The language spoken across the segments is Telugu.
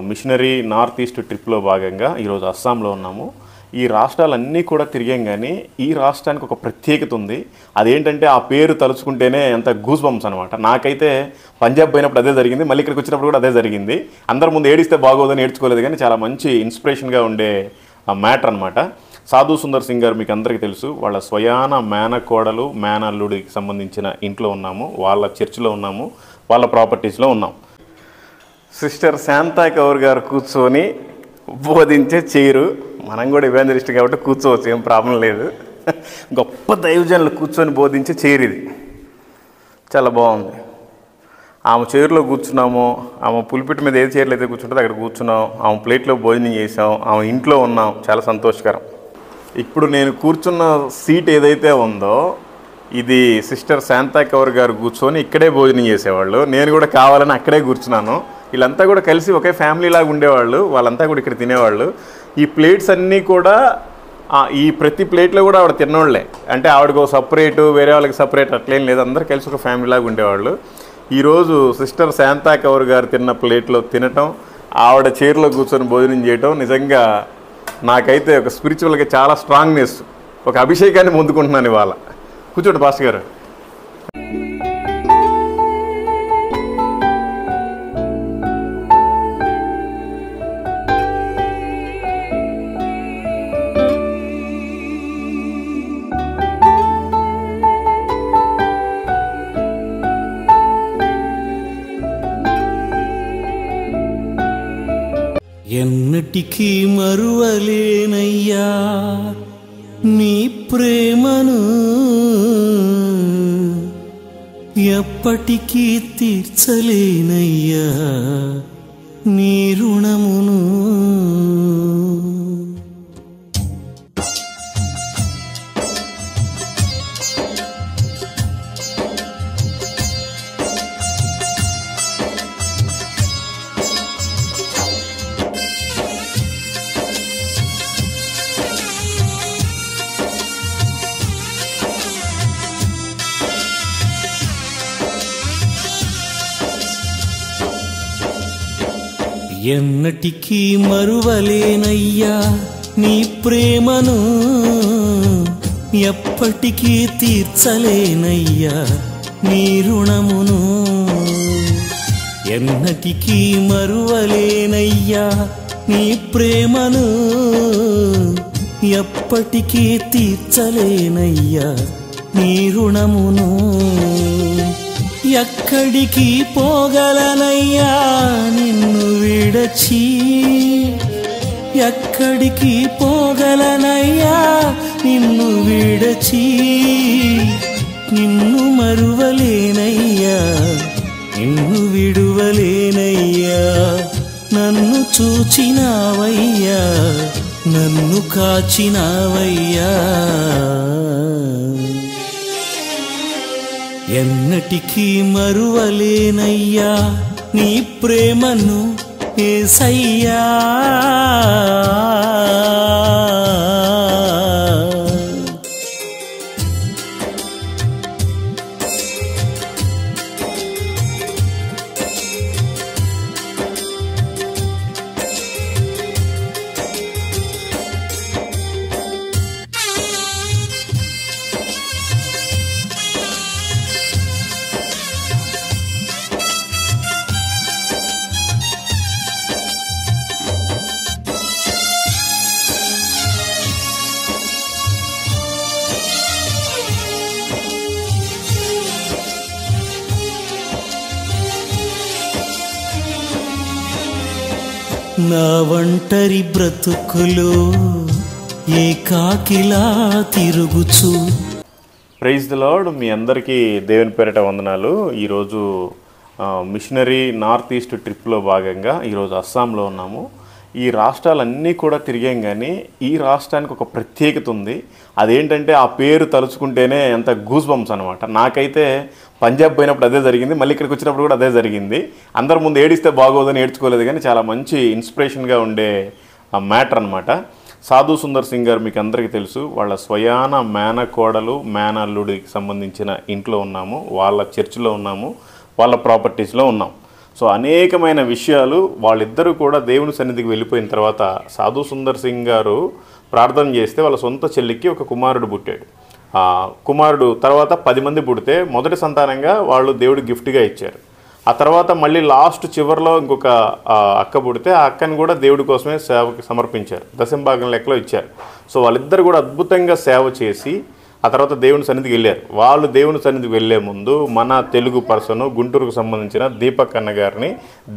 మిషనరీ నార్త్ ఈస్ట్ ట్రిప్లో భాగంగా ఈరోజు అస్సాంలో ఉన్నాము. ఈ రాష్ట్రాలన్నీ కూడా తిరిగాం, కానీ ఈ రాష్ట్రానికి ఒక ప్రత్యేకత ఉంది. అదేంటంటే ఆ పేరు తలుచుకుంటేనే ఎంత గూస్ బంప్స్ అనమాట. నాకైతే పంజాబ్ పోయినప్పుడు అదే జరిగింది, మళ్ళీ ఇక్కడికి వచ్చినప్పుడు కూడా అదే జరిగింది. అందరి ముందు ఏడిస్తే బాగోదని ఏడ్చుకోలేదు, కానీ చాలా మంచి ఇన్స్పిరేషన్గా ఉండే మ్యాటర్ అనమాట. సాధు సుందర్ సింగ్ గారు మీకు అందరికీ తెలుసు. వాళ్ళ స్వయాన మేనకోడలు మేనల్లుడికి సంబంధించిన ఇంట్లో ఉన్నాము, వాళ్ళ చర్చిలో ఉన్నాము, వాళ్ళ ప్రాపర్టీస్లో ఉన్నాం. సిస్టర్ శాంతా కౌర్ గారు కూర్చొని బోధించే చైరు. మనం కూడా ఇవాంజలిస్ట్ కాబట్టి కూర్చోవచ్చు, ఏం ప్రాబ్లం లేదు. గొప్ప దైవజనులు కూర్చొని బోధించే చైర్ ఇది. చాలా బాగుంది. ఆమె చైర్లో కూర్చున్నాము, ఆమె పులిపిట్ మీద ఏ చైర్లో అయితే కూర్చుంటుందో అక్కడ కూర్చున్నాం, ఆమె ప్లేట్లో భోజనం చేసాం, ఆమె ఇంట్లో ఉన్నాం. చాలా సంతోషకరం. ఇప్పుడు నేను కూర్చున్న సీట్ ఏదైతే ఉందో ఇది సిస్టర్ శాంతా కౌర్ గారు కూర్చొని ఇక్కడే భోజనం చేసేవాళ్ళు. నేను కూడా కావాలని అక్కడే కూర్చున్నాను. వీళ్ళంతా కూడా కలిసి ఒకే ఫ్యామిలీ లాగా ఉండేవాళ్ళు. వాళ్ళంతా కూడా ఇక్కడ తినేవాళ్ళు. ఈ ప్లేట్స్ అన్నీ కూడా ఈ ప్రతి ప్లేట్లో కూడా ఆవిడ తిన్నోళ్లే. అంటే ఆవిడకు సపరేటు, వేరే వాళ్ళకి సపరేట్ అట్లేం లేదు, అందరూ కలిసి ఒక ఫ్యామిలీ లాగా ఉండేవాళ్ళు. ఈరోజు సిస్టర్ శాంతా కౌర్ గారు తిన్న ప్లేట్లో తినటం, ఆవిడ చైర్లో కూర్చొని భోజనం చేయటం నిజంగా నాకైతే ఒక స్పిరిచువల్గా చాలా స్ట్రాంగ్నెస్, ఒక అభిషేకాన్ని పొందుకుంటున్నాను ఇవాళ. కూర్చోండి పాస్టర్ గారు. ఎన్నటికీ మరువలేనయ్యా నీ ప్రేమను, ఎప్పటికీ తీర్చలేనయ్యా నీ రుణమును. ఎన్నటికీ మరువలేనయ్యా నీ ప్రేమను, ఎప్పటికీ తీర్చలేనయ్యా నీ రుణమును. ఎన్నటికీ మరువలేనయ్యా నీ ప్రేమను, ఎప్పటికీ తీర్చలేనయ్యా నీ రుణమును. ఎక్కడికి పోగలనయ్యా నిన్ను విడచి, ఎక్కడికి పోగలనయ్యా నిన్ను విడచి. నిన్ను మరువలేనయ్యా, నిన్ను విడువలేనయ్యా. నన్ను చూచినావయ్యా, నన్ను కాచినావయ్యా. ఎన్నటికీ మరువలేనయ్యా నీ ప్రేమను యేసయ్యా. నా ఒంటరి బ్రతుకులో ఏకాకిలా తిరుగుచు. Praise the lord. మీ అందరికీ దేవుని పేరిట వందనాలు. ఈరోజు మిషనరీ నార్త్ ఈస్ట్ ట్రిప్లో భాగంగా ఈరోజు అస్సాంలో ఉన్నాము. ఈ రాష్ట్రాలన్నీ కూడా తిరిగాం, కానీ ఈ రాష్ట్రానికి ఒక ప్రత్యేకత ఉంది. అదేంటంటే ఆ పేరు తలుచుకుంటేనే ఎంత గూస్ బంప్స్ అనమాట. నాకైతే పంజాబ్ పోయినప్పుడు అదే జరిగింది, మళ్ళీ ఇక్కడికి వచ్చినప్పుడు కూడా అదే జరిగింది. అందరి ముందు ఏడిస్తే బాగోదని ఏడ్చుకోలేదు, కానీ చాలా మంచి ఇన్స్పిరేషన్గా ఉండే మ్యాటర్ అనమాట. సాధు సుందర్ సింగ్ గారు మీకు అందరికీ తెలుసు. వాళ్ళ స్వయాన మేనకోడలు మేనల్లుడికి సంబంధించిన ఇంట్లో ఉన్నాము, వాళ్ళ చర్చిలో ఉన్నాము, వాళ్ళ ప్రాపర్టీస్లో ఉన్నాం. సో అనేకమైన విషయాలు వాళ్ళిద్దరూ కూడా దేవుని సన్నిధికి వెళ్ళిపోయిన తర్వాత సాధు సుందర్ సింగ్ గారు ప్రార్థన చేస్తే వాళ్ళ సొంత చెల్లికి ఒక కుమారుడు పుట్టాడు. కుమారుడు తర్వాత 10 మంది పుడితే మొదటి సంతానంగా వాళ్ళు దేవుడు గిఫ్ట్గా ఇచ్చారు. ఆ తర్వాత మళ్ళీ లాస్ట్ చివరిలో ఇంకొక అక్క పుడితే ఆ అక్కని కూడా దేవుడి కోసమే సేవకి సమర్పించారు, దశంభాగం లెక్కలో ఇచ్చారు. సో వాళ్ళిద్దరు కూడా అద్భుతంగా సేవ చేసి ఆ తర్వాత దేవుని సన్నిధికి వెళ్ళారు. వాళ్ళు దేవుని సన్నిధికి వెళ్ళే ముందు మన తెలుగు పర్సన్ గుంటూరుకు సంబంధించిన దీపక్ అన్న గారిని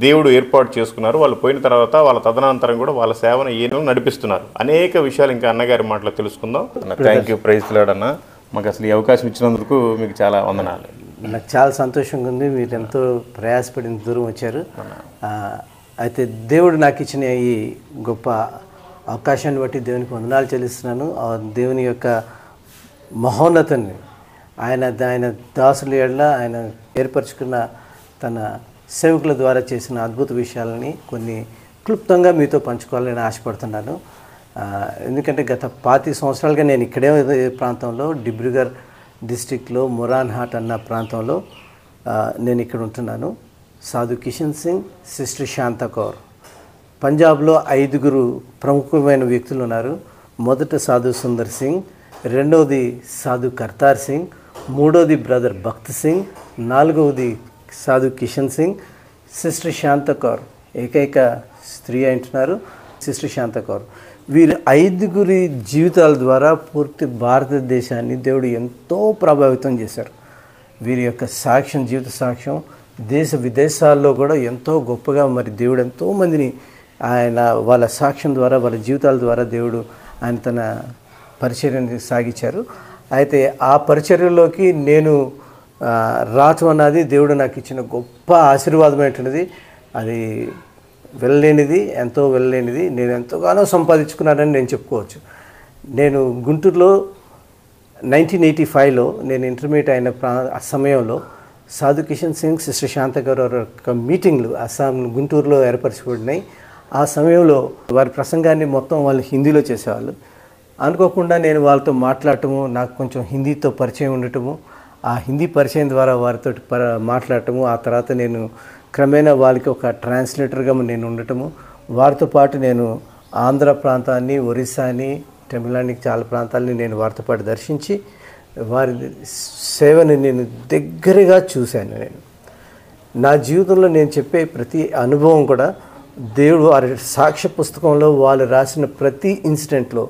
దేవుడు ఏర్పాటు చేసుకున్నారు. వాళ్ళు పోయిన తర్వాత వాళ్ళ తదనంతరం కూడా వాళ్ళ సేవను ఈయన నడిపిస్తున్నారు. అనేక విషయాలు ఇంకా అన్నగారి మాటలో తెలుసుకుందాం. థ్యాంక్ యూ, ప్రైజ్ లార్డ్ అన్న. మాకు అసలు ఈ అవకాశం ఇచ్చినందుకు మీకు చాలా వందనాలు. నాకు చాలా సంతోషంగా ఉంది, మీరు ఎంతో ప్రయాసపడిన దూరం వచ్చారు. అయితే దేవుడు నాకు ఇచ్చిన ఈ గొప్ప అవకాశాన్ని బట్టి దేవునికి వందనాలు చెల్లిస్తున్నాను. దేవుని యొక్క మహోన్నతాన్ని ఆయన దాసుల ఏళ్ళ ఆయన ఏర్పరచుకున్న తన సేవకుల ద్వారా చేసిన అద్భుత విషయాలని కొన్ని క్లుప్తంగా మీతో పంచుకోవాలని ఆశపడుతున్నాను. ఎందుకంటే గత 25 సంవత్సరాలుగా నేను ఇక్కడే ప్రాంతంలో డిబ్రూగఢ్ డిస్టిక్లో మొరాన్ హాట్ అన్న ప్రాంతంలో నేను ఇక్కడ ఉంటున్నాను. సాధు కిషన్ సింగ్, సిస్టర్ శాంత కౌర్. పంజాబ్లో 5 ప్రముఖమైన వ్యక్తులు ఉన్నారు. మొదట సాధు సుందర్ సింగ్, రెండవది సాధు కర్తార్ సింగ్, మూడవది బ్రదర్ భక్త్ సింగ్, నాలుగవది సాధు కిషన్ సింగ్, సిస్టర్ శాంత కౌర్ ఏకైక స్త్రీ అంటున్నారు, సిస్టర్ శాంత కౌర్. వీరి 5 జీవితాల ద్వారా పూర్తి భారతదేశాన్ని దేవుడు ఎంతో ప్రభావితం చేశారు. వీరి యొక్క సాక్ష్యం, జీవిత సాక్ష్యం దేశ విదేశాల్లో కూడా ఎంతో గొప్పగా, మరి దేవుడు ఎంతోమందిని ఆయన వాళ్ళ సాక్ష్యం ద్వారా, వాళ్ళ జీవితాల ద్వారా దేవుడు ఆయన తన పరిచర్యని సాగించారు. అయితే ఆ పరిచర్యలోకి నేను రావటం అన్నది దేవుడు నాకు ఇచ్చిన గొప్ప ఆశీర్వాదమైనటువంటిది. అది వెళ్ళలేనిది, ఎంతో వెళ్ళలేనిది. నేను ఎంతగానో సంపాదించుకున్నానని నేను చెప్పుకోవచ్చు. నేను గుంటూరులో 1985లో నేను ఇంటర్మీడియట్ అయిన సమయంలో సాధు కిషన్ సింగ్, సిస్టర్ శాంత గారు యొక్క మీటింగ్లు అస్సాం గుంటూరులో ఏర్పరచబడినాయి. ఆ సమయంలో వారి ప్రసంగాన్ని మొత్తం వాళ్ళు హిందీలో చేసేవాళ్ళు. అనుకోకుండా నేను వాళ్ళతో మాట్లాడటము, నాకు కొంచెం హిందీతో పరిచయం ఉండటము, ఆ హిందీ పరిచయం ద్వారా వారితో మాట్లాడటము, ఆ తర్వాత నేను క్రమేణా వాళ్ళకి ఒక ట్రాన్స్లేటర్గా నేను ఉండటము, వారితో పాటు నేను ఆంధ్ర ప్రాంతాన్ని, ఒరిస్సాని, తమిళనాడుకి చాలా ప్రాంతాలని నేను వారితో పాటు దర్శించి వారి సేవని నేను దగ్గరగా చూశాను. నేను నా జీవితంలో నేను చెప్పే ప్రతి అనుభవం కూడా దేవుడు వారి సాక్ష్య పుస్తకంలో వాళ్ళు రాసిన ప్రతి ఇన్సిడెంట్లో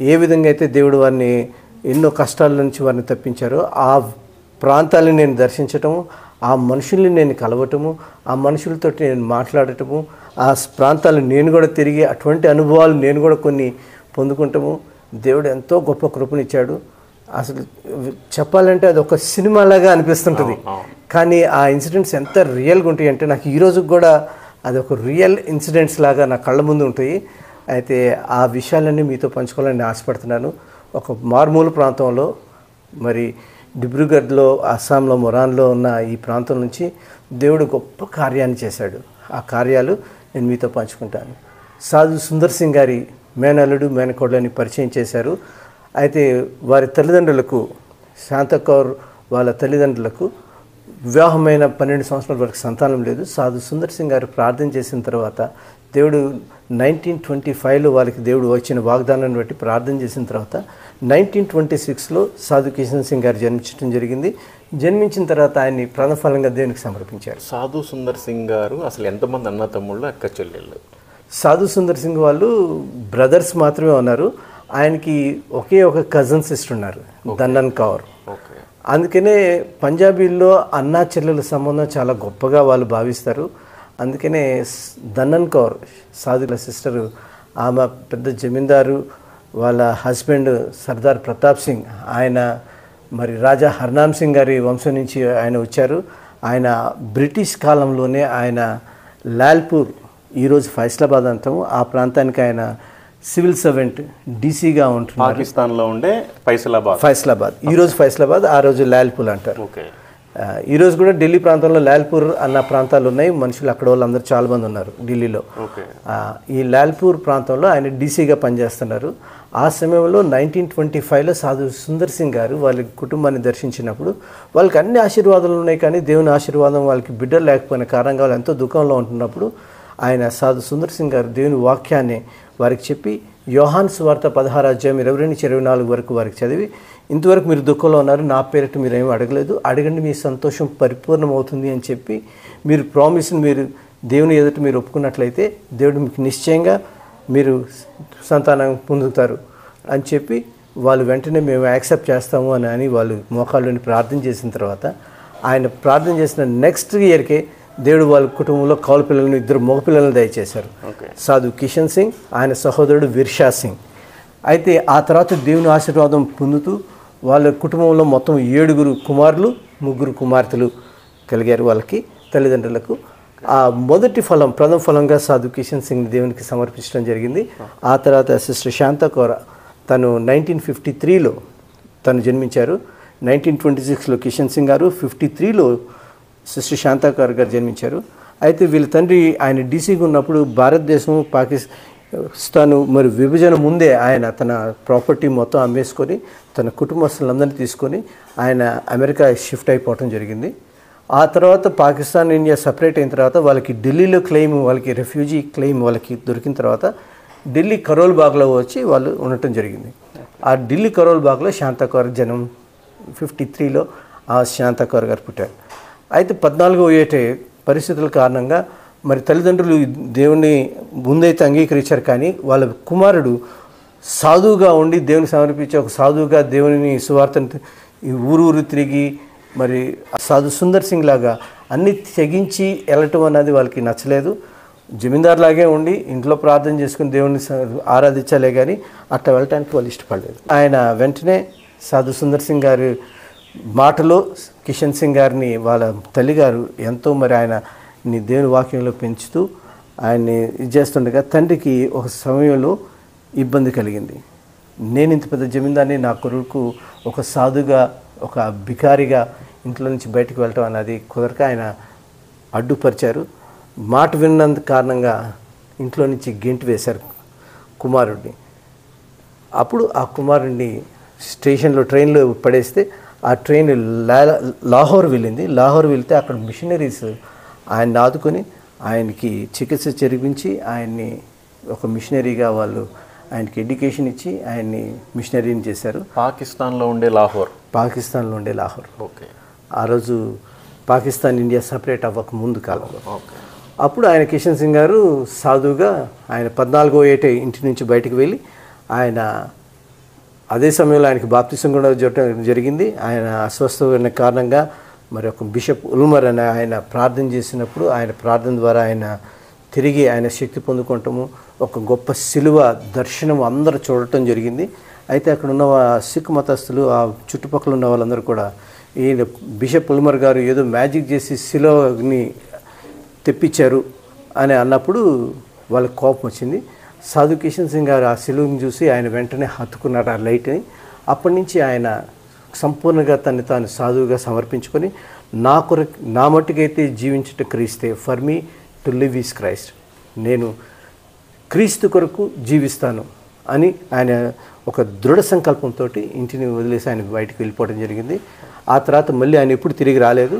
ఏ విధంగా అయితే దేవుడు వారిని ఎన్నో కష్టాల నుంచి వారిని తప్పించారో ఆ ప్రాంతాలను నేను దర్శించటము, ఆ మనుషుల్ని నేను కలవటము, ఆ మనుషులతో నేను మాట్లాడటము, ఆ ప్రాంతాలను నేను కూడా తిరిగి అటువంటి అనుభవాలు నేను కూడా కొన్ని పొందుకుంటాము. దేవుడు ఎంతో గొప్ప కృపనిచ్చాడు. అసలు చెప్పాలంటే అది ఒక సినిమాలాగా అనిపిస్తుంటుంది, కానీ ఆ ఇన్సిడెంట్స్ ఎంత రియల్గా ఉంటాయి అంటే నాకు ఈరోజు కూడా అది ఒక రియల్ ఇన్సిడెంట్స్ లాగా నా కళ్ళ ముందు ఉంటాయి. అయితే ఆ విషయాలన్నీ మీతో పంచుకోవాలని ఆశపడుతున్నాను. ఒక మారుమూల ప్రాంతంలో, మరి డిబ్రూగఢ్లో, అస్సాంలో, మొరాన్లో ఉన్న ఈ ప్రాంతం నుంచి దేవుడు గొప్ప కార్యాన్ని చేశాడు. ఆ కార్యాలు నేను మీతో పంచుకుంటాను. సాధు సుందర్ సింగ్ గారి మేనల్లుడు, మేనకోడలని పరిచయం చేశారు. అయితే వారి తల్లిదండ్రులకు, శాంత కౌర్ వాళ్ళ తల్లిదండ్రులకు వివాహమైన 12 సంవత్సరాల వరకు సంతానం లేదు. సాధు సుందర్ సింగ్ గారు ప్రార్థన చేసిన తర్వాత దేవుడు 1925లో వాళ్ళకి దేవుడు వచ్చిన వాగ్దానాన్ని బట్టి ప్రార్థన చేసిన తర్వాత 1926లో సాధు కిషన్ సింగ్ గారు జన్మించడం జరిగింది. జన్మించిన తర్వాత ఆయన్ని ప్రథమఫలంగా దేవునికి సమర్పించారు. సాధు సుందర్ సింగ్ గారు అసలు ఎంతమంది అన్న తమ్ముళ్ళు, అక్క చెల్లెళ్ళు? సాధు సుందర్ సింగ్ వాళ్ళు బ్రదర్స్ మాత్రమే ఉన్నారు. ఆయనకి ఒకే ఒక కజిన్ సిస్టర్ ఉన్నారు, దన్నన్ కౌర్. అందుకనే పంజాబీల్లో అన్నా చెల్లెల సంబంధం చాలా గొప్పగా వాళ్ళు భావిస్తారు. అందుకనే దన్నన్ కౌర్ సాధుల సిస్టరు, ఆమె పెద్ద జమీందారు, వాళ్ళ హస్బెండ్ సర్దార్ ప్రతాప్ సింగ్, ఆయన మరి రాజా హర్నామ్ సింగ్ గారి వంశం నుంచి ఆయన వచ్చారు. ఆయన బ్రిటిష్ కాలంలోనే ఆయన లాల్పూర్, ఈరోజు ఫైసలాబాద్ అంటాము, ఆ ప్రాంతానికి ఆయన సివిల్ సర్వెంట్ డీసీగా ఉంటున్నారు. పాకిస్తాన్లో ఉండే ఫైసలాబాద్, ఈరోజు ఫైసలాబాద్, ఆ రోజు లాల్పూర్ అంటారు. ఈరోజు కూడా ఢిల్లీ ప్రాంతంలో లాల్పూర్ అన్న ప్రాంతాలు ఉన్నాయి, మనుషులు అక్కడ వాళ్ళందరూ చాలామంది ఉన్నారు ఢిల్లీలో. ఈ లాల్పూర్ ప్రాంతంలో ఆయన డీసీగా పనిచేస్తున్నారు. ఆ సమయంలో 1925లో సాధు సుందర్ సింగ్ గారు వాళ్ళ కుటుంబాన్ని దర్శించినప్పుడు వాళ్ళకి అన్ని ఆశీర్వాదాలు ఉన్నాయి, కానీ దేవుని ఆశీర్వాదం వాళ్ళకి బిడ్డలు లేకపోయిన కారణంగా వాళ్ళు ఎంతో దుఃఖంలో ఉంటున్నప్పుడు ఆయన సాధు సుందర్ సింగ్ గారు దేవుని వాక్యాన్ని వారికి చెప్పి యోహాను సువార్త 16:22-24 వరకు వారికి చదివి, ఇంతవరకు మీరు దుఃఖంలో ఉన్నారు, నా పేరిట మీరు ఏమీ అడగలేదు, అడగండి మీ సంతోషం పరిపూర్ణమవుతుంది అని చెప్పి మీరు ప్రామిస్ని మీరు దేవుని ఎదుట మీరు ఒప్పుకున్నట్లయితే దేవుడు మీకు నిశ్చయంగా మీరు సంతానం పొందుతారు అని చెప్పి వాళ్ళు వెంటనే మేము యాక్సెప్ట్ చేస్తాము అని వాళ్ళు మోకాళ్ళని ప్రార్థన చేసిన తర్వాత ఆయన ప్రార్థన చేసిన నెక్స్ట్ ఇయర్కే దేవుడు వాళ్ళ కుటుంబంలో కౌలు పిల్లలను 2 మగపిల్లలను దయచేశారు. సాధు కిషన్ సింగ్, ఆయన సహోదరుడు విర్షా సింగ్. అయితే ఆ తర్వాత దేవుని ఆశీర్వాదం పొందుతూ వాళ్ళ కుటుంబంలో మొత్తం 7 కుమారులు 3 కుమార్తెలు కలిగారు వాళ్ళకి తల్లిదండ్రులకు. ఆ మొదటి ఫలం ప్రథమ ఫలంగా సాధు కిషన్ సింగ్ దేవునికి సమర్పించడం జరిగింది. ఆ తర్వాత సిస్టర్ శాంతా కౌర్ తను 1953లో తను జన్మించారు. 1926లో కిషన్ సింగ్ గారు, 53లో సిస్టర్ శాంతా కౌర్ గారు జన్మించారు. అయితే వీళ్ళ తండ్రి ఆయన డీసీగా ఉన్నప్పుడు భారతదేశం పాకిస్తాన్ మరి విభజన ముందే ఆయన తన ప్రాపర్టీ మొత్తం అమ్మేసుకొని తన కుటుంబస్తులందరినీ తీసుకొని ఆయన అమెరికా షిఫ్ట్ అయిపోవటం జరిగింది. ఆ తర్వాత పాకిస్తాన్ ఇండియా సపరేట్ అయిన తర్వాత వాళ్ళకి ఢిల్లీలో క్లెయిమ్, వాళ్ళకి రెఫ్యూజీ క్లెయిమ్ వాళ్ళకి దొరికిన తర్వాత ఢిల్లీ కరోల్ బాగ్లో వచ్చి వాళ్ళు ఉండటం జరిగింది. ఆ ఢిల్లీ కరోల్ బాగ్లో శాంతా కౌర్ జనం 53లో ఆ శాంతా కౌర్ గారు పుట్టారు. అయితే 14వ ఏట పరిస్థితుల కారణంగా మరి తల్లిదండ్రులు దేవుణ్ణి ముందైతే అంగీకరించారు, కానీ వాళ్ళ కుమారుడు సాధువుగా ఉండి దేవుని సమర్పించే ఒక సాధువుగా దేవుని సువార్తను ఈ ఊరు తిరిగి మరి సాధు సుందర్ సింగ్ లాగా అన్ని తెగించి వెళ్ళటం అన్నది వాళ్ళకి నచ్చలేదు. జమీందారులాగే ఉండి ఇంట్లో ప్రార్థన చేసుకుని దేవుని ఆరాధించాలే కానీ అట్లా వెళ్ళటానికి వాళ్ళు ఇష్టపడలేదు. ఆయన వెంటనే సాధు సుందర్ సింగ్ గారి మాటలో కిషన్ సింగ్ గారిని వాళ్ళ తల్లిగారు ఎంతో మరి ఆయన్ని దేవుని వాక్యంలో పెంచుతూ ఆయన్ని ఇది చేస్తుండగా తండ్రికి ఒక సమయంలో ఇబ్బంది కలిగింది. నేను ఇంత పెద్ద జమీందారిని, నా కొడుకు ఒక సాధుగా ఒక బికారిగా ఇంట్లో నుంచి బయటకు వెళ్ళటం అన్నది కుదరక ఆయన అడ్డుపరిచారు. మాట విన్నంత కారణంగా ఇంట్లో నుంచి గెంటి వేశారు కుమారుడిని. అప్పుడు ఆ కుమారుడిని స్టేషన్లో ట్రైన్లో పడేస్తే ఆ ట్రైన్ లాహోర్ వెళ్ళింది. లాహోర్ వెళ్తే అక్కడ మిషనరీస్ ఆయన్ని ఆదుకొని ఆయనకి చికిత్స జరిపించి ఆయన్ని ఒక మిషనరీగా వాళ్ళు ఆయనకి ఎడ్యుకేషన్ ఇచ్చి ఆయన్ని మిషనరీని చేశారు. పాకిస్తాన్లో ఉండే లాహోర్. ఓకే. ఆ రోజు పాకిస్తాన్ ఇండియా సపరేట్ అవ్వక ముందు కాలంలో. అప్పుడు ఆయన కిషన్ సింగ్ గారు సాధువుగా ఆయన 14వ ఏట ఇంటి నుంచి బయటకు వెళ్ళి ఆయన అదే సమయంలో ఆయనకి బాప్తిసం కూడా జరిగింది. ఆయన అస్వస్థమైన కారణంగా మరి ఒక బిషప్ ఉల్మర్ అని ఆయన ప్రార్థన చేసినప్పుడు ఆయన ప్రార్థన ద్వారా ఆయన తిరిగి ఆయన శక్తి పొందుకోవటము, ఒక గొప్ప శిలువ దర్శనం అందరూ చూడటం జరిగింది. అయితే అక్కడ ఉన్న సిక్ మతస్థులు ఆ చుట్టుపక్కల ఉన్న వాళ్ళందరూ కూడా ఈ బిషప్ ఉల్మర్ గారు ఏదో మ్యాజిక్ చేసి శిలువని తెప్పించారు అని అన్నప్పుడు వాళ్ళకి కోపం వచ్చింది. సాధు కిషన్ సింగ్ గారు ఆ శిలువని చూసి ఆయన వెంటనే హత్తుకున్నారు ఆ లైట్ని. అప్పటి నుంచి ఆయన సంపూర్ణంగా తను తాను సాధువుగా సమర్పించుకొని నా మట్టుకైతే జీవించుట క్రీస్తే, for me to live is Christ, నేను క్రీస్తు కొరకు జీవిస్తాను అని ఆయన ఒక దృఢ సంకల్పంతో ఇంటిని వదిలేసి ఆయన బయటకు వెళ్ళిపోవడం జరిగింది. ఆ తర్వాత మళ్ళీ ఆయన ఎప్పుడు తిరిగి రాలేదు.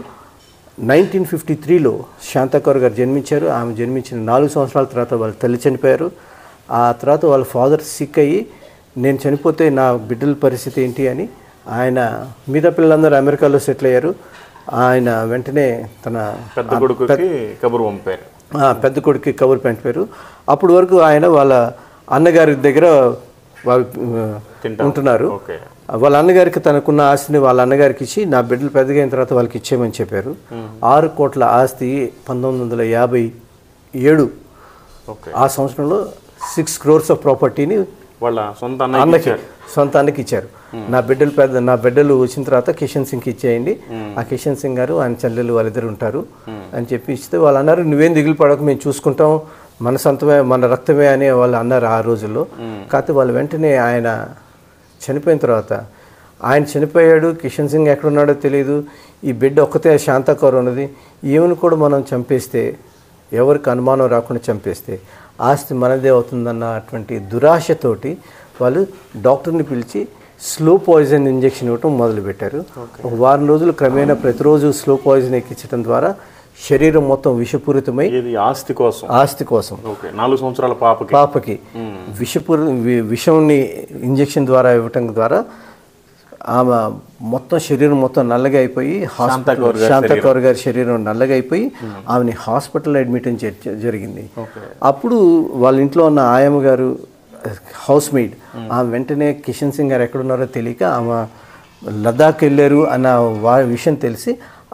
1953లో శాంతా కౌర్ గారు జన్మించారు. ఆమె జన్మించిన 4 సంవత్సరాల తర్వాత వాళ్ళ తల్లి చనిపోయారు. ఆ తర్వాత వాళ్ళ ఫాదర్ సిక్ అయ్యి నేను చనిపోతే నా బిడ్డల పరిస్థితి ఏంటి అని ఆయన మిగతా పిల్లలందరూ అమెరికాలో సెటిల్ అయ్యారు. ఆయన వెంటనే తన పెద్ద కొడుకుకి కబురు పంపారు. అప్పటి వరకు ఆయన వాళ్ళ అన్నగారి దగ్గర వాళ్ళు ఉంటున్నారు. వాళ్ళ అన్నగారికి తనకున్న ఆస్తిని వాళ్ళ అన్నగారికి ఇచ్చి నా బిడ్డలు పెద్దగా అయిన తర్వాత వాళ్ళకి ఇచ్చేయమని చెప్పారు. 6 కోట్ల ఆస్తి 1957 ఆ సంవత్సరంలో 6 crores ఆఫ్ ప్రాపర్టీని వాళ్ళ సొంతానికి ఇచ్చారు. నా బిడ్డలు వచ్చిన తర్వాత కిషన్ సింగ్కి ఇచ్చేయండి, ఆ కిషన్ సింగ్ గారు ఆయన చెల్లెలు వాళ్ళిద్దరు ఉంటారు అని చెప్పి ఇస్తే వాళ్ళు అన్నారు నువ్వేం దిగులు పడక మేము చూసుకుంటాం, మన సొంతమే మన రక్తమే అని వాళ్ళు అన్నారు ఆ రోజుల్లో. కాకపోతే వాళ్ళు వెంటనే ఆయన చనిపోయిన తర్వాత ఆయన చనిపోయాడు, కిషన్ సింగ్ ఎక్కడున్నాడో తెలియదు, ఈ బిడ్డ ఒక్కతే శాంతకౌర్ ఉన్నది, ఈమెను కూడా మనం చంపేస్తే, ఎవరికి అనుమానం రాకుండా చంపేస్తే ఆస్తి మనదే అవుతుందన్నటువంటి దురాశతోటి వాళ్ళు డాక్టర్ని పిలిచి స్లో పాయిజన్ ఇంజెక్షన్ ఇవ్వటం మొదలుపెట్టారు. ఒక వారం రోజులు క్రమేణా ప్రతిరోజు స్లో పాయిజన్ ఎక్కించడం ద్వారా శరీరం మొత్తం విషపూరితమై ఆస్తి కోసం 4 సంవత్సరాల పాపకి విషంని ఇంజెక్షన్ ద్వారా ఇవ్వటం ద్వారా ఆమె మొత్తం శరీరం మొత్తం నల్లగా అయిపోయి శాంతకౌర్ గారి శరీరం నల్లగా అయిపోయి ఆమెని హాస్పిటల్ అడ్మిట్ జరిగింది. అప్పుడు వాళ్ళ ఇంట్లో ఉన్న ఆయమ్మ గారు హౌస్ మేడ్ ఆమె వెంటనే కిషన్ సింగ్ గారు ఎక్కడున్నారో తెలియక ఆమె లదాఖ్ వెళ్ళారు అన్న విషయం తెలిసి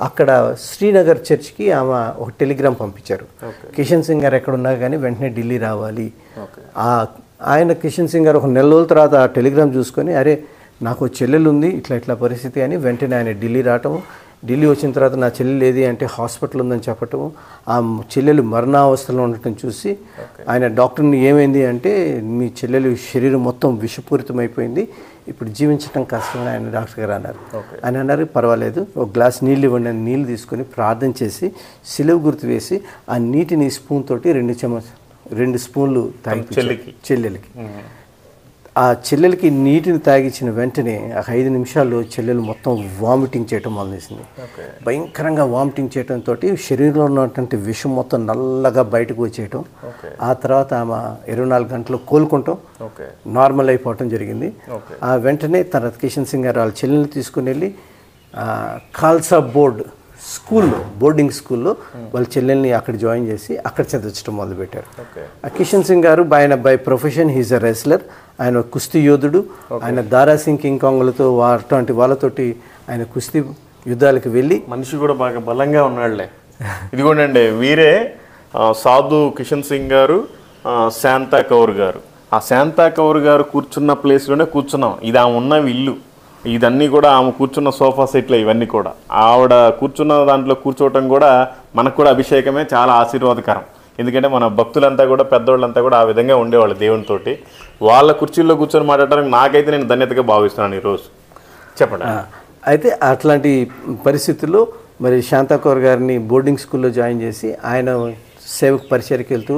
అక్కడ శ్రీనగర్ చర్చ్కి ఆమె ఒక టెలిగ్రామ్ పంపించారు. కిషన్ సింగ్ గారు ఎక్కడున్నా కానీ వెంటనే ఢిల్లీ రావాలి. ఆయన కిషన్ సింగ్ గారు ఒక నెల రోజుల తర్వాత ఆ టెలిగ్రామ్ చూసుకొని అరే నాకు చెల్లెలు ఉంది ఇట్లా పరిస్థితి అని వెంటనే ఆయన ఢిల్లీ రావటం. ఢిల్లీ వచ్చిన తర్వాత నా చెల్లెలు ఏది అంటే హాస్పిటల్ ఉందని చెప్పటం, ఆ చెల్లెలు మరణావస్థలో ఉండటం చూసి ఆయన డాక్టర్ని ఏమైంది అంటే మీ చెల్లెలు శరీరం మొత్తం విషపూరితమైపోయింది, ఇప్పుడు జీవించడం కష్టమని ఆయన డాక్టర్ గారు అన్నారు. ఆయన అన్నారు పర్వాలేదు, ఒక గ్లాస్ నీళ్ళు ఇవ్వండి అని నీళ్ళు తీసుకొని ప్రార్థన చేసి సిలువ గుర్తు వేసి ఆ నీటిని స్పూన్ తోటి 2 స్పూన్లు తాగి చెల్లెలకి ఆ చెల్లెలకి నీటిని తాగించిన వెంటనే 5 నిమిషాల్లో చెల్లెలు మొత్తం వామిటింగ్ చేయటం మొదలేసింది. భయంకరంగా వామిటింగ్ చేయడంతో శరీరంలో ఉన్నటువంటి విషం మొత్తం నల్లగా బయటకు వచ్చేయటం, ఆ తర్వాత ఆమె 24 గంటలు కోలుకుంటాం నార్మల్ అయిపోవటం జరిగింది. ఆ వెంటనే తన కిషన్ సింగ్ గారు వాళ్ళ చెల్లెల్ని తీసుకుని వెళ్ళి ఖాల్సా బోర్డింగ్ స్కూల్లో వాళ్ళ చెల్లెల్ని అక్కడ జాయిన్ చేసి అక్కడ చదివించడం మొదలుపెట్టారు. కిషన్ సింగ్ గారు by profession he's a wrestler, ఆయన కుస్తీ యోధుడు. ఆయన దారా సింగ్ కింగ్ కాంగ్లతో అటువంటి వాళ్ళతోటి ఆయన కుస్తీ యుద్ధాలకు వెళ్ళి మనిషి కూడా బాగా బలంగా ఉన్నాడులే. ఇదిగోండి వీరే సాధు కిషన్ సింగ్ గారు, శాంతాకౌర్ గారు. ఆ శాంతాకౌర్ గారు కూర్చున్న ప్లేస్లోనే కూర్చున్నాం. ఇది ఆమె ఉన్న ఇల్లు, ఇదన్నీ కూడా ఆమె కూర్చున్న సోఫా సెట్లు ఇవన్నీ కూడా ఆవిడ కూర్చున్న దాంట్లో కూర్చోవటం కూడా మనకు కూడా అభిషేకమే, చాలా ఆశీర్వాదకరం. ఎందుకంటే మన భక్తులంతా కూడా పెద్దవాళ్ళంతా కూడా ఆ విధంగా ఉండేవాళ్ళు దేవునితోటి. వాళ్ళ కుర్చీల్లో కూర్చొని మాట్లాడడానికి నాకైతే నేను ధన్యతగా భావిస్తున్నాను ఈరోజు. చెప్పండి. అయితే అట్లాంటి పరిస్థితుల్లో మరి శాంతాకౌర్ గారిని బోర్డింగ్ స్కూల్లో జాయిన్ చేసి ఆయన సేవకు పరిచయకి వెళ్తూ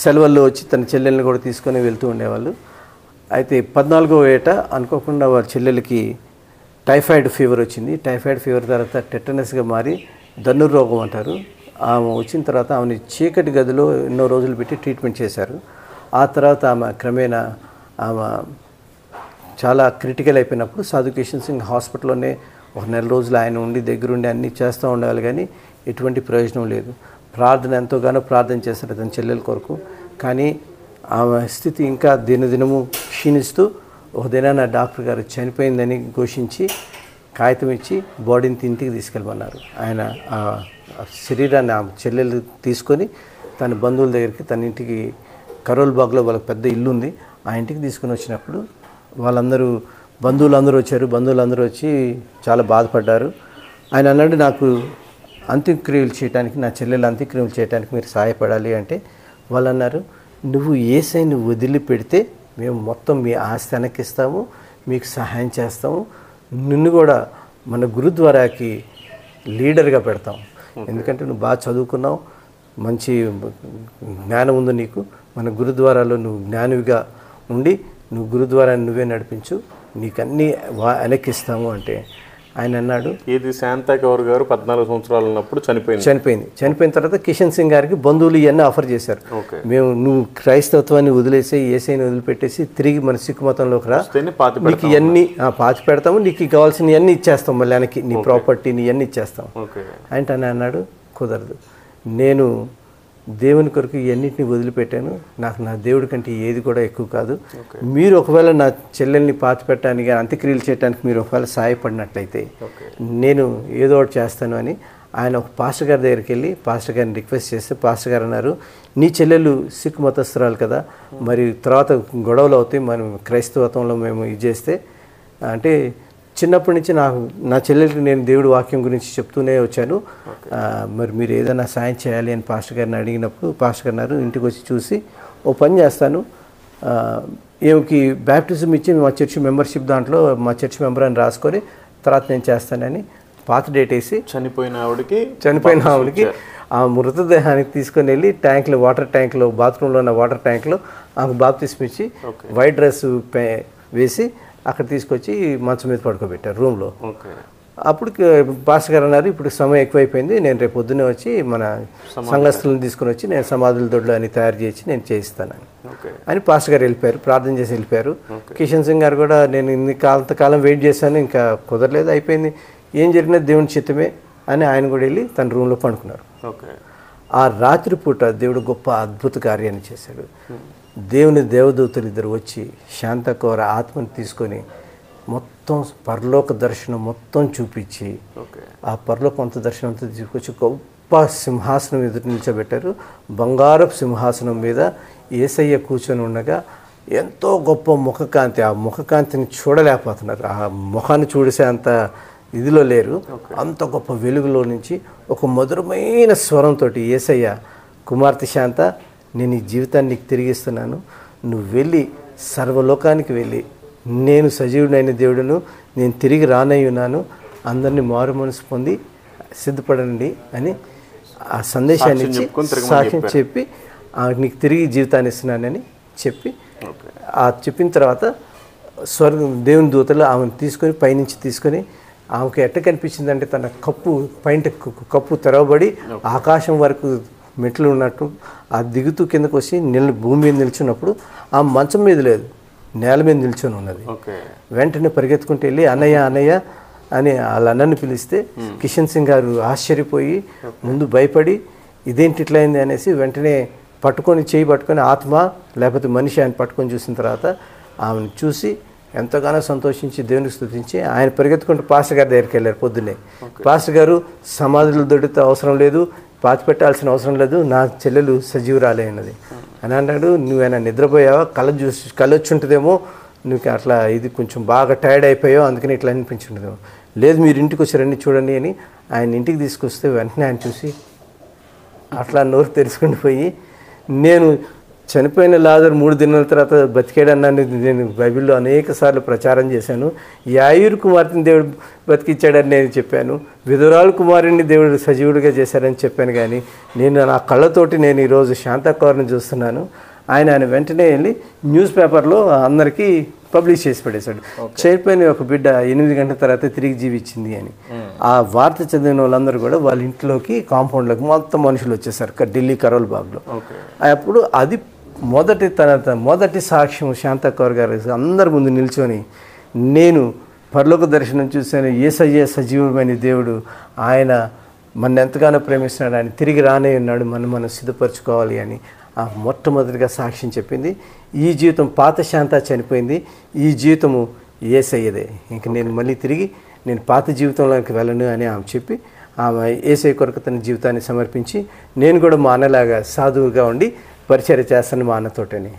సెలవుల్లో వచ్చి తన చెల్లెల్ని కూడా తీసుకొని వెళ్తూ ఉండేవాళ్ళు. అయితే 14వ ఏట అనుకోకుండా వారి చెల్లెలకి టైఫాయిడ్ ఫీవర్ వచ్చింది. టైఫాయిడ్ ఫీవర్ తర్వాత టెటనస్గా మారి ధనుర్ రోగం అంటారు. ఆమె వచ్చిన తర్వాత ఆమెని చీకటి గదిలో ఎన్నో రోజులు పెట్టి ట్రీట్మెంట్ చేశారు. ఆ తర్వాత ఆమె క్రమేణా ఆమె చాలా క్రిటికల్ అయిపోయినప్పుడు సాధు కిషన్ సింగ్ హాస్పిటల్లోనే ఒక నెల రోజులు ఆయన ఉండి దగ్గరుండి అన్నీ చేస్తూ ఉండాలి, కానీ ఎటువంటి ప్రయోజనం లేదు. ప్రార్థన ఎంతోగానో ప్రార్థన చేశారు తన చెల్లెల కొరకు, కానీ ఆమె స్థితి ఇంకా దినదినము క్షీణిస్తూ ఒక దినాన డాక్టర్ గారు చనిపోయిందని ఘోషించి కాగితం ఇచ్చి బాడీని ఇంటికి తీసుకెళ్ళమన్నారు. ఆయన ఆ శరీరాన్ని ఆ చెల్లెలు తీసుకొని తన బంధువుల దగ్గరికి తన ఇంటికి కరోల్బాగ్లో వాళ్ళకి పెద్ద ఇల్లు ఉంది, ఆ ఇంటికి తీసుకొని వచ్చినప్పుడు బంధువులందరూ వచ్చి చాలా బాధపడ్డారు. ఆయన అన్నాడు నాకు అంత్యక్రియలు చేయడానికి, నా చెల్లెలు అంత్యక్రియలు చేయడానికి మీరు సహాయపడాలి అంటే వాళ్ళు అన్నారు నువ్వు యేసయ్యని వదిలిపెడితే మేము మొత్తం మీ ఆస్తి వెనక్కిస్తాము, మీకు సహాయం చేస్తాము, నిన్ను కూడా మన గురుద్వారాకి లీడర్గా పెడతాం, ఎందుకంటే నువ్వు బాగా చదువుకున్నావు, మంచి జ్ఞానం ఉంది నీకు, మన గురుద్వారాలో నువ్వు జ్ఞానివిగా ఉండి నువ్వు గురుద్వారాన్ని నువ్వే నడిపించు, నీకన్నీ వెనక్కిస్తాము అంటే ఆయన అన్నాడు. ఇది శాంతాకౌర్ గారు 14 సంవత్సరాలు ఉన్నప్పుడు చనిపోయిన తర్వాత కిషన్ సింగ్ గారికి బంధువులు ఇవన్నీ ఆఫర్ చేశారు. మేము నువ్వు క్రైస్తవత్వాన్ని వదిలేసి యేసయ్యని వదిలిపెట్టేసి తిరిగి మన సిక్కు మతంలోకి రా, నీకు ఇవన్నీ పాతి పెడతాము, నీకు కావాల్సిన ఇవన్నీ ఇచ్చేస్తాం, మళ్ళీ వెనక్కి నీ ప్రాపర్టీని ఇవన్నీ ఇచ్చేస్తాం అంటే అని అన్నాడు. కుదరదు, నేను దేవుని కొరకు ఇవన్నిటిని వదిలిపెట్టాను, నాకు నా దేవుడి కంటే ఏది కూడా ఎక్కువ కాదు, మీరు ఒకవేళ నా చెల్లెల్ని పాతి పెట్టడానికి అంత్యక్రియలు చేయడానికి మీరు ఒకవేళ సహాయపడినట్లయితే నేను ఏదో ఒకటి చేస్తాను అని ఆయన ఒక పాస్టర్ గారి దగ్గరికి వెళ్ళి పాస్టర్ గారిని రిక్వెస్ట్ చేస్తే పాస్టర్ గారు అన్నారు నీ చెల్లెలు సిక్ మతస్థురాలు కదా, మరి తర్వాత గొడవలు అవుతాయి, మనం క్రైస్తవత్వంలో మేము ఇది చేస్తే అంటే చిన్నప్పటి నుంచి నా చెల్లెలకి నేను దేవుడి వాక్యం గురించి చెప్తూనే వచ్చాను, మరి మీరు ఏదైనా సాయం చేయాలి అని పాస్టర్ గారిని అడిగినప్పుడు పాస్టర్ గారు అన్నారు ఇంటికి వచ్చి చూసి ఓ పని చేస్తాను, ఈమెకి బ్యాప్టిజం ఇచ్చి మా చర్చ్ మెంబర్షిప్ దాంట్లో మా చర్చ్ మెంబర్ అని రాసుకొని తర్వాత నేను చేస్తానని పాత డేట్ వేసి చనిపోయిన ఆవిడకి ఆ మృతదేహానికి తీసుకొని వెళ్ళి ట్యాంక్లో వాటర్ ట్యాంక్లో బాత్రూంలో ఉన్న వాటర్ ట్యాంక్లో ఆమెకు బాప్తిస్మం ఇచ్చి వైట్ డ్రెస్ వేసి అక్కడ తీసుకొచ్చి మంచం మీద పడుకోబెట్టారు రూమ్లో. అప్పుడు పాస్టర్ గారు అన్నారు ఇప్పుడు సమయం ఎక్కువైపోయింది, నేను రేపు పొద్దున్నే వచ్చి మన సంఘస్థులను తీసుకుని వచ్చి నేను సమాధుల దొడ్లు అని తయారు చేసి నేను చేయిస్తానని అని పాస్టర్ గారు వెళ్ళిపోయారు, ప్రార్థన చేసి వెళ్ళిపోయారు. కిషన్ సింగ్ గారు కూడా నేను ఇన్ని కాలం వెయిట్ చేశాను, ఇంకా కుదరలేదు, అయిపోయింది, ఏం జరిగినా దేవుని చిత్తమే అని ఆయన కూడా వెళ్ళి తన రూమ్లో పండుకున్నారు. ఆ రాత్రిపూట దేవుడు గొప్ప అద్భుత కార్యాన్ని చేశాడు. దేవుని దేవదూతలు ఇద్దరు వచ్చి శాంతకౌర ఆత్మని తీసుకొని మొత్తం పరలోక దర్శనం మొత్తం చూపించి ఆ పరలోకంత దర్శనం అంతా తీసుకొచ్చి గొప్ప సింహాసనం ఎదురు నిల్చోబెట్టారు. బంగారపు సింహాసనం మీద యేసయ్య కూర్చొని ఉండగా ఎంతో గొప్ప ముఖకాంతి, ఆ ముఖకాంతిని చూడలేకపోతున్నారు, ఆ ముఖాన్ని చూసే అంత ఇదిలో లేరు. అంత గొప్ప వెలుగులో నుంచి ఒక మధురమైన స్వరంతో యేసయ్య, కుమార్తె శాంత, నేను ఈ జీవితాన్ని నీకు తిరిగిస్తున్నాను, నువ్వు వెళ్ళి సర్వలోకానికి వెళ్ళి నేను సజీవుడైన దేవుడును, నేను తిరిగి రానై ఉన్నాను, అందరినీ మారు మనసు పొంది సిద్ధపడండి అని ఆ సందేశాన్ని ఇచ్చి సాక్ష్యం చెప్పి నీకు తిరిగి జీవితాన్ని ఇస్తున్నానని చెప్పి చెప్పిన తర్వాత దేవుని దూతలు ఆమెను తీసుకొని పైనుంచి తీసుకొని ఆమెకు ఎట్ట కనిపించిందంటే తన కప్పు తెరవబడి ఆకాశం వరకు మెట్లు ఉన్నట్టు ఆ దిగుతూ కిందకు వచ్చి భూమి మీద నిల్చున్నప్పుడు ఆ మంచం మీద లేదు, నేల మీద నిల్చొని ఉన్నది. వెంటనే పరిగెత్తుకుంటూ వెళ్ళి అన్నయ్య అన్నయ్య అని వాళ్ళ అన్నని పిలిస్తే కిషన్ సింగ్ గారు ఆశ్చర్యపోయి ముందు భయపడి ఇదేంటి ఇట్లా అయింది అనేసి వెంటనే చేయి పట్టుకొని ఆత్మ లేకపోతే మనిషి ఆయన పట్టుకొని చూసిన తర్వాత ఆమెను చూసి ఎంతగానో సంతోషించి దేవునికి స్తుతించి ఆయన పరిగెత్తుకుంటూ పాస్టర్ గారి దగ్గరికి వెళ్ళారు పొద్దున్నే. పాస్టర్ గారు సమాధులు దొడితే అవసరం లేదు, పాతి పెట్టాల్సిన అవసరం లేదు, నా చెల్లెలు సజీవురాలే అన్నది అని అన్నాడు. నువ్వేనా నిద్రపోయావా, కళ్ళు వచ్చి ఉంటుందేమో, నువ్వు అట్లా ఇది కొంచెం బాగా టైర్డ్ అయిపోయావు అందుకని ఇట్లా అనిపించుంటుందేమో, లేదు మీరు ఇంటికి వచ్చారండి చూడండి అని ఆయన ఇంటికి తీసుకొస్తే వెంటనే ఆయన చూసి అట్లా నోరు తెరుచుకుని పోయి, నేను చనిపోయిన లాజరు 3 దినాల తర్వాత బతికాడన్నాను, నేను బైబిల్లో అనేక సార్లు ప్రచారం చేశాను, యాయూరు కుమార్తెని దేవుడు బతికిచ్చాడని నేను చెప్పాను, విధురాలు కుమారుడిని దేవుడు సజీవుడిగా చేశారని చెప్పాను, కానీ నేను నా కళ్ళతోటి నేను ఈరోజు శాంతకౌరని చూస్తున్నాను. ఆయన వెంటనే వెళ్ళి న్యూస్ పేపర్లో అందరికీ పబ్లిష్ చేసి పడేశాడు, చనిపోయిన ఒక బిడ్డ 8 గంటల తర్వాత తిరిగి జీవించింది అని. ఆ వార్త చదివిన వాళ్ళందరూ కూడా వాళ్ళ ఇంట్లోకి కాంపౌండ్లోకి మొత్తం మనుషులు వచ్చేసారు ఢిల్లీ కరోల్ బాగ్లో. అప్పుడు అది మొదటి సాక్ష్యం శాంతకౌర్ గారు అందరి ముందు నిల్చొని నేను పరలోక దర్శనం చూశాను, యేసయ్య సజీవమైన దేవుడు, ఆయన మన ఎంతగానో ప్రేమిస్తున్నాడు, ఆయన తిరిగి రానే ఉన్నాడు, మనం సిద్ధపరచుకోవాలి అని ఆ మొట్టమొదటిగా సాక్ష్యం చెప్పింది. ఈ జీవితం పాత శాంత చనిపోయింది, ఈ జీవితము యేసయ్యదే, ఇంక నేను మళ్ళీ తిరిగి నేను పాత జీవితంలోకి వెళ్ళను అని ఆమె చెప్పి ఆమె యేసయ్య కొరకు తన జీవితాన్ని సమర్పించి నేను కూడా మా అన్నలాగా సాధువుగా ఉండి పరిచర్య చేస్తాను మా అన్నతోటని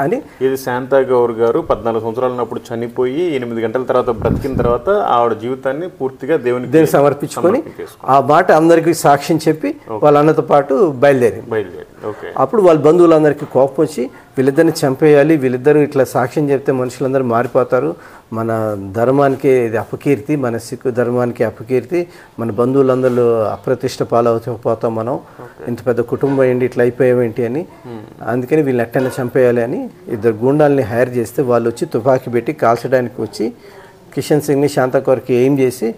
అని. ఇది శాంతా గౌర్ గారు 14 సంవత్సరాలు ఉన్నప్పుడు చనిపోయి 8 గంటల తర్వాత బ్రతికిన తర్వాత ఆవిడ జీవితాన్ని పూర్తిగా దేవునికి సమర్పించుకొని ఆ మాట అందరికీ సాక్ష్యం చెప్పి వాళ్ళ అన్నతో పాటు బయలుదేరి అప్పుడు వాళ్ళ బంధువులందరికీ కోపం వచ్చి వీళ్ళిద్దరిని చంపేయాలి, వీళ్ళిద్దరూ ఇట్లా సాక్ష్యం చెప్తే మనుషులందరూ మారిపోతారు, మన ధర్మానికి ఇది అపకీర్తి, మన సిక్కు ధర్మానికి అపకీర్తి, మన బంధువులందరూ అప్రతిష్ట పాలవుతాం, మనం ఇంత పెద్ద కుటుంబం ఏంటి ఇట్లా అయిపోయామేంటి అని, అందుకని వీళ్ళని ఎట్టైనా చంపేయాలి అని 2 గూండాలని హైర్ చేస్తే వాళ్ళు వచ్చి తుపాకీ పెట్టి కాల్చడానికి వచ్చి కిషన్ సింగ్ని శాంతకౌర్కి ఏం చేసి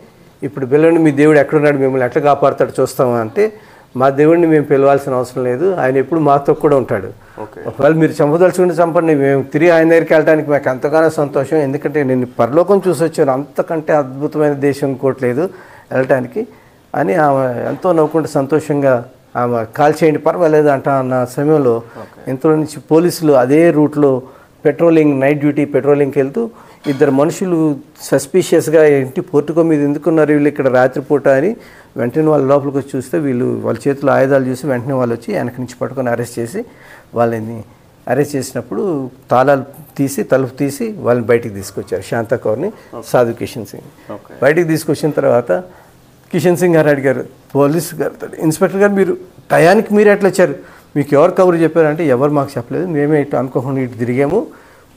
ఇప్పుడు పిల్లల్ని మీ దేవుడు ఎక్కడున్నాడు, మిమ్మల్ని ఎట్లా కాపాడుతాడు చూస్తామా అంటే, మా దేవుడిని మేము పిలవాల్సిన అవసరం లేదు, ఆయన ఎప్పుడు మాతో కూడా ఉంటాడు, ఒకవేళ మీరు చంపదలుచుకుంటే చంపండి, మేము తిరిగి ఆయన దగ్గరికి వెళ్ళడానికి మాకు ఎంతగానో సంతోషం, ఎందుకంటే నేను పరలోకం చూసి వచ్చాను, అంతకంటే అద్భుతమైన దేశం ఇంకోట్లేదు వెళ్ళటానికి అని ఆమె ఎంతో నవ్వుకుంటే సంతోషంగా ఆమె కాల్ చేయండి పర్వాలేదు అంట అన్న సమయంలో ఇంతలో నుంచి పోలీసులు అదే రూట్లో నైట్ డ్యూటీ పెట్రోలింగ్కి వెళ్తూ 2 మనుషులు సస్పీషియస్గా ఏంటి పోర్టుకో మీద ఎందుకున్నారు వీళ్ళు ఇక్కడ రాత్రిపూట అని వెంటనే వాళ్ళ లోపలికి వచ్చి చూస్తే వీళ్ళు వాళ్ళ చేతిలో ఆయుధాలు చూసి వెంటనే వాళ్ళు వచ్చి వెనక నుంచి పట్టుకొని అరెస్ట్ చేసి వాళ్ళని అరెస్ట్ చేసినప్పుడు తాళాలు తీసి తలుపు తీసి వాళ్ళని బయటికి తీసుకొచ్చారు, శాంతకౌర్ని సాధు కిషన్ సింగ్. బయటికి తీసుకొచ్చిన తర్వాత కిషన్ సింగ్ గారు అడిగారు పోలీస్ గారు, ఇన్స్పెక్టర్ గారు మీరు టయానికి మీరు ఎట్లా వచ్చారు, మీకు ఎవరు కబురు చెప్పారంటే ఎవరు మాకు చెప్పలేదు, మేమే ఇటు అనుకోకుండా ఇటు తిరిగాము,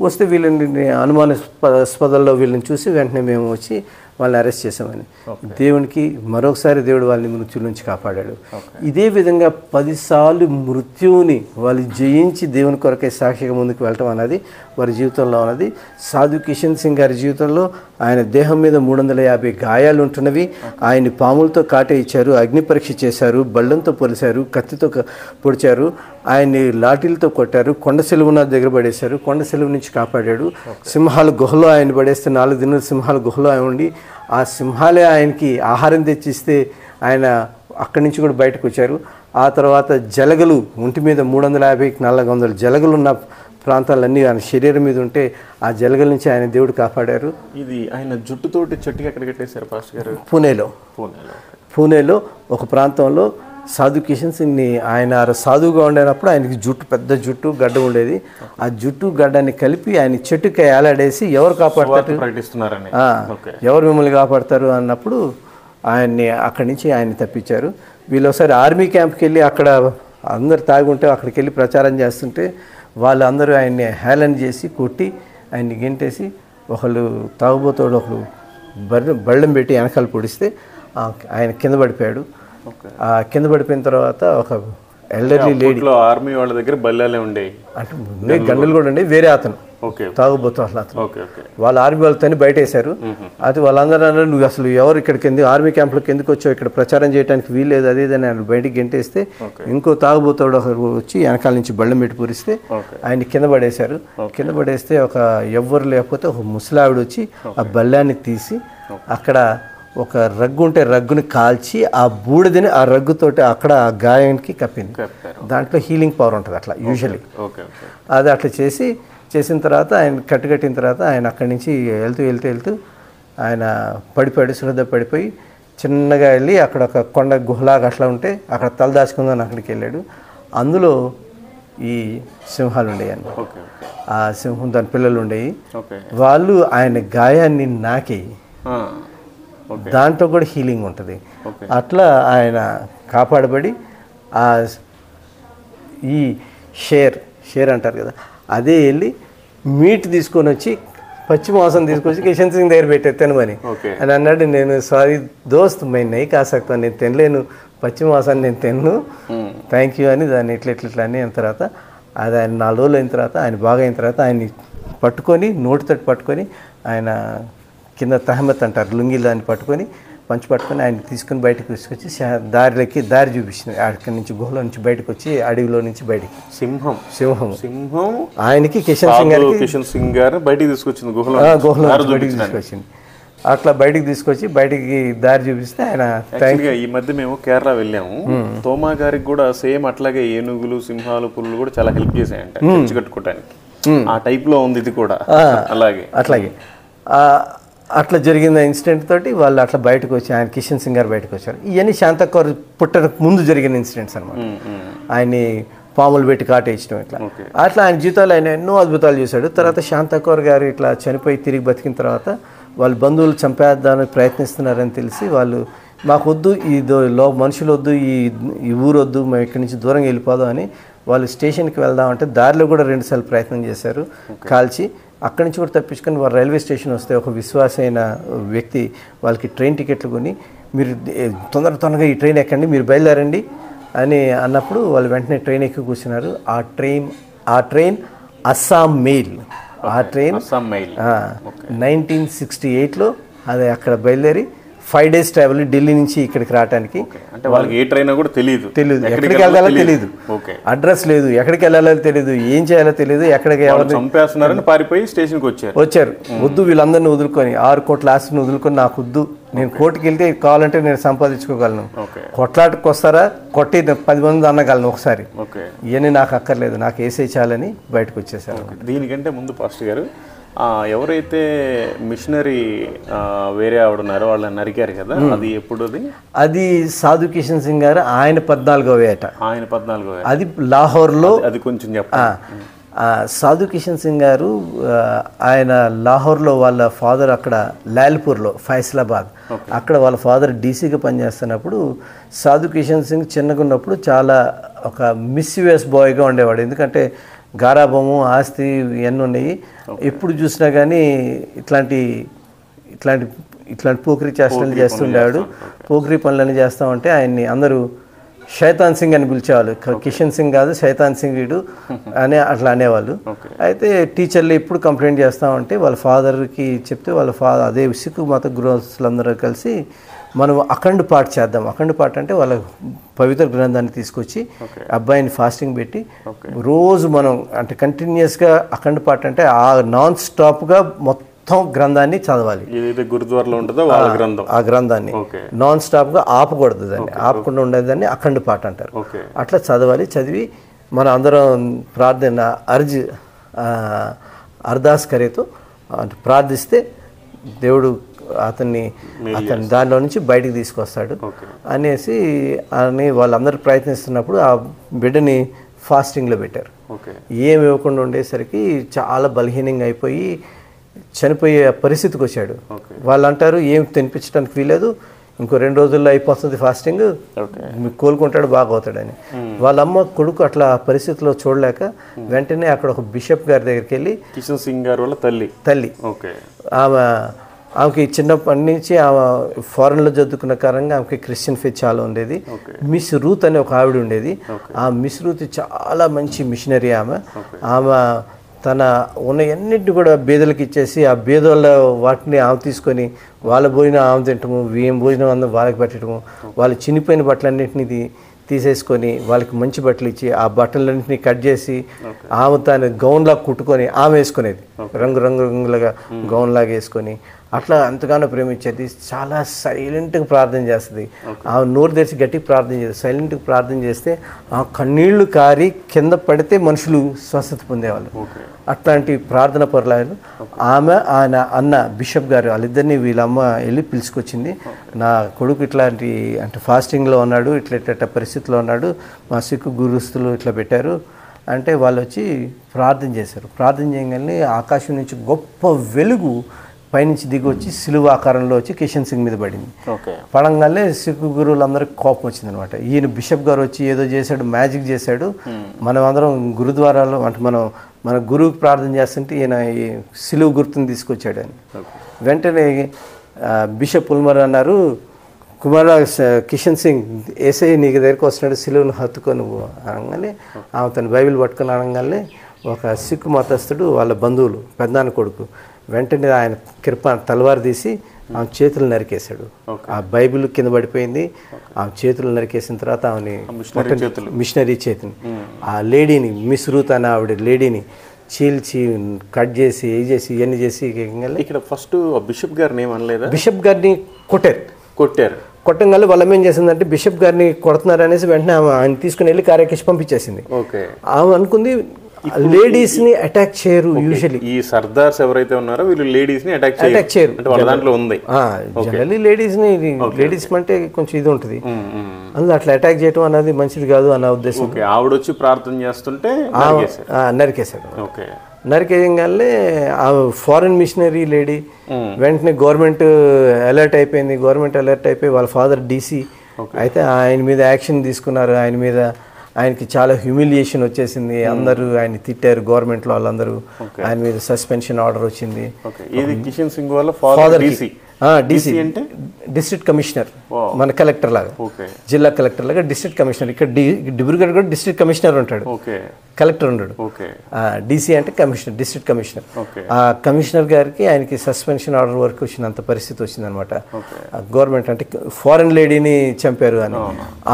వస్తే వీళ్ళని అనుమానాస్పదల్లో వీళ్ళని చూసి వెంటనే మేము వచ్చి వాళ్ళని అరెస్ట్ చేసామని. దేవునికి మరొకసారి దేవుడు వాళ్ళని మృత్యుల నుంచి కాపాడాడు. ఇదే విధంగా 10 సార్లు మృత్యువుని వాళ్ళు జయించి దేవుని కొరకే సాక్షిగా ముందుకు వెళ్ళటం అన్నది వారి జీవితంలో ఉన్నది. సాధు కిషన్ సింగ్ గారి జీవితంలో ఆయన దేహం మీద 350 గాయాలు ఉంటున్నవి. ఆయన్ని పాములతో కాటేయించారు, అగ్ని పరీక్ష చేశారు, బళ్ళంతో పొలిచారు, కత్తితో పొడిచారు, ఆయన్ని లాఠీలతో కొట్టారు, కొండ సెలువున దగ్గర పడేశారు, కొండ సెలువు నుంచి కాపాడాడు. సింహాల గుహలో ఆయన పడేస్తే 4 దినాలు సింహాల గుహలో ఉండి ఆ సింహాలే ఆయనకి ఆహారం తెచ్చిస్తే ఆయన అక్కడి నుంచి కూడా బయటకు వచ్చారు. ఆ తర్వాత జలగలు ఒంటి మీద 350-400 జలగలు ఉన్న ప్రాంతాలన్నీ ఆయన శరీరం మీద ఉంటే ఆ జలగల నుంచి ఆయన దేవుడు కాపాడారు. ఇది ఆయన జుట్టుతోటి చెట్టుకి ఎక్కడ కట్టేశారు పాస్టర్ గారు? పూణేలో ఒక ప్రాంతంలో సాధు కిషన్ సింగ్ని ఆయన సాధువుగా ఉండేటప్పుడు ఆయనకి పెద్ద జుట్టు గడ్డ ఉండేది. ఆ జుట్టు గడ్డాన్ని కలిపి ఆయన చెట్టుకి ఏలాడేసి ఎవరు కాపాడతారు, ఎవరు మిమ్మల్ని కాపాడతారు అన్నప్పుడు ఆయన్ని అక్కడి నుంచి ఆయన్ని తప్పించారు. వీళ్ళు ఒకసారి ఆర్మీ క్యాంప్కి వెళ్ళి అక్కడ అందరు తాగి ఉంటే అక్కడికి వెళ్ళి ప్రచారం చేస్తుంటే వాళ్ళందరూ ఆయన్ని హేళన చేసి కొట్టి ఆయన్ని గెంటేసి ఒకళ్ళు తాగుబోతోడు ఒకళ్ళు బళ్ళం పెట్టి వెనకాల పొడిస్తే ఆయన కింద పడిపోయాడు. కింద పడిపోయిన తర్వాత ఒక ఎల్డర్లీ లేడీ, ఆర్మీ వాళ్ళ దగ్గర బల్లాలే ఉండేవి అంటే గంటలు కూడా ఉండే, వేరే అతను తాగుబోతు అతను వాళ్ళ ఆర్మీ వాళ్ళతో బయట వేశారు. అది వాళ్ళందరూ అన్నారు నువ్వు అసలు ఎవరు ఇక్కడికి ఆర్మీ క్యాంప్లోకి ఎందుకు వచ్చావు, ఇక్కడ ప్రచారం చేయడానికి వీల్లేదు అది ఇదని ఆయన బయటికి గెంటేస్తే ఇంకో తాగుబోతాడు ఒకరు వచ్చి వెనకాల నుంచి బళ్ళం పెట్టి పూరిస్తే ఆయన కింద పడేశారు. కింద పడేస్తే ఒక ఎవ్వరు లేకపోతే ఒక ముసలావిడ వచ్చి ఆ బల్లాన్ని తీసి అక్కడ ఒక రగ్గు ఉంటే రగ్గుని కాల్చి ఆ బూడిదని ఆ రగ్గుతోటి అక్కడ ఆ గాయానికి కప్పింది. దాంట్లో హీలింగ్ పవర్ ఉంటుంది అట్లా యూజువల్లీ. అది అట్లా చేసిన తర్వాత ఆయన కట్టిన తర్వాత ఆయన అక్కడి నుంచి వెళ్తూ ఆయన పడిపోయాడు, శ్రద్ధ పడిపోయి చిన్నగా వెళ్ళి అక్కడ ఒక కొండ గుహలాగా అట్లా ఉంటే అక్కడ తల దాచుకుందని అక్కడికి వెళ్ళాడు. అందులో ఈ సింహాలు ఉండేవి. ఆ సింహం దాని పిల్లలు ఉండేవి. వాళ్ళు ఆయన గాయాన్ని నాకేయి దాంట్లో కూడా హీలింగ్ ఉంటుంది. అట్లా ఆయన కాపాడబడి ఆ ఈ షేర్ అంటారు కదా, అదే వెళ్ళి మీట్ తీసుకొని వచ్చి పచ్చి మాంసం తీసుకొచ్చి కిషన్ సింగ్ దగ్గర పెట్టేస్తాను అని అన్నాడు. నేను సారీ దోస్త్ నేను నెయ్యి కాసాక్తాను, నేను తినలేను పచ్చి మాంసాన్ని, నేను తిన్ను, థ్యాంక్ యూ అని దాన్ని ఇట్లా అని అయిన తర్వాత అది ఆయన 4 రోజులు అయిన తర్వాత ఆయన బాగా అయిన తర్వాత ఆయన్ని పట్టుకొని నోటితోటి పట్టుకొని ఆయన కింద తహమత్ అంటారు లుంగిలు దాన్ని పట్టుకొని పట్టుకొని ఆయన తీసుకుని బయటకు తీసుకొచ్చి దారి చూపించింది. అక్కడి నుంచి గుహలో నుంచి బయటకు వచ్చి అడవిలో నుంచి బయటికి సింహం ఆయనకి కిషన్ సింగ్ గారు బయటికి తీసుకొచ్చింది, గుహలో బయటికి తీసుకొచ్చింది. అట్లా బయటికి తీసుకొచ్చి బయటికి దారి చూపిస్తే ఆయన ఈ మధ్య మేము కేరళ వెళ్ళాము. తోమా గారికి కూడా సేమ్ అట్లాగే ఏనుగులు సింహాలు పులులు కూడా చాలా హెల్ప్ చేసాయంట చర్చి కట్టుకోవడానికి. ఆ టైప్ లో ఉంది ఇది కూడా. అట్లాగే అట్లా జరిగిన ఇన్సిడెంట్ తోటి వాళ్ళు అట్లా బయటకు వచ్చి ఆయన కిషన్ సింగ్ గారు బయటకు వచ్చారు. ఇవన్నీ శాంతకౌర్ పుట్టడానికి ముందు జరిగిన ఇన్సిడెంట్స్ అనమాట. ఆయన్ని పాములు పెట్టి కాటేయించడం అట్లా ఆయన జీవితాలు ఆయన ఎన్నో అద్భుతాలు చేశాడు. తర్వాత శాంతకౌర్ గారు ఇట్లా చనిపోయి తిరిగి బతికిన తర్వాత వాళ్ళ బంధువులు చంపేద్దామని ప్రయత్నిస్తున్నారని తెలిసి వాళ్ళు మాకు వద్దు, ఈ మనుషులు వద్దు, ఈ ఊరు వద్దు, మేము ఇక్కడి నుంచి దూరంగా వెళ్ళిపోదాం అని వాళ్ళు స్టేషన్కి వెళ్దామంటే దారిలో కూడా 2 సార్లు ప్రయత్నం చేశారు కాల్చి. అక్కడి నుంచి కూడా తప్పించుకొని వాళ్ళు రైల్వే స్టేషన్ వస్తే ఒక విశ్వాసైన వ్యక్తి వాళ్ళకి ట్రైన్ టికెట్లు కొని మీరు తొందరగా ఈ ట్రైన్ ఎక్కండి, మీరు బయలుదేరండి అని అన్నప్పుడు వాళ్ళు వెంటనే ట్రైన్ ఎక్కి కూర్చున్నారు. ఆ ట్రైన్ అస్సాం మెయిల్. ఆ ట్రైన్ 1968లో అది అక్కడ బయలుదేరి 5 days ట్రావెల్ ఢిల్లీ నుంచి ఇక్కడికి రావడానికి. అంటే వాళ్ళకి ఏ ట్రైన్ కూడా తెలియదు, ఎక్కడికి వెళ్ళాలో తెలియదు, అడ్రస్ లేదు, ఎక్కడికి వెళ్ళాలో తెలియదు, ఏం చేయాలో తెలియదు, ఎక్కడికి చంపేస్తున్నారని పారిపోయి స్టేషన్కి వచ్చారు. వద్దు వీళ్ళందరినీ వదులుకొని 6 కోట్ల ఆస్తిని వదులుకొని నాకు వద్దు, నేను కోర్టుకి వెళ్తే కావాలంటే నేను సంపాదించుకోగలను, కొట్లాటకు వస్తారా కొట్టి 10 మంది అనగలను ఒకసారి, ఇవన్నీ నాకు అక్కర్లేదు, నాకు వేసే చాలని బయటకు వచ్చేసారు. దీనికంటే ముందు పాస్టర్ గారు ఎవరైతే మిషనరీ వేరే ఆవిడ ఉన్నారో వాళ్ళని నరికారు కదా, అది ఎప్పుడు? అది సాధు కిషన్ సింగ్ గారు ఆయన 14వ ఏట. అది లాహోర్లో. అది కొంచెం చెప్పండి. సాధు కిషన్ సింగ్ గారు ఆయన లాహోర్లో వాళ్ళ ఫాదర్ అక్కడ లాల్పూర్లో ఫైసలాబాద్ అక్కడ వాళ్ళ ఫాదర్ డీసీగా పనిచేస్తున్నప్పుడు సాధు కిషన్ సింగ్ చిన్నగా ఉన్నప్పుడు చాలా ఒక మిస్యూఎస్ బాయ్గా ఉండేవాడు. ఎందుకంటే గారాబము ఆస్తి ఇవన్నీ ఉన్నాయి. ఎప్పుడు చూసినా కానీ ఇట్లాంటి ఇట్లాంటి ఇట్లాంటి పోకిరి చేష్టలు చేస్తుండేవాడు. పోకిరి పనులన్నీ చేస్తామంటే ఆయన్ని అందరూ శైతాన్ సింగ్ అని పిలిచేవాళ్ళు. కిషన్ సింగ్ కాదు, శైతాన్ సింగ్ వీడు అని అట్లా అనేవాళ్ళు. అయితే టీచర్లు ఎప్పుడు కంప్లైంట్ చేస్తామంటే వాళ్ళ ఫాదర్కి చెప్తే వాళ్ళ అదే సిక్కు మత గృహస్థులందరూ కలిసి మనం అఖండ్ పాఠ్ చేద్దాం. అఖండ్ పాఠ్ అంటే వాళ్ళ పవిత్ర గ్రంథాన్ని తీసుకొచ్చి అబ్బాయిని ఫాస్టింగ్ పెట్టి రోజు మనం అంటే కంటిన్యూస్గా అఖండ్ పాఠ్ అంటే ఆ నాన్ స్టాప్గా మొత్తం గ్రంథాన్ని చదవాలి. గురుద్వారాలో ఉంటుందో వాళ్ళ గ్రంథం, ఆ గ్రంథాన్ని నాన్ స్టాప్గా ఆపకూడదు, దాన్ని ఆపకుండా ఉండేదాన్ని అఖండ్ పాఠ్ అంటారు. అట్లా చదవాలి. చదివి మనం అందరం ప్రార్థన అర్దాస్ కరేతో అంటే ప్రార్థిస్తే దేవుడు అతని దానిలో నుంచి బయటికి తీసుకొస్తాడు అనేసి అని వాళ్ళందరూ ప్రయత్నిస్తున్నప్పుడు ఆ బిడ్డని ఫాస్టింగ్లో పెట్టారు. ఏమి ఇవ్వకుండా ఉండేసరికి చాలా బలహీనంగా అయిపోయి చనిపోయే పరిస్థితికి వచ్చాడు. వాళ్ళు అంటారు ఏం తినిపించడానికి వీలేదు, ఇంకో 2 రోజుల్లో అయిపోతుంది ఫాస్టింగ్, కోలుకుంటాడు బాగా అవుతాడని. వాళ్ళమ్మ కొడుకు అట్లా పరిస్థితిలో చూడలేక వెంటనే అక్కడ ఒక బిషప్ గారి దగ్గరికి వెళ్ళి, కిషన్ సింగ్ గారు వాళ్ళ తల్లి ఆమెకి చిన్నప్పటి నుంచి ఆమె ఫారెన్లో చదువుకున్న కారణంగా ఆమెకి క్రిస్టియన్ ఫెయిత్ చాలా ఉండేది. మిస్ రూత్ అనే ఒక ఆవిడ ఉండేది. ఆ మిస్ రూత్ చాలా మంచి మిషనరీ. ఆమె తన ఉన్నవన్నింటినీ కూడా బీదలకు ఇచ్చేసి ఆ బీదోళ్ళ వాటిని ఆమె తీసుకొని వాళ్ళ భోజనం ఆమె తింటము, ఏం భోజనం అందరూ వాళ్ళకి పెట్టడము, వాళ్ళు చినిపోయిన బట్టలన్నింటినీ తీసేసుకొని వాళ్ళకి మంచి బట్టలు ఇచ్చి ఆ బట్టలన్నింటినీ కట్ చేసి ఆమె తన గౌన్లాగా కుట్టుకొని ఆమె వేసుకునేది, రంగులుగా గౌన్లాగా వేసుకొని అట్లా ఎంతగానో ప్రేమించేది. చాలా సైలెంట్గా ప్రార్థన చేస్తుంది. ఆమె నోరు తెరిచి గట్టిగా ప్రార్థన చేస్తుంది. సైలెంట్గా ప్రార్థన చేస్తే ఆ కన్నీళ్లు కారి కింద పడితే మనుషులు స్వస్థత పొందేవాళ్ళు. అట్లాంటి ప్రార్థన పరులాయలు. ఆయన అన్న బిషప్ గారు వాళ్ళిద్దరిని వీళ్ళమ్మ వెళ్ళి పిలుచుకొచ్చింది. నా కొడుకు ఇట్లాంటి అంటే ఫాస్టింగ్లో ఉన్నాడు, ఇట్లా పరిస్థితిలో ఉన్నాడు, మా సిక్కు గురుస్తులు ఇట్లా పెట్టారు అంటే వాళ్ళు వచ్చి ప్రార్థన చేశారు. ప్రార్థన చేయగానే ఆకాశం నుంచి గొప్ప వెలుగు పైనుంచి దిగి వచ్చి సిలువ ఆకారంలో వచ్చి కిషన్ సింగ్ మీద పడింది. పడంగానే సిక్కు గురువులందరికీ కోపం వచ్చింది అనమాట. ఈయన బిషప్ గారు వచ్చి ఏదో చేశాడు, మ్యాజిక్ చేశాడు, మనం అందరం గురుద్వారాలో అంటే మన గురువుకి ప్రార్థన చేస్తుంటే ఈయన ఈ సిలువ గుర్తుని తీసుకొచ్చాడు అని. వెంటనే బిషప్ ఉల్మర్ అన్నారు, కుమార కిషన్ సింగ్ ఏసై నీకు దగ్గరికి వస్తున్నాడు, సిలువను హత్తుకొని అనగానే ఆమె తన బైబిల్ పట్టుకొని అనగానే ఒక సిక్కు మతస్థుడు వాళ్ళ బంధువులు పెద్దనాన్న కొడుకు వెంటనే ఆయన తలవారు తీసి ఆమె చేతులు నరికేశాడు. ఆ బైబిల్ కింద పడిపోయింది. ఆమె చేతులు నరికేసిన తర్వాత ఆమెని మిషనరీ చేతిని ఆ లేడీని మిస్ రూత్ అనే ఆవిడ లేడీని చీల్చి కట్ చేసి ఇవన్నీ చేసి ఇక్కడ ఫస్ట్ బిషప్ గారిని ఏమనలేదా? బిషప్ గారిని కొట్టంగానే వాళ్ళ ఏం చేసిందంటే బిషప్ గారిని కొడుతున్నారు అనేసి వెంటనే ఆయన తీసుకుని వెళ్ళి కార్యకేసి పంపించేసింది. ఆమె అనుకుంది లేడీస్ ని అటాక్ చేయరు యూజువల్లీ. ఈ సర్దార్స్ ఎవరైతే ఉన్నారో వీళ్ళు లేడీస్ ని అటాక్ చేయరు అంటే వాళ్ళ దాంట్లో ఉంది. జనరల్లీ లేడీస్ అంటే కొంచెం ఇది ఉంటుంది, అందులో అట్లా అటాక్ చేయడం అనేది మంచిది కాదు అన్న ఉద్దేశం. ఆవిడ వచ్చి ప్రార్థన చేస్తుంటే నరికేశాడు. నరికేయగానే ఆ ఫారెన్ మిషనరీ లేడీ వెంటనే గవర్నమెంట్ అలర్ట్ అయిపోయి వాళ్ళ ఫాదర్ డీసీ అయితే ఆయన మీద యాక్షన్ తీసుకున్నారు. ఆయనకి చాలా హ్యూమిలియేషన్ వచ్చేసింది. అందరూ ఆయన తిట్టారు, గవర్నమెంట్లో వాళ్ళందరూ. ఆయన మీద సస్పెన్షన్ ఆర్డర్ వచ్చింది. కిషన్ సింగ్ వాళ్ళ ఫాదర్ డీసీ అంటే డిస్ట్రిక్ట్ కమిషనర్, మన కలెక్టర్ లాగా, జిల్లా కలెక్టర్ లాగా డిస్ట్రిక్ట్ కమిషనర్. ఇక్కడ డిబ్రూగఢ్ కూడా డిస్ట్రిక్ట్ కమిషనర్ ఉంటాడు, కలెక్టర్ ఉండడు. డీసీ అంటే కమిషనర్, డిస్ట్రిక్ట్ కమిషనర్. ఆ కమిషనర్ గారికి ఆయనకి సస్పెన్షన్ ఆర్డర్ వరకు వచ్చినంత పరిస్థితి వచ్చిందనమాట. గవర్నమెంట్ అంటే ఫారెన్ లేడీని చంపారు అని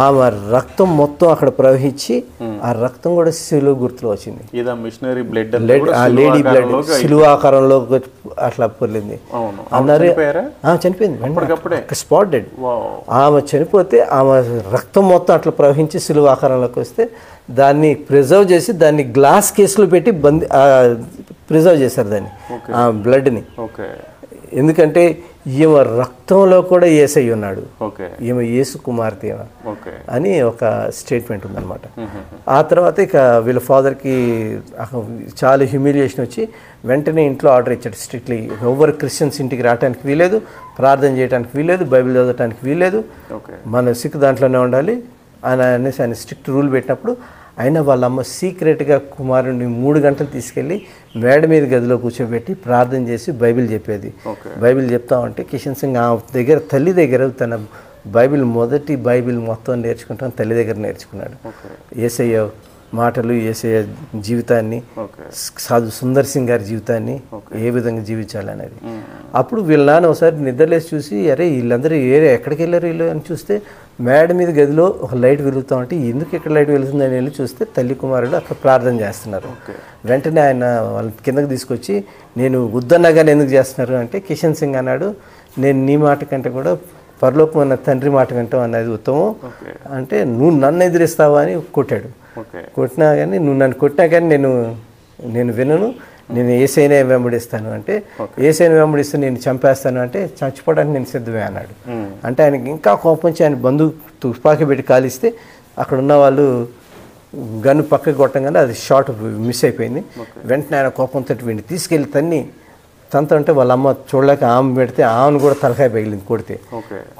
ఆమె రక్తం మొత్తం అక్కడ ప్రవహించి ఆ రక్తం కూడా సిలువ గుర్తులో వచ్చింది. ఆ లేడీ బ్లడ్ సిలువ ఆకారంలో అట్లా పొర్లింది అన్నారు. చనిపోయింది, స్పాట్ డెడ్. ఆమె చనిపోతే ఆమె రక్తం మొత్తం అట్లా ప్రవహించి సిలువ ఆకారంలోకి వస్తే దాన్ని ప్రిజర్వ్ చేసి దాన్ని గ్లాస్ కేసులో పెట్టి ప్రిజర్వ్ చేశారు దాన్ని, ఆ బ్లడ్ని. ఎందుకంటే ఈమె రక్తంలో కూడా యేసయ్య ఉన్నాడు, ఈమె యేసు కుమార్తె అని ఒక స్టేట్మెంట్ ఉందన్నమాట. ఆ తర్వాత ఇక వీళ్ళ ఫాదర్కి చాలా హ్యూమిలియేషన్ వచ్చి వెంటనే ఇంట్లో ఆర్డర్ ఇచ్చాడు స్ట్రిక్ట్లీ, ఎవరు క్రిస్టియన్స్ ఇంటికి రావడానికి వీలేదు, ప్రార్థన చేయడానికి వీలేదు, బైబిల్ చదవడానికి వీలేదు, మన సిక్ దాంట్లోనే ఉండాలి అని అనేసి ఆయన స్ట్రిక్ట్ రూల్ పెట్టినప్పుడు అయినా వాళ్ళమ్మ సీక్రెట్గా కుమారుడిని 3 గంటలు తీసుకెళ్ళి మేడ మీద గదిలో కూర్చోబెట్టి ప్రార్థన చేసి బైబిల్ చెప్పేది. బైబిల్ చెప్తా ఉంటే కిషన్ సింగ్ ఆ దగ్గర తల్లి దగ్గర తన మొదటి బైబిల్ మొత్తం నేర్చుకుంటాను తల్లి దగ్గర నేర్చుకున్నాడు. యేసయ్య మాటలు, యేసయ్య జీవితాన్ని, సాధు సుందర్ సింగ్ గారి జీవితాన్ని ఏ విధంగా జీవించాలనేది. అప్పుడు వీళ్ళ నాన్న ఒకసారి నిద్రలేసి చూసి అరే వీళ్ళందరూ ఎక్కడికి వెళ్ళారు వీళ్ళు అని చూస్తే మేడ మీద గదిలో ఒక లైట్ వెలుగుతూ ఉంటే ఎందుకు ఇక్కడ లైట్ వెలుగుతుందని వెళ్ళి చూస్తే తల్లి కుమారుడు అక్కడ ప్రార్థన చేస్తున్నారు. వెంటనే ఆయన వాళ్ళ కిందకి తీసుకొచ్చి నేను వద్దన్నా కానీ ఎందుకు చేస్తున్నారు అంటే కిషన్ సింగ్ అన్నాడు నేను నీ మాట కంటే కూడా పరలోకమైన తండ్రి మాట వింటాం అనేది ఉత్తమం అంటే నువ్వు నన్ను ఎదిరిస్తావా అని కొట్టాడు. కొట్టినా కానీ నువ్వు నన్ను కొట్టినా కానీ నేను వినను, నేను యేసయ్యనే వెంబడిస్తాను అంటే యేసయ్యని వెంబడిస్తే నేను చంపేస్తాను అంటే చచ్చిపోవడానికి నేను సిద్ధమే అన్నాడు. అంటే ఆయనకి ఇంకా కోపం వచ్చి ఆయన బంధువు తుపాకీ పెట్టి కాలిస్తే అక్కడ ఉన్న వాళ్ళు గన్ను పక్కకి కొట్టంగానే అది షాట్ మిస్ అయిపోయింది. వెంటనే ఆయన కోపంతో వీడిని తీసుకెళ్ళి తంతంటే వాళ్ళ అమ్మ చూడలేక ఆమె పెడితే ఆమెను కూడా తలకాయ పగిలింది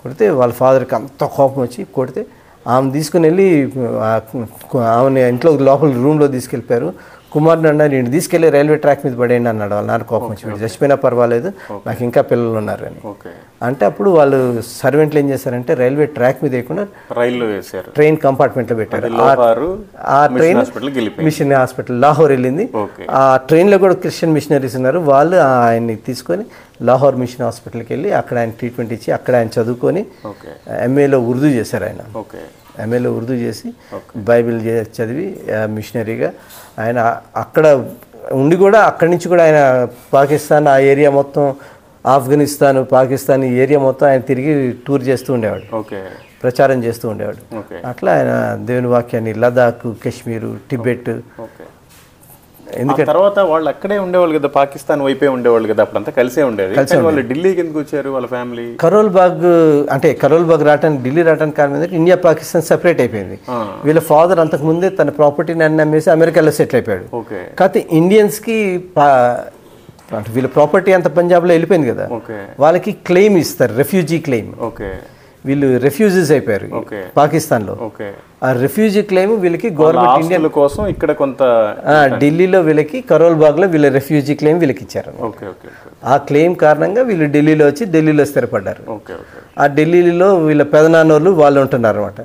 కొడితే వాళ్ళ ఫాదర్కి అంత కోపం వచ్చి కొడితే ఆమె తీసుకుని వెళ్ళి ఆమెని ఇంట్లో లోపల రూమ్లో తీసుకెళ్ళిపోయారు. కుమారుడు అన్నారు నేను తీసుకెళ్ళి రైల్వే ట్రాక్ మీద పడేయండి అన్నాడు. వాళ్ళ నాన్న కోపం వచ్చి చచ్చిపోయినా పర్వాలేదు నాకు ఇంకా పిల్లలు ఉన్నారు అని అంటే అప్పుడు వాళ్ళు సర్వెంట్లు ఏం చేశారంటే రైల్వే ట్రాక్ మీద వేయకుండా ట్రైన్ కంపార్ట్మెంట్లో పెట్టారు. ఆ ట్రైన్ మిషన్ హాస్పిటల్ లాహోర్ వెళ్ళింది. ఆ ట్రైన్లో కూడా క్రిస్టియన్ మిషనరీస్ ఉన్నారు. వాళ్ళు ఆయన్ని తీసుకొని లాహోర్ మిషన్ హాస్పిటల్కి వెళ్ళి అక్కడ ఆయన ట్రీట్మెంట్ ఇచ్చి అక్కడ ఆయన చదువుకొని ఎంఏలో ఉర్దూ చేశారు. ఆయన ఎంఏలో ఉర్దూ చేసి బైబిల్ చదివి మిషనరీగా ఆయన అక్కడ ఉండి కూడా అక్కడి నుంచి కూడా ఆయన పాకిస్తాన్ ఆ ఏరియా మొత్తం ఆఫ్ఘనిస్తాన్ పాకిస్తాన్ ఈ ఏరియా మొత్తం ఆయన తిరిగి టూర్ చేస్తూ ఉండేవాడు, ప్రచారం చేస్తూ ఉండేవాడు. అట్లా ఆయన దేవుని వాక్యాన్ని లదాఖ్, కాశ్మీరు, టిబెట్ ఎందుకంటే తర్వాత వాళ్ళు అక్కడే ఉండేవాళ్ళు కదా, పాకిస్తాన్ వైపే ఉండేవాళ్ళు కదా, అప్పుడంతా కలిసే ఉండేది. వాళ్ళు ఢిల్లీకి ఎందుకు వచ్చారు వాళ్ళ ఫ్యామిలీ? కరోల్ బాగ్ రావడానికి ఢిల్లీ రావడానికి కారణం ఏంటంటే ఇండియా పాకిస్తాన్ సెపరేట్ అయిపోయింది. వీళ్ళ ఫాదర్ అంతకు ముందే తన ప్రాపర్టీని అన్ని అమ్మేసి అమెరికాలో సెటిల్ అయిపోయాడు. కాకపోతే ఇండియన్స్కి వీళ్ళ ప్రాపర్టీ అంతా పంజాబ్లో వెళ్ళిపోయింది కదా, వాళ్ళకి క్లెయిమ్ ఇస్తారు, రెఫ్యూజీ క్లెయిమ్. వీళ్ళు రెఫ్యూజీస్ అయిపోయారు పాకిస్తాన్లో. ఆ రెఫ్యూజీ క్లెయిమ్ వీళ్ళకి గవర్నమెంట్ ఇండియన్ కోసం ఇక్కడ కొంత ఢిల్లీలో వీళ్ళకి కరోల్ బాగ్లో వీళ్ళ రెఫ్యూజీ క్లెయిమ్ వీళ్ళకి ఇచ్చారు. ఆ క్లెయిమ్ కారణంగా వీళ్ళు ఢిల్లీలో వచ్చి ఢిల్లీలో స్థిరపడ్డారు. ఆ ఢిల్లీలో వీళ్ళ పెదనాన్నోళ్ళు వాళ్ళు ఉంటున్నారు అనమాట.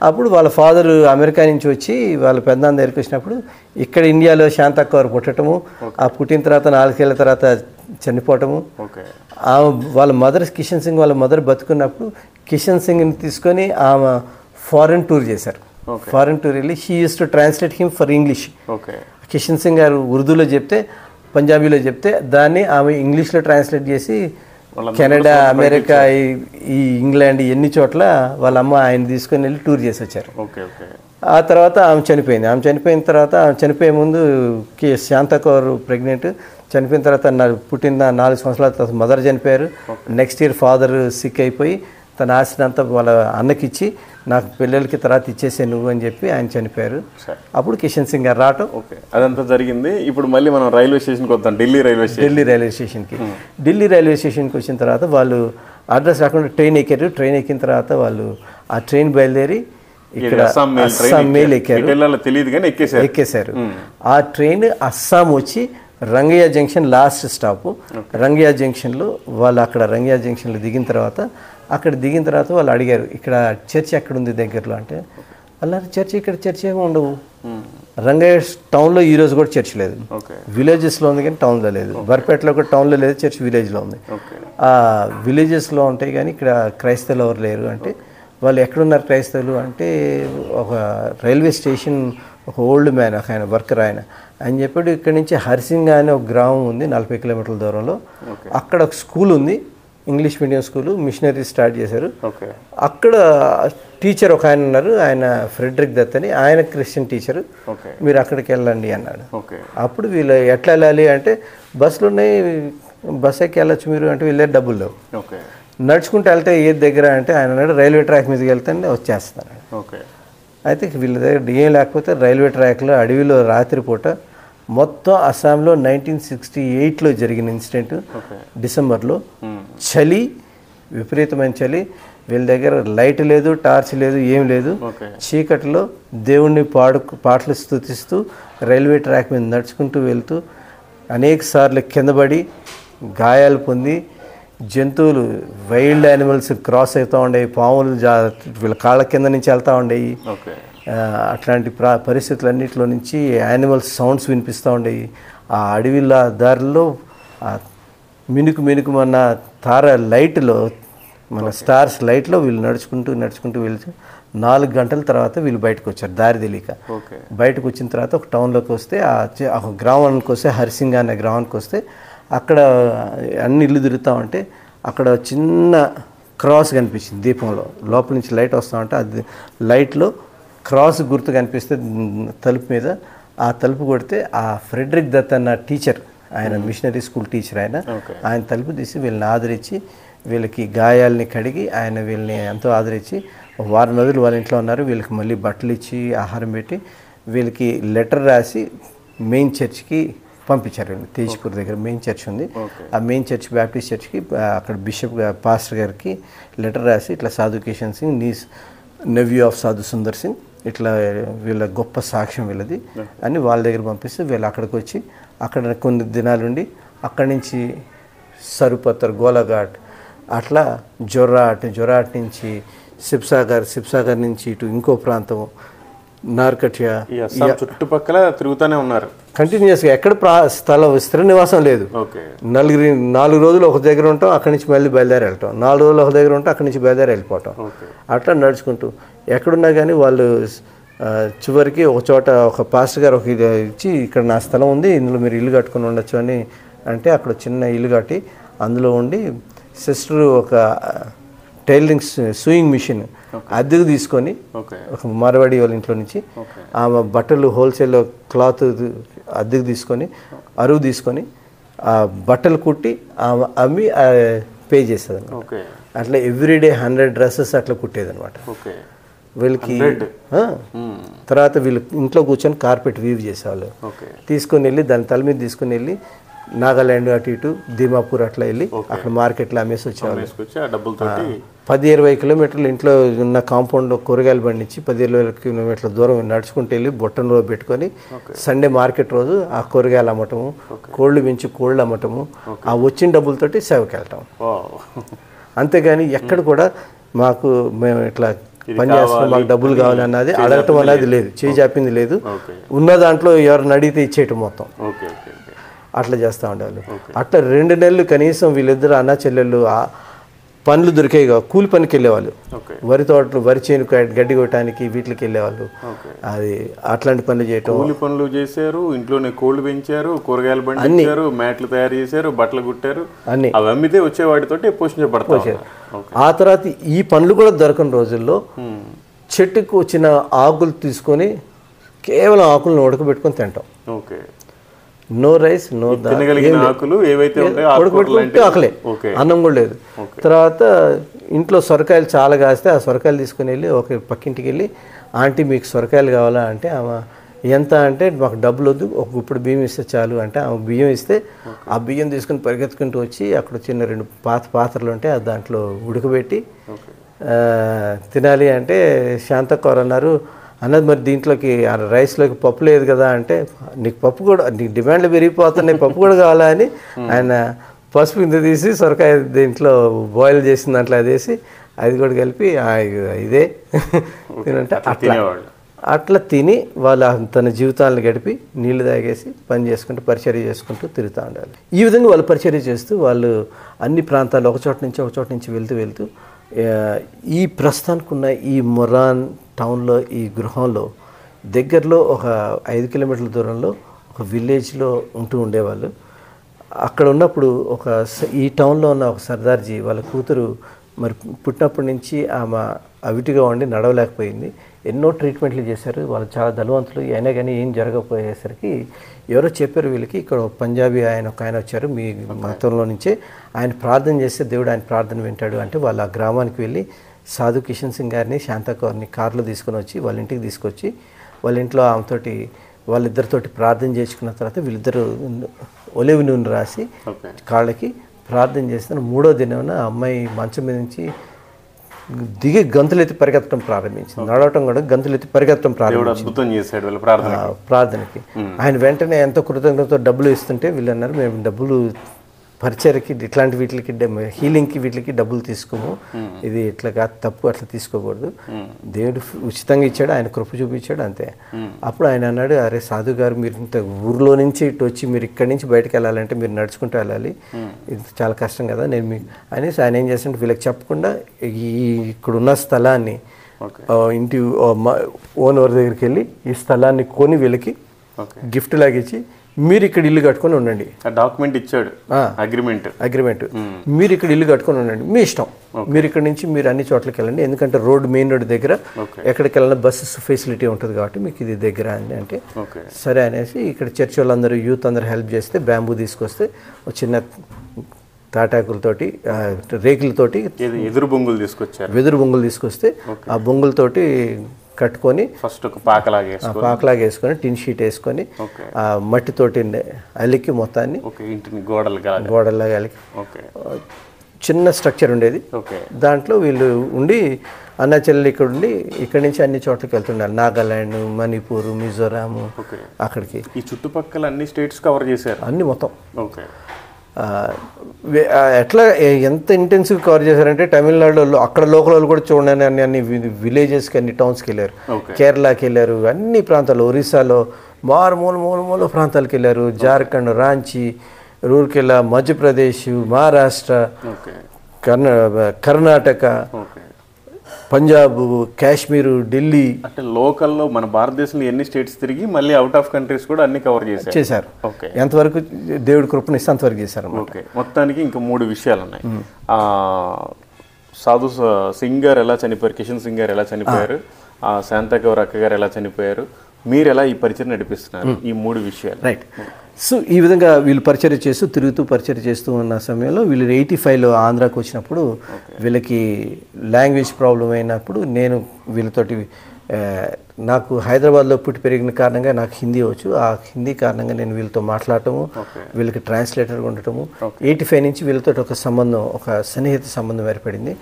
అప్పుడు వాళ్ళ ఫాదర్ అమెరికా నుంచి వచ్చి వాళ్ళ పెదనాన్న దగ్గరికి వచ్చినప్పుడు ఇక్కడ ఇండియాలో శాంతక్కవారు పుట్టడము, ఆ పుట్టిన తర్వాత 4 ఏళ్ల తర్వాత చనిపోవటము. వాళ్ళ మదర్ కిషన్ సింగ్ వాళ్ళ మదర్ బతుకున్నప్పుడు కిషన్ సింగ్ని తీసుకొని ఆమె ఫారెన్ టూర్ చేశారు. ఫారెన్ టూర్ వెళ్ళి she use to translate him for English. Kishan Singh గారు ఉర్దూలో చెప్తే పంజాబీలో చెప్తే దాన్ని ఆమె ఇంగ్లీష్లో ట్రాన్స్లేట్ చేసి కెనడా, అమెరికా, ఈ ఇంగ్లాండ్ ఎన్ని చోట్ల వాళ్ళ అమ్మ ఆయన తీసుకొని వెళ్ళి టూర్ చేసి వచ్చారు. ఆ తర్వాత ఆమె చనిపోయింది. ఆమె చనిపోయిన తర్వాత చనిపోయే ముందు శాంతకౌర్ ప్రెగ్నెంట్, చనిపోయిన తర్వాత పుట్టిన 4 సంవత్సరాల తర్వాత మదర్ చనిపోయారు. నెక్స్ట్ ఇయర్ ఫాదర్ సిక్ అయిపోయి తన ఆస్తినంతా వాళ్ళ అన్నకిచ్చి నాకు పిల్లలకి తర్వాత ఇచ్చేసే నువ్వు అని చెప్పి ఆయన చనిపోయారు. అప్పుడు కిషన్ సింగ్ గారు రావటం అదంతా జరిగింది. ఇప్పుడు మళ్ళీ మనం రైల్వే స్టేషన్కి వద్దాం, ఢిల్లీ రైల్వే స్టేషన్కి. ఢిల్లీ రైల్వే స్టేషన్కి వచ్చిన తర్వాత వాళ్ళు అడ్రస్ రాకుండా ట్రైన్ ఎక్కారు. ట్రైన్ ఎక్కిన తర్వాత వాళ్ళు ఆ ట్రైన్ బయలుదేరి ఇక్కడ అస్సాం మెయిల్ ఎక్కేశారు. ఆ ట్రైన్ అస్సాం వచ్చి Rangayya junction last stop. Rangayya జంక్షన్లో వాళ్ళు అక్కడ రంగయ్య జంక్షన్లో దిగిన తర్వాత వాళ్ళు అడిగారు ఇక్కడ చర్చ్ ఎక్కడ ఉంది దగ్గరలో అంటే అన్నారు ఇక్కడ చర్చ్ ఏమో ఉండవు. రంగయ్య టౌన్లో ఈరోజు కూడా చర్చ్ లేదు, విలేజెస్లో ఉంది కానీ టౌన్లో లేదు. బర్పేటలో కూడా టౌన్లో లేదు, చర్చ్ విలేజ్లో ఉంది. ఆ విలేజెస్లో ఉంటాయి కానీ ఇక్కడ క్రైస్తవులు ఎవరు లేరు అంటే వాళ్ళు ఎక్కడున్నారు క్రైస్తవులు అంటే ఒక రైల్వే స్టేషన్ ఒక ఓల్డ్ మ్యాన్ ఒక ఆయన వర్కర్ ఆయన చెప్పాడు ఇక్కడి నుంచి హర్సింగ్ అనే ఒక గ్రామం ఉంది 40 కిలోమీటర్ల దూరంలో, అక్కడ ఒక స్కూల్ ఉంది, English medium school, missionary start చేశారు. అక్కడ టీచర్ ఒక ఆయన ఉన్నారు, ఆయన ఫ్రెడరిక్ దత్ అని, ఆయన క్రిస్టియన్ టీచరు, మీరు అక్కడికి వెళ్ళండి అన్నాడు. అప్పుడు వీళ్ళు ఎట్లా వెళ్ళాలి అంటే బస్సులు ఉన్నాయి, బస్ ఎక్కి వెళ్ళొచ్చు మీరు అంటే వీళ్ళే డబ్బులు లేవు, నడుచుకుంటూ వెళ్తే ఏది దగ్గర అంటే ఆయన అన్నాడు రైల్వే ట్రాక్ మీదకి వెళ్తే వచ్చేస్తాను. అయితే వీళ్ళ దగ్గర ఏం లేకపోతే రైల్వే ట్రాక్లో అడవిలో రాత్రిపూట మొత్తం అస్సాంలో 1968లో జరిగిన ఇన్సిడెంట్, డిసెంబర్లో చలి విపరీతమైన చలి, వీళ్ళ దగ్గర లైట్ లేదు, టార్చ్ లేదు, ఏం లేదు. చీకటిలో దేవుణ్ణి పాటలు స్తుతిస్తూ రైల్వే ట్రాక్ మీద నడుచుకుంటూ వెళ్తూ అనేక సార్లు కిందపడి గాయాలు పొంది, జంతువులు వైల్డ్ యానిమల్స్ క్రాస్ అవుతూ ఉండేవి, పాములు వీళ్ళ కాళ్ళ కింద నుంచి వెళ్తూ ఉండేవి. అట్లాంటి పరిస్థితులన్నింటిలో నుంచి యానిమల్స్ సౌండ్స్ వినిపిస్తూ ఉండేవి. ఆ అడవిలో దారిలో మినుకు మన తార లైట్లో, మన స్టార్స్ లైట్లో వీళ్ళు నడుచుకుంటూ వెళ్తూ 4 గంటల తర్వాత వీళ్ళు బయటకు వచ్చారు దారి తెలియక. బయటకు వచ్చిన తర్వాత ఒక టౌన్లోకి వస్తే, ఒక గ్రామానికి వస్తే, హరిసింగ్ అనే గ్రామానికి వస్తే, అక్కడ అన్ని ఇల్లు తిరుగుతూ ఉంటే అక్కడ చిన్న క్రాస్ కనిపించింది దీపంలో. లోపల నుంచి లైట్ వస్తూ ఉంటే అది లైట్లో క్రాస్ గుర్తు కనిపిస్తే తలుపు మీద, ఆ తలుపు కొడితే ఆ ఫ్రెడరిక్ దత్ అన్న టీచర్, ఆయన మిషనరీ స్కూల్ టీచర్, ఆయన తలుపు తీసి వీళ్ళని ఆదరించి, వీళ్ళకి గాయాలని కడిగి ఆయన వీళ్ళని ఎంతో ఆదరించి 1 వారం రోజులు వాళ్ళ ఇంట్లో ఉన్నారు. వీళ్ళకి మళ్ళీ బట్టలు ఇచ్చి ఆహారం పెట్టి వీళ్ళకి లెటర్ రాసి మెయిన్ చర్చ్కి పంపించారు. తేజ్పూర్ దగ్గర మెయిన్ చర్చ్ ఉంది, ఆ మెయిన్ చర్చ్ బ్యాప్టిస్ట్ చర్చ్కి అక్కడ బిషప్ పాస్టర్ గారికి లెటర్ రాసి, ఇట్లా సాధు కిషన్ సింగ్ నీ నెవ్యూ ఆఫ్ సాధు సుందర్ సింగ్, ఇట్లా వీళ్ళ గొప్ప సాక్ష్యం వీళ్ళది అని వాళ్ళ దగ్గర పంపిస్తే వీళ్ళు అక్కడికి వచ్చి అక్కడ కొన్ని దినాలుండి అక్కడి నుంచి సరుపత్తర్, గోలాఘాట్, అట్లా జొరాట్ నుంచి సిబ్సాగర్ నుంచి ఇటు ఇంకో ప్రాంతం నార్కటియా చుట్టుపక్కల తిరుగుతూనే ఉన్నారు కంటిన్యూస్గా. ఎక్కడ స్థిర నివాసం లేదు. 4 రోజులు ఒక దగ్గర ఉంటాం, అక్కడి నుంచి మళ్ళీ బయలుదేరి వెళ్ళటం, 4 రోజులు ఒక దగ్గర ఉంటాం, అక్కడి నుంచి బయలుదేరి వెళ్ళిపోవటం. అట్లా నడుచుకుంటూ ఎక్కడున్నా కానీ వాళ్ళు చివరికి ఒక చోట ఒక పాస్టర్ గారు ఒక ఇది ఇచ్చి, ఇక్కడ నా స్థలం ఉంది, ఇందులో మీరు ఇల్లు కట్టుకుని ఉండొచ్చు అని అంటే అక్కడ చిన్న ఇల్లు కట్టి అందులో ఉండి, సిస్టర్ ఒక టైలరింగ్ సూయింగ్ మిషన్ అద్దెకు తీసుకొని, ఒక మార్వాడి వాళ్ళ ఇంట్లో నుంచి ఆమె బట్టలు హోల్సేల్ క్లాత్ అద్దెకు తీసుకొని, అరువు తీసుకొని ఆ బట్టలు కుట్టి ఆమె అమ్మి పే చేసేది అనమాట. అట్లా ఎవ్రీడే 100 డ్రెస్సెస్ అట్లా కుట్టేది అనమాట వీళ్ళకి. తర్వాత వీళ్ళు ఇంట్లో కూర్చొని కార్పెట్ వీవ్ చేసేవాళ్ళు. తీసుకొని వెళ్ళి దాని తల మీద తీసుకుని వెళ్ళి నాగాల్యాండ్ అటు ఇటు దీమాపూర్ అట్లా వెళ్ళి అక్కడ మార్కెట్లో అమ్మేసి వచ్చేవాళ్ళు. 10-20 కిలోమీటర్లు ఇంట్లో ఉన్న కాంపౌండ్లో కూరగాయలు పండించి 10-20 కిలోమీటర్ల దూరం నడుచుకుంటూ వెళ్ళి బొట్టంలో పెట్టుకొని సండే మార్కెట్ రోజు ఆ కూరగాయలు అమ్మటము, కోళ్ళు పెంచి కోళ్ళు అమ్మటము, ఆ వచ్చిన డబ్బులతోటి సేవకి వెళ్ళటం. అంతేగాని ఎక్కడ కూడా మాకు మేము ఇట్లా పని చేస్తున్నాం, మాకు డబ్బులు కావాలి అన్నది అడగటం అనేది లేదు, చేయి చాపింది లేదు. ఉన్న దాంట్లో ఎవరిని అడిగితే ఇచ్చేయటం మొత్తం అట్లా చేస్తూ ఉండేవాళ్ళు. అట్లా 2 నెలలు కనీసం వీళ్ళిద్దరు అన్న చెల్లెళ్ళు పనులు దొరికాయి, కూలి పనికి వెళ్ళేవాళ్ళు. వరి తోటలు, వరి చేను గడ్డి కొట్టడానికి వీటికి వెళ్ళేవాళ్ళు. అది అట్లాంటి పనులు చేయటం, కూలి పనులు చేశారు, ఇంట్లోనే కోళ్ళు పెంచారు, కూరగాయలు పండించారు, మ్యాట్లు తయారు చేశారు, బట్టలు కుట్టారు, అన్ని అవి అమ్మితే వచ్చే వాటితోటి పోషించబడతారు. ఆ తర్వాత ఈ పనులు కూడా దొరకని రోజుల్లో చెట్టుకు వచ్చిన ఆకులు తీసుకొని కేవలం ఆకులను ఉడకబెట్టుకొని తింటాం. నో రైస్, నో ఆకలే, అన్నం కూడా లేదు. తర్వాత ఇంట్లో సొరకాయలు చాలా కాస్తే ఆ సొరకాయలు తీసుకుని వెళ్ళి ఒక పక్కింటికి వెళ్ళి, ఆంటీ మీకు సొరకాయలు కావాలా అంటే, ఆమె ఎంత అంటే మాకు డబ్బులు వద్దు, ఒక గుప్పుడు బియ్యం ఇస్తే చాలు అంటే ఆమె బియ్యం ఇస్తే ఆ బియ్యం తీసుకుని పరిగెత్తుకుంటూ వచ్చి అక్కడ చిన్న 2 పాత్రలు ఉంటే దాంట్లో ఉడకబెట్టి తినాలి అంటే, శాంతకౌర్ అన్నారు అన్నది మరి దీంట్లోకి రైస్లోకి పప్పు లేదు కదా అంటే, నీకు పప్పు కూడా, నీకు డిమాండ్లు పెరిగిపోతున్నాయి, పప్పు కూడా కావాలా అని ఆయన పసుపు ఇంత తీసి సొరకాయ దీంట్లో బాయిల్ చేసిన దాంట్లో అదేసి అది కూడా కలిపి ఇదే తినంటే అట్లా తిని వాళ్ళు తన జీవితాలను గడిపి నీళ్లు తాగేసి పని చేసుకుంటూ పరిచర్య చేసుకుంటూ తిరుగుతూ ఉండాలి. ఈ విధంగా వాళ్ళు పరిచర్య చేస్తూ వాళ్ళు అన్ని ప్రాంతాలు ఒక చోట నుంచి వెళ్తూ ఈ ప్రస్తుతానికి ఉన్న ఈ మొరాన్ టౌన్లో, ఈ గృహంలో దగ్గరలో ఒక 5 కిలోమీటర్ల దూరంలో ఒక విలేజ్లో ఉంటూ ఉండేవాళ్ళు. అక్కడ ఉన్నప్పుడు ఈ టౌన్లో ఉన్న ఒక సర్దార్జీ వాళ్ళ కూతురు మరి పుట్టినప్పటి నుంచి ఆమె అవిటిగా ఉండి నడవలేకపోయింది. ఎన్నో ట్రీట్మెంట్లు చేశారు, వాళ్ళు చాలా ధనవంతులు, అయినా కానీ ఏం జరగకపోయేసరికి ఎవరో చెప్పారు వీళ్ళకి, ఇక్కడ పంజాబీ ఒక ఆయన వచ్చారు మీ మతంలో నుంచే, ఆయన ప్రార్థన చేస్తే దేవుడు ఆయన ప్రార్థన వింటాడు అంటే వాళ్ళు ఆ గ్రామానికి వెళ్ళి సాధు కిషన్ సింగ్ గారిని, శాంతకౌర్ని కార్లో తీసుకొని వచ్చి వాళ్ళ ఇంటికి తీసుకొచ్చి వాళ్ళ ఇంట్లో ఆమెతోటి వాళ్ళిద్దరితోటి ప్రార్థన చేసుకున్న తర్వాత వీళ్ళిద్దరూ ఒలివ్ నూనె రాసి కాళ్ళకి ప్రార్థన చేస్తాను. 3వ దినం ఆ అమ్మాయి మంచం మీద నుంచి దిగి గంతులెత్తి పరిగెత్తడం ప్రారంభించింది. నడవటం కూడా గంతులెత్తి పరిగెత్తడం ప్రారంభించింది ప్రార్థనకి. ఆయన వెంటనే ఎంతో కృతజ్ఞతతో డబ్బులు ఇస్తుంటే వీళ్ళు అన్నారు, మేము డబ్బులు పరిచయకి ఇట్లాంటి వీటికి హీలింగ్కి వీటికి డబ్బులు తీసుకోము, ఇది ఇట్లా కాదు, తప్పు, అట్లా తీసుకోకూడదు. దేవుడు ఉచితంగా ఇచ్చాడు, ఆయన కృప చూపించాడు, అంతే. అప్పుడు ఆయన అన్నాడు, అరే సాధు గారు, మీరు ఇంత ఊర్లో నుంచి ఇటు వచ్చి మీరు ఇక్కడి నుంచి బయటకు వెళ్ళాలంటే మీరు నడుచుకుంటూ వెళ్ళాలి, ఇది చాలా కష్టం కదా. నేను మీ అనేసి ఆయన ఏం చేస్తుంటే వీళ్ళకి చెప్పకుండా ఇక్కడున్న స్థలాన్ని ఇంటి ఓనర్ దగ్గరికి వెళ్ళి ఈ స్థలాన్ని కొని వీళ్ళకి గిఫ్ట్ లాగా ఇచ్చి, మీరు ఇక్కడ ఇల్లు కట్టుకొని ఉండండి, డాక్యుమెంట్ ఇచ్చాడు, అగ్రిమెంట్, మీరు ఇక్కడ ఇల్లు కట్టుకొని ఉండండి, మీ ఇష్టం, మీరు ఇక్కడ నుంచి మీరు అన్ని చోట్లకి వెళ్ళండి, ఎందుకంటే మెయిన్ రోడ్ దగ్గర ఎక్కడికి వెళ్ళినా బస్సెస్ ఫెసిలిటీ ఉంటుంది కాబట్టి మీకు ఇది దగ్గర అని అంటే సరే అనేసి ఇక్కడ చర్చ్ వాళ్ళందరూ యూత్ అందరూ హెల్ప్ చేస్తే బ్యాంబూ తీసుకొస్తే చిన్న తాటాకులతోటి రేకులతోటి వెదురు బొంగులు తీసుకొస్తే ఆ బొంగులతోటి కట్టుకొని ఫస్ట్ ఒక పాకలాగా వేసుకొని టిన్ షీట్ వేసుకొని ఆ మట్టితోటి అలికి మొత్తాన్ని గోడల్లాగా అలికి చిన్న స్ట్రక్చర్ ఉండేది. దాంట్లో వీళ్ళు ఉండి అన్న చెల్లెలు ఇక్కడ ఉండి ఇక్కడి నుంచి అన్ని చోట్లకి వెళ్తున్నారు, నాగాలాండ్, మణిపూర్, మిజోరాము, అక్కడికి ఈ చుట్టుపక్కల అన్ని స్టేట్స్ కవర్ చేశారు, అన్ని మొత్తం. ఎట్లా ఎంత ఇంటెన్సివ్ కవర్ చేశారంటే తమిళనాడులో అక్కడ లోకల్ వాళ్ళు కూడా చూడండి అన్ని విలేజెస్కి అన్ని టౌన్స్కి వెళ్ళారు, కేరళకి వెళ్ళారు, అన్ని ప్రాంతాలు, ఒరిస్సాలో మూల ప్రాంతాలకు వెళ్ళారు, జార్ఖండ్, రాంచీ, రూర్కెలా, మధ్యప్రదేశ్, మహారాష్ట్ర, కర్ణాటక, పంజాబ్, కాశ్మీర్, ఢిల్లీ, అంటే లోకల్లో మన భారతదేశంలో ఎన్ని స్టేట్స్ తిరిగి మళ్ళీ అవుట్ ఆఫ్ కంట్రీస్ కూడా అన్ని కవర్ చేశారు. ఎంతవరకు దేవుడి కృపను ఇస్తే అంతవరకు చేశారు. మొత్తానికి ఇంకా 3 విషయాలు ఉన్నాయి. సాధు సింగ్ గారు ఎలా చనిపోయారు, కిషన్ సింగ్ గారు ఎలా చనిపోయారు, శాంతగౌర్ అక్క గారు ఎలా చనిపోయారు, మీరు ఎలా ఈ పరిచయం నడిపిస్తున్నారు, ఈ 3 విషయాలు. రైట్. సో ఈ విధంగా వీళ్ళు పరిచయం చేస్తూ తిరుగుతూ పరిచయం చేస్తూ ఉన్న సమయంలో వీళ్ళు 85లో ఆంధ్రాకి వచ్చినప్పుడు వీళ్ళకి లాంగ్వేజ్ ప్రాబ్లం అయినప్పుడు నేను వీళ్ళతోటి నాకు హైదరాబాద్లో పుట్టి పెరిగిన కారణంగా నాకు హిందీ వచ్చు, ఆ హిందీ కారణంగా నేను వీళ్ళతో మాట్లాడటము, వీళ్ళకి ట్రాన్స్లేటర్గా ఉండటము, 85 నుంచి వీళ్ళతో ఒక సంబంధం, ఒక సన్నిహిత సంబంధం ఏర్పడింది.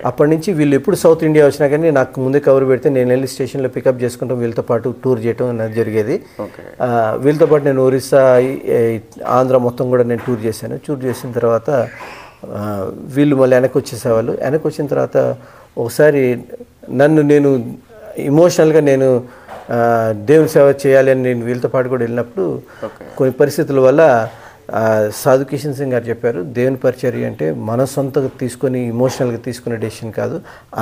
అప్పటి నుంచి వీళ్ళు ఎప్పుడు సౌత్ ఇండియా వచ్చినా కానీ నాకు ముందే కవర్ పెడితే నేను వెళ్ళి స్టేషన్లో పికప్ చేసుకుంటాం, వీళ్ళతో పాటు టూర్ చేయడం అనేది జరిగేది. వీళ్ళతో పాటు నేను ఒరిస్సా, ఆంధ్ర మొత్తం కూడా నేను టూర్ చేశాను. టూర్ చేసిన తర్వాత వీళ్ళు మళ్ళీ వెనక్కి వచ్చేసేవాళ్ళు. వెనక్కి వచ్చిన తర్వాత ఒకసారి నేను ఇమోషనల్గా నేను దేవుని సేవ చేయాలి అని నేను వీళ్ళతో పాటు కూడా వెళ్ళినప్పుడు కొన్ని పరిస్థితుల వల్ల సాధు కిషన్ సింగ్ గారు చెప్పారు, దేవుని పరిచర్య అంటే మన సొంతగా తీసుకొని ఇమోషనల్గా తీసుకునే డెసిషన్ కాదు,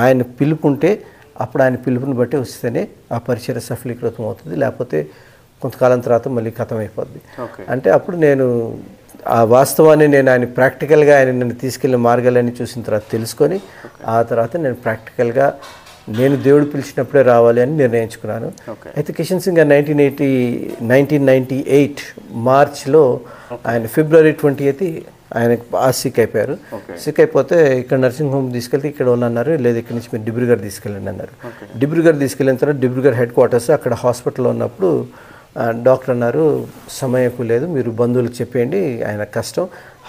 ఆయన పిలుపుంటే అప్పుడు ఆయన పిలుపుని బట్టి వస్తేనే ఆ పరిచర్య సఫలీకృతం అవుతుంది, లేకపోతే కొంతకాలం తర్వాత మళ్ళీ ఖతం అయిపోద్ది. అంటే అప్పుడు నేను ఆ వాస్తవాన్ని నేను ఆయన ప్రాక్టికల్గా ఆయన నన్ను తీసుకెళ్ళిన మార్గాలన్నీ చూసిన తర్వాత తెలుసుకొని ఆ తర్వాత నేను ప్రాక్టికల్గా నేను దేవుడు పిలిచినప్పుడే రావాలి అని నిర్ణయించుకున్నాను. అయితే కిషన్ సింగ్ గారు 1998 మార్చ్లో ఆయన ఫిబ్రవరి 20 ఆయన సిక్ అయిపోయారు. సిక్ అయిపోతే ఇక్కడ నర్సింగ్ హోమ్ తీసుకెళ్తే ఇక్కడ ఉన్నారు, లేదు ఇక్కడ నుంచి మీరు డిబ్రూగఢ్ తీసుకెళ్ళండి అన్నారు. డిబ్రూగఢ్ తీసుకెళ్ళిన తర్వాత డిబ్రూగఢ్ హెడ్ క్వార్టర్స్ అక్కడ హాస్పిటల్లో ఉన్నప్పుడు డాక్టర్ అన్నారు, సమయం లేదు, మీరు బంధువులకు చెప్పేయండి, ఆయన కష్టం,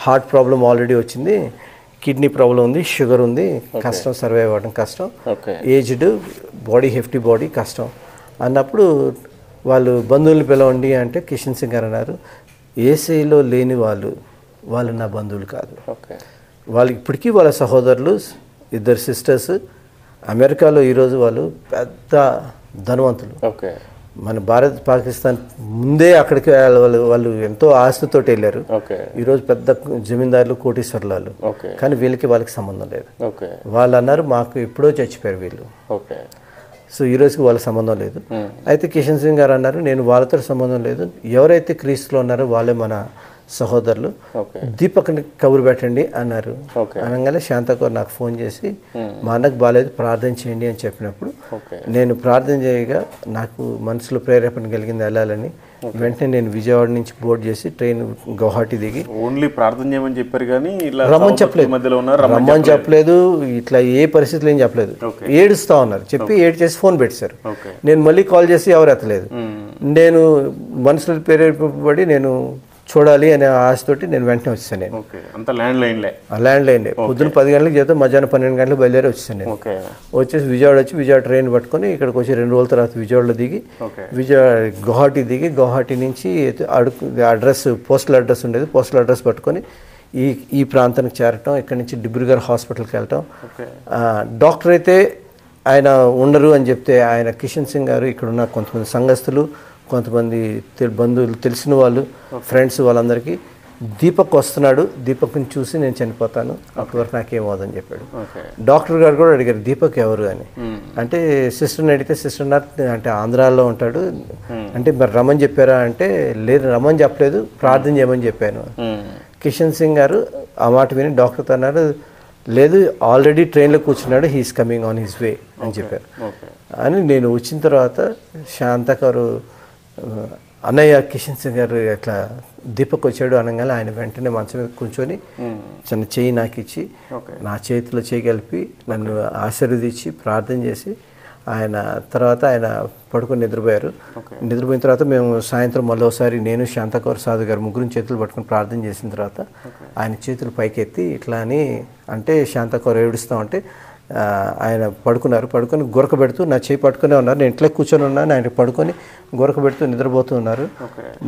హార్ట్ ప్రాబ్లం ఆల్రెడీ వచ్చింది, కిడ్నీ ప్రాబ్లం ఉంది, షుగర్ ఉంది, కష్టం, సర్వైవ్ అవ్వడం కష్టం, ఏజ్డ్ బాడీ, హెఫ్టీ బాడీ, కష్టం అన్నప్పుడు వాళ్ళు బంధువులను పిలవండి అంటే కిషన్ సింగ్ గారు అన్నారు, ఏసీలో లేని వాళ్ళు నా బంధువులు కాదు, వాళ్ళు ఇప్పటికీ వాళ్ళ సహోదరులు, 2 సిస్టర్స్ అమెరికాలో ఈరోజు వాళ్ళు పెద్ద ధనవంతులు. మన భారత్ పాకిస్తాన్ ముందే అక్కడికి వాళ్ళు ఎంతో ఆస్తితోటి వెళ్ళారు, ఈరోజు పెద్ద జమీందారులు, కోటీశ్వర్లాలు, కానీ వాళ్ళకి సంబంధం లేదు. వాళ్ళు అన్నారు మాకు ఎప్పుడో చచ్చిపోయారు వీళ్ళు, సో ఈ రోజుకి వాళ్ళ సంబంధం లేదు. అయితే కిషన్ సింగ్ గారు అన్నారు, నేను వాళ్ళతో సంబంధం లేదు, ఎవరైతే క్రీస్తులో ఉన్నారో వాళ్ళే మన సహోదరులు, దీపక్ని కబురు పెట్టండి అన్నారు. అనగానే శాంతకౌర్ నాకు ఫోన్ చేసి మా అన్నకు బాగాలేదు, ప్రార్థన చేయండి అని చెప్పినప్పుడు నేను ప్రార్థన చేయగా నాకు మనసులో ప్రేరేపణ కలిగింది వెళ్ళాలని. వెంటనే నేను విజయవాడ నుంచి బోర్డు చేసి ట్రైన్ గౌహాటి దిగి, ఓన్లీ ప్రార్థన చేయమని చెప్పారు కానీ రమ్మని చెప్పలేదు, ఇట్లా ఏ పరిస్థితులు ఏం చెప్పలేదు, ఏడుస్తా ఉన్నారు, చెప్పి చేసి ఫోన్ పెట్టారు. నేను మళ్ళీ కాల్ చేసి ఎవరు ఎత్తలేదు. నేను మనసులో ప్రేరేపబడి నేను చూడాలి అనే ఆశతోటి నేను వెంటనే వచ్చాను. నేను ఓకే, అంత ల్యాండ్ లైన్లే. ల్యాండ్ లైన్లే. పొద్దున్న 10 గంటలకు చేద్దాం, మధ్యాహ్నం 12 గంటలకు బయలుదేరి వచ్చాను నేను. ఓకే, వచ్చేసి విజయవాడ ట్రైన్ పట్టుకొని ఇక్కడికి వచ్చి 2 రోజుల తర్వాత విజయవాడలో దిగి గువాహటి దిగి గువాహటి నుంచి అడ్రస్ పోస్టల్ అడ్రస్ ఉండేది, పోస్టల్ అడ్రస్ పట్టుకొని ఈ ప్రాంతానికి చేరటం, ఇక్కడ నుంచి డిబ్రూగఢ్ హాస్పిటల్కి వెళ్ళటం. డాక్టర్ అయితే ఆయన ఉండరు అని చెప్తే ఆయన కిషన్ సింగ్ గారు ఇక్కడున్న కొంతమంది సంఘస్థులు, కొంతమంది బంధువులు, తెలిసిన వాళ్ళు, ఫ్రెండ్స్ వాళ్ళందరికీ దీపక్ వస్తున్నాడు, దీపక్ని చూసి నేను చనిపోతాను, అప్పటి వరకు నాకేమవుదని చెప్పాడు. డాక్టర్ గారు కూడా అడిగారు దీపక్ ఎవరు అని. అంటే సిస్టర్ని అడిగితే సిస్టర్ అంటే ఆంధ్రాలో ఉంటాడు అంటే మరి రమ్మని చెప్పారా అంటే లేదు రమ్మని చెప్పలేదు, ప్రార్థన చేయమని చెప్పాను. కిషన్ సింగ్ గారు ఆ మాట విని డాక్టర్తో అన్నారు లేదు ఆల్రెడీ ట్రైన్లో కూర్చున్నాడు, he's coming on his way అని చెప్పారు. అని నేను వచ్చిన తర్వాత శాంతకారు అన్నయ్య కిషన్ సింగ్ గారు అట్లా దీపక్ వచ్చాడు అనగానే ఆయన వెంటనే మంచం మీద కూర్చొని చిన్న చేయి నాకు ఇచ్చి నా చేతిలో చేయి కలిపి నన్ను ఆశీర్వదించి ప్రార్థన చేసి ఆయన పడుకొని నిద్రపోయారు. నిద్రపోయిన తర్వాత మేము సాయంత్రం మళ్ళీ ఒకసారి నేను శాంతకౌర్ సాధు గారు ముగ్గురు చేతులు పట్టుకొని ప్రార్థన చేసిన తర్వాత ఆయన చేతులు పైకెత్తి ఇట్లా అని అంటే శాంతకౌర్ ఏడుస్తామంటే ఆయన పడుకొని గురక పెడుతూ నా చేయి పట్టుకునే ఉన్నారు. నేను ఇట్లా కూర్చొని ఉన్నాను, ఆయన పడుకొని గురక పెడుతూ నిద్రపోతూ ఉన్నారు.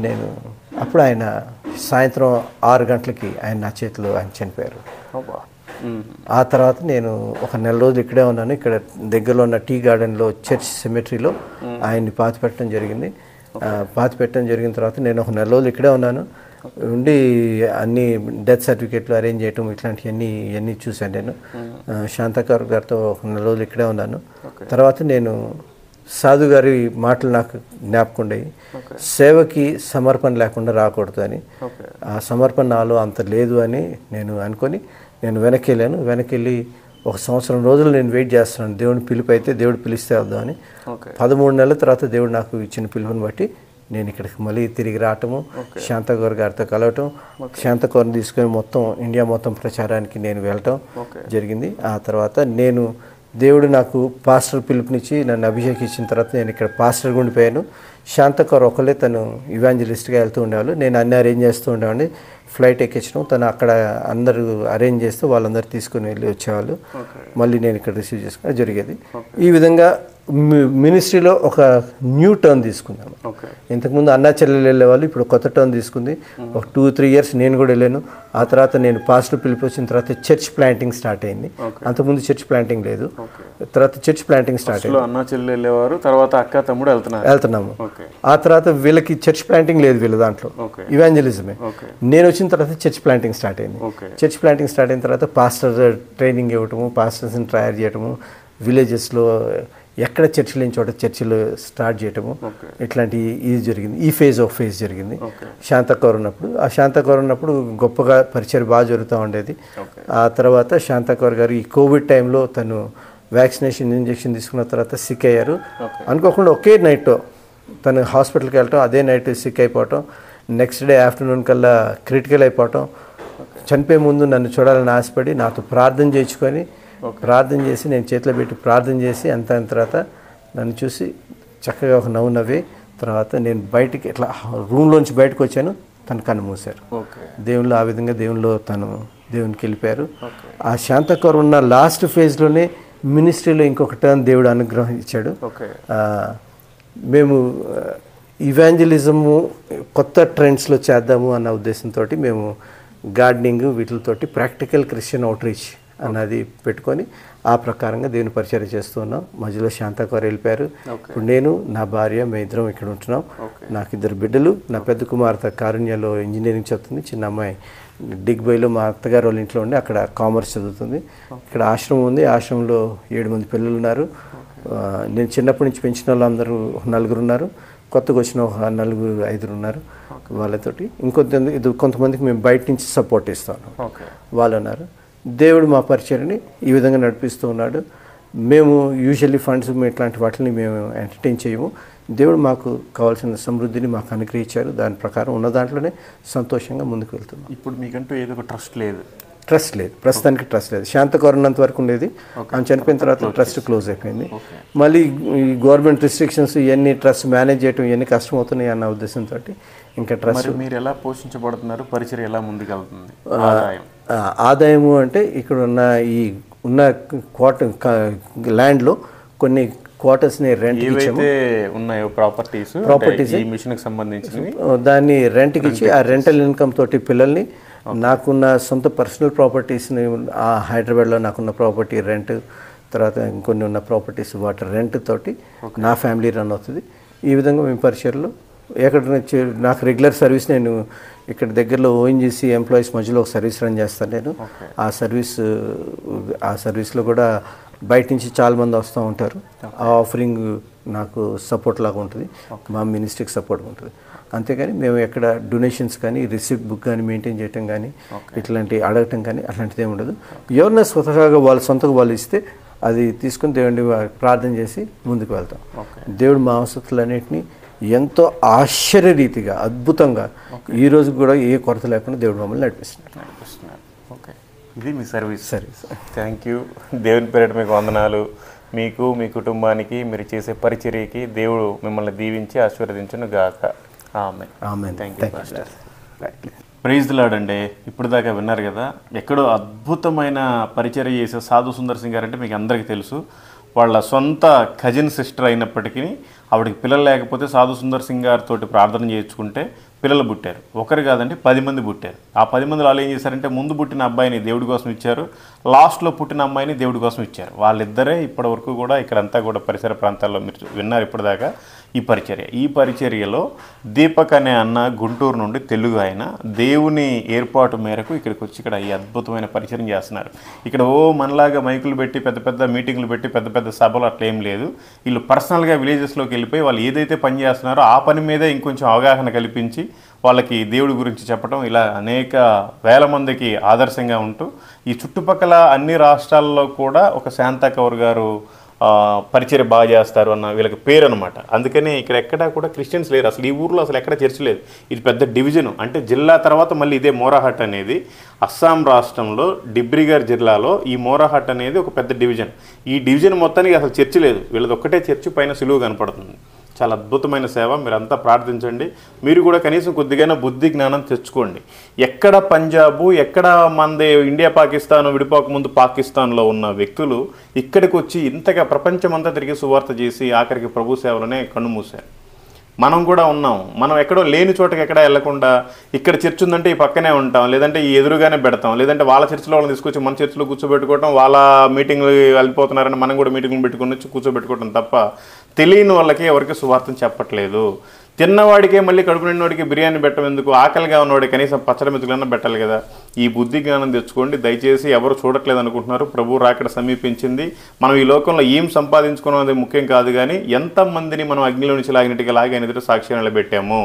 నేను అప్పుడు ఆయన సాయంత్రం 6 గంటలకి ఆయన నా చేతిలో ఆయన చనిపోయారు. ఆ తర్వాత నేను ఒక నెల రోజులు ఇక్కడే ఉన్నాను. ఇక్కడ దగ్గరలో ఉన్న టీ గార్డెన్లో చర్చ్ సెమెటరీలో ఆయన్ని పాతిపెట్టడం జరిగింది. పాతిపెట్టడం జరిగిన తర్వాత నేను ఒక నెల రోజులు ఇక్కడే ఉన్నాను. ఉండి అన్ని డెత్ సర్టిఫికేట్లు అరేంజ్ చేయటం ఇవన్నీ చూశాను. నేను శాంతకౌర్ గారితో ఒక నెల రోజులు ఇక్కడే ఉన్నాను. తర్వాత నేను సాధు గారి మాటలు నాకు జ్ఞాపకం ఉండేవి, సేవకి సమర్పణ లేకుండా రాకూడదు అని. ఆ సమర్పణ నాలో అంత లేదు అని నేను అనుకొని నేను వెనక్కి వెళ్ళి 1 సంవత్సరం రోజులు నేను వెయిట్ చేస్తున్నాను. దేవుని పిలుపు అయితే దేవుడు పిలిస్తే వద్దామని 13 నెలల తర్వాత దేవుడు నాకు ఇచ్చిన పిలుపుని బట్టి నేను ఇక్కడికి మళ్ళీ తిరిగి రావటము, శాంతకౌర్ గారితో కలవటం, శాంతకౌర్ని తీసుకొని ఇండియా మొత్తం ప్రచారానికి నేను వెళ్ళటం జరిగింది. ఆ తర్వాత దేవుడు నాకు పాస్టర్ పిలుపునిచ్చి నన్ను అభిషేకించిన తర్వాత నేను ఇక్కడ పాస్టర్గా ఉండిపోయాను. శాంతకౌర్ ఒకళ్ళే తను ఇవాంజలిస్ట్గా వెళ్తూ ఉండేవాళ్ళు, నేను అన్నీ అరేంజ్ చేస్తూ ఉండేవాడిని. ఫ్లైట్ ఎక్కించడం తను అక్కడ అందరూ అరేంజ్ చేస్తూ వాళ్ళందరూ తీసుకుని వెళ్ళి వచ్చేవాళ్ళు, మళ్ళీ నేను ఇక్కడ రిసీవ్ చేసుకోవడం జరిగేది. ఈ విధంగా మినిస్ట్రీలో ఒక న్యూ టర్న్ తీసుకున్నాను. ఇంతకుముందు అన్నా చెల్లెలు వెళ్ళేవాళ్ళు, ఇప్పుడు కొత్త టర్న్ తీసుకుంది. ఒక 2-3 ఇయర్స్ నేను కూడా వెళ్ళాను. ఆ తర్వాత నేను పాస్టర్ పిలిపి వచ్చిన తర్వాత చర్చ్ ప్లాంటింగ్ స్టార్ట్ అయింది. అంతకుముందు చర్చ్ ప్లాంటింగ్ లేదు, తర్వాత చర్చ్ ప్లాంటింగ్ స్టార్ట్ అయింది. అన్నా చెల్లెలు వెళ్ళేవారు, తర్వాత అక్క తమ్ముడు వెళ్తున్నాము. ఆ తర్వాత వీళ్ళకి చర్చ్ ప్లాంటింగ్ లేదు, వీళ్ళ దాంట్లో ఇవాంజలిజమే. నేను వచ్చిన తర్వాత చర్చ్ ప్లాంటింగ్ స్టార్ట్ అయింది. చర్చ్ ప్లాంటింగ్ స్టార్ట్ అయిన తర్వాత పాస్టర్ ట్రైనింగ్ ఇవ్వటము, పాస్టర్స్ని తయారు చేయటము, విలేజెస్లో ఎక్కడ చర్చిలు లేని చోట చర్చిలు స్టార్ట్ చేయటము, ఇట్లాంటి ఇది జరిగింది. ఈ ఫేజ్ జరిగింది శాంతకౌర్ ఉన్నప్పుడు. ఆ శాంతకౌర్ ఉన్నప్పుడు గొప్పగా పరిచయం బాగా జరుగుతూ ఉండేది. ఆ తర్వాత శాంతకౌర్ గారు ఈ కోవిడ్ టైంలో తను వ్యాక్సినేషన్ ఇంజెక్షన్ తీసుకున్న తర్వాత సిక్ అయ్యారు. అనుకోకుండా ఒకే నైట్ తను హాస్పిటల్కి వెళ్ళటం, అదే నైట్ సిక్ అయిపోవటం, నెక్స్ట్ డే ఆఫ్టర్నూన్ కల్లా క్రిటికల్ అయిపోవటం. చనిపోయే ముందు నన్ను చూడాలని ఆశపడి నాతో ప్రార్థన చేసి నేను చేతిలో పెట్టి ప్రార్థన చేసి అంత తర్వాత నన్ను చూసి చక్కగా ఒక నవ్వు నవ్వి తర్వాత నేను బయటికి ఇట్లా రూమ్లోంచి బయటకు వచ్చాను, తను కన్ను మూశారు. దేవుళ్ళు ఆ విధంగా దేవునికి వెళ్ళిపోయారు. ఆ శాంతకౌర్ ఉన్న లాస్ట్ ఫేజ్లోనే మినిస్ట్రీలో ఇంకొక టర్న్ దేవుడు అనుగ్రహం ఇచ్చాడు. మేము ఇవాంజలిజము కొత్త ట్రెండ్స్లో చేద్దాము అన్న ఉద్దేశంతో మేము గార్డెనింగ్ వీటితోటి ప్రాక్టికల్ క్రిస్టియన్ అవుట్రీచ్ అన్నది పెట్టుకొని ఆ ప్రకారంగా దేవుని పరిచయం చేస్తూ ఉన్నాం. మధ్యలో శాంతకౌర్ వెళ్ళిపోయారు. ఇప్పుడు నేను నా భార్య మేము ఇద్దరం ఇక్కడ ఉంటున్నాం. నాకు 2 బిడ్డలు. నా పెద్ద కుమార్తె కారుణ్యలో ఇంజనీరింగ్ చదువుతుంది, చిన్న అమ్మాయి డిగ్బైలో మా అత్తగారు వాళ్ళ ఇంట్లో ఉండి అక్కడ కామర్స్ చదువుతుంది. ఇక్కడ ఆశ్రమం ఉంది, ఆశ్రమంలో 7 మంది పిల్లలు ఉన్నారు. నేను చిన్నప్పటి నుంచి పెంచిన వాళ్ళందరూ 4 ఉన్నారు, కొత్తగా వచ్చిన 4-5 ఉన్నారు. వాళ్ళతోటి కొంతమందికి మేము బయట నుంచి సపోర్ట్ ఇస్తాను, వాళ్ళు ఉన్నారు. దేవుడు మా పరిచర్ని ఈ విధంగా నడిపిస్తూ ఉన్నాడు. మేము యూజువల్లీ ఫండ్స్ ఇట్లాంటి వాటిని మేము ఎంటర్టైన్ చేయము. దేవుడు మాకు కావాల్సిన సమృద్ధిని మాకు అనుగ్రహించారు. దాని ప్రకారం ఉన్న దాంట్లోనే సంతోషంగా ముందుకు వెళ్తున్నాం. ఇప్పుడు మీకంటూ ఏదో ఒక ట్రస్ట్ లేదు, ప్రస్తుతానికి ట్రస్ట్ లేదు. శాంతకౌర్ ఉన్నంత వరకు ఉండేది, ఆమె చనిపోయిన తర్వాత ట్రస్ట్ క్లోజ్ అయిపోయింది. మళ్ళీ ఈ గవర్నమెంట్ రిస్ట్రిక్షన్స్ ఇవన్నీ ట్రస్ట్ మేనేజ్ చేయడం ఇవన్నీ కష్టమవుతున్నాయి అన్న ఉద్దేశంతో ఇంకా ట్రస్ట్. మరి మీరు ఎలా పోషించబడుతున్నారు? పరిచయం ఎలా ముందుకెళ్తుంది? ఆదాయము అంటే ఇక్కడ ఉన్న ల్యాండ్లో కొన్ని క్వార్టర్స్ని రెంట్కి ఇచ్చాము. ఉన్నాయో ప్రాపర్టీస్ ఈ మిషన్కి సంబంధించినవి దాన్ని రెంట్కి ఇచ్చి ఆ రెంటల్ ఇన్కమ్ తోటి పిల్లల్ని, నాకున్న సొంత పర్సనల్ ప్రాపర్టీస్ని, హైదరాబాద్లో నాకున్న ప్రాపర్టీ రెంట్, తర్వాత ఇంకొన్ని ఉన్న ప్రాపర్టీస్ వాటి రెంట్ తోటి నా ఫ్యామిలీ రన్ అవుతుంది. ఈ విధంగా మేము పరిచయలో ఎక్కడ నాకు రెగ్యులర్ సర్వీస్, నేను ఇక్కడ దగ్గరలో ఓఎన్జీసీ ఎంప్లాయీస్ మధ్యలో ఒక సర్వీస్ రన్ చేస్తాను నేను. ఆ సర్వీస్లో కూడా బయట నుంచి చాలామంది వస్తూ ఉంటారు. ఆ ఆఫరింగ్ నాకు సపోర్ట్ లాగా ఉంటుంది, మా మినిస్ట్రీకి సపోర్ట్ ఉంటుంది. అంతేగాని మేము ఎక్కడ డొనేషన్స్ కానీ రిసిప్ట్ బుక్ కానీ మెయింటైన్ చేయటం కానీ ఇట్లాంటి అడగటం కానీ అట్లాంటిది ఏమి ఉండదు. ఎవరైనా స్వతహాగా వాళ్ళు సొంతగా వాళ్ళు ఇస్తే అది తీసుకుని దేవుడిని ప్రార్థన చేసి ముందుకు వెళ్తాం. దేవుడు మా అవసరాలన్నింటినీ ఎంతో ఆశ్చర్యరీతిగా అద్భుతంగా ఈ రోజు కూడా ఏ కొరత లేకుండా దేవుడు మమ్మల్ని నడిపిస్తున్నారు. ఓకే, ఇది మీ సర్వీస్. Thank you. దేవుని పేరిట మీకు వందనాలు. మీకు, మీ కుటుంబానికి, మీరు చేసే పరిచర్యకి దేవుడు మిమ్మల్ని దీవించి ఆశీర్వదించును గాక. Amen. Thank you pastor. Praise the lord అండి. ఇప్పుడు దాకా విన్నారు కదా, ఎక్కడో అద్భుతమైన పరిచర్య చేసే సాధు సుందర్ సింగ్ గారు అంటే మీకు అందరికీ తెలుసు. వాళ్ళ సొంత కజిన్ సిస్టర్ అయినప్పటికీ ఆవిడకి పిల్లలు లేకపోతే సాధు సుందర్ సింగ్ గారితో ప్రార్థన చేయించుకుంటే పిల్లలు పుట్టారు. ఒకరు కాదండి, 10 మంది పుట్టారు. ఆ 10 మందిలో వాళ్ళు ఏం చేశారంటే, ముందు పుట్టిన అబ్బాయిని దేవుడి కోసం ఇచ్చారు, లాస్ట్లో పుట్టిన అమ్మాయిని దేవుడి కోసం ఇచ్చారు. వాళ్ళిద్దరే ఇప్పటి వరకు కూడా ఇక్కడంతా కూడా పరిసర ప్రాంతాల్లో మీరు విన్నారు ఇప్పటిదాకా ఈ పరిచర్యలో దీపక్ అనే అన్న గుంటూరు నుండి తెలుగు ఆయన దేవుని ఏర్పాటు మేరకు ఇక్కడికి వచ్చి ఇక్కడ ఈ అద్భుతమైన పరిచర్య చేస్తున్నారు. ఇక్కడ మనలాగా మైకులు పెట్టి పెద్ద పెద్ద మీటింగ్లు పెట్టి పెద్ద పెద్ద సభలు అట్లా ఏం లేదు. వీళ్ళు పర్సనల్గా విలేజెస్లోకి వెళ్ళిపోయి వాళ్ళు ఏదైతే పని చేస్తున్నారో ఆ పని మీదే ఇంకొంచెం అవగాహన కల్పించి వాళ్ళకి దేవుడి గురించి చెప్పడం, ఇలా అనేక వేల మందికి ఆదర్శంగా ఉంటూ ఈ చుట్టుపక్కల అన్ని రాష్ట్రాల్లో కూడా ఒక శాంతా కౌర్ గారు పరిచర్య బాగా చేస్తారు అన్న వీళ్ళకి పేరు అనమాట. అందుకని ఇక్కడ ఎక్కడా కూడా క్రిస్టియన్స్ లేరు. అసలు ఈ ఊర్లో అసలు ఎక్కడ చర్చ్ లేదు. ఇది పెద్ద డివిజన్. అంటే జిల్లా తర్వాత మళ్ళీ ఇదే మోరాహట్ అనేది అస్సాం రాష్ట్రంలో డిబ్రిగర్ జిల్లాలో ఈ మోరాహట్ అనేది ఒక పెద్ద డివిజన్. ఈ డివిజన్ మొత్తానికి అసలు చర్చ్ లేదు. వీళ్ళది ఒక్కటే చర్చ్, పైన సిలువ కనపడుతుంది. చాలా అద్భుతమైన సేవ. మీరంతా ప్రార్థించండి. మీరు కూడా కనీసం కొద్దిగానే బుద్ధి జ్ఞానం తెచ్చుకోండి. ఎక్కడ పంజాబు, ఎక్కడ మనది ఇండియా పాకిస్తాన్ విడిపోకముందు పాకిస్తాన్లో ఉన్న వ్యక్తులు ఇక్కడికి వచ్చి ఇంతగా ప్రపంచమంతా తిరిగి సువార్త చేసి ఆఖరికి ప్రభు సేవలనే కన్ను మూశారు. మనం కూడా ఉన్నాం. మనం ఎక్కడో లేని చోటకి ఎక్కడ వెళ్లకుండా ఇక్కడ చర్చ్ ఉందంటే ఈ పక్కనే ఉంటాం, లేదంటే ఈ ఎదురుగానే పెడతాం, లేదంటే వాళ్ళ చర్చిలో వాళ్ళని తీసుకొచ్చి మన చర్చిలో కూర్చోబెట్టుకోవడం, వాళ్ళ మీటింగ్లు వెళ్ళిపోతున్నారని మనం కూడా మీటింగ్లు పెట్టుకుని వచ్చి కూర్చోబెట్టుకోవడం తప్ప తెలియని వాళ్ళకి ఎవరికి సువార్తను చెప్పట్లేదు. తిన్నవాడికే మళ్ళీ కడుపు నిన్నవాడికి బిర్యానీ పెట్టడం ఎందుకు? ఆకలిగా ఉన్నవాడికి కనీసం పచ్చడి మెతుకులన్నా పెట్టాలి కదా. ఈ బుద్ధి జ్ఞానం తెచ్చుకోండి. దయచేసి ఎవరు చూడట్లేదు అనుకుంటున్నారు. ప్రభు రాకడ సమీపించింది. మనం ఈ లోకంలో ఏం సంపాదించుకోవడం అనేది ముఖ్యం కాదు, కానీ ఎంతమందిని మనం అగ్నిలో నుంచి లాగినట్టుగా లాగి ఆయన ఎదుట సాక్ష్యం నిలబెట్టాము,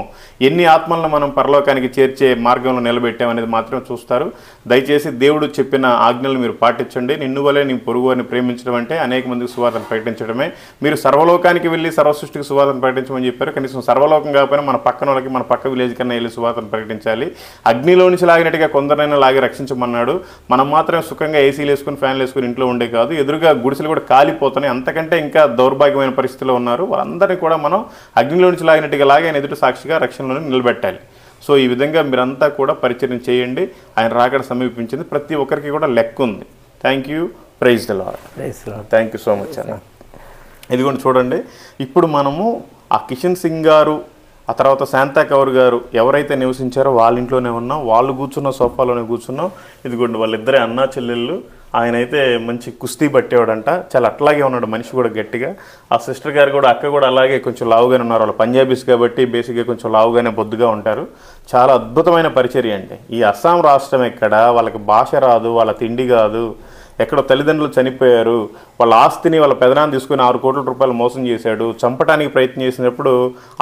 ఎన్ని ఆత్మలను మనం పరలోకానికి చేర్చే మార్గంలో నిలబెట్టాము అనేది మాత్రం చూస్తారు. దయచేసి దేవుడు చెప్పిన ఆజ్ఞలు మీరు పాటించండి. నిన్ను వలే నీ పొరుగు అని ప్రేమించడం అంటే అనేక మందికి సువార్తను ప్రకటించడమే. మీరు సర్వలోకానికి వెళ్ళి సర్వసృష్టికి సువార్తను ప్రకటించమని చెప్పారు. కనీసం సర్వలోకం కాకపోయినా మన పక్కన వాళ్ళకి, మన పక్క విలేజ్ కన్నా వెళ్ళి సువార్తను ప్రకటించాలి. అగ్నిలో నుంచి లాగినట్టుగా కొందరైనా లాగి రక్షించమన్నాడు. మనం మాత్రం సుఖంగా ఏసీలు వేసుకుని ఫ్యాన్లు వేసుకుని ఇంట్లో ఉండే కాదు, ఎదురుగా గుడిసెలు కూడా కాలిపోతున్నాయి. అంతకంటే ఇంకా దౌర్భాగ్యమైన పరిస్థితిలో ఉన్నారు. వాళ్ళందరినీ కూడా మనం అగ్నిలో నుంచి లాగినట్టుగా లాగి ఆయన ఎదుటి సాక్షిగా రక్షణలోనే నిలబెట్టాలి. సో ఈ విధంగా మీరంతా కూడా పరిచయం చేయండి. ఆయన రాకడ సమీపించింది. ప్రతి ఒక్కరికి కూడా లెక్క ఉంది. Thank you. Praise the lord. Thank you so much అన్న. ఇదిగోండి చూడండి, ఇప్పుడు మనము ఆ కిషన్ సింగ్ గారు, ఆ తర్వాత శాంతా కౌర్ గారు ఎవరైతే నివసించారో వాళ్ళ ఇంట్లోనే ఉన్నాం. వాళ్ళు కూర్చున్న సోఫాలోనే కూర్చున్నాం. ఇదిగోండి వాళ్ళిద్దరే అన్నా చెల్లెళ్ళు. ఆయన అయితే మంచి కుస్తీ పట్టేవాడంట. చాలా అట్లాగే ఉన్నాడు మనిషి కూడా గట్టిగా. ఆ సిస్టర్ గారు కూడా, అక్క కూడా అలాగే కొంచెం లావుగానే ఉన్నారు. వాళ్ళు పంజాబీస్ కాబట్టి బేసిక్గా కొంచెం లావుగానే బొద్దుగా ఉంటారు. చాలా అద్భుతమైన పరిచర్య అండి. ఈ అస్సాం రాష్ట్రం ఎక్కడ, వాళ్ళకి భాష రాదు, వాళ్ళ తిండి కాదు, ఎక్కడో తల్లిదండ్రులు చనిపోయారు, వాళ్ళ ఆస్తిని వాళ్ళ పెదనాన్ని తీసుకుని 6 కోట్ల రూపాయలు మోసం చేశాడు, చంపడానికి ప్రయత్నం చేసినప్పుడు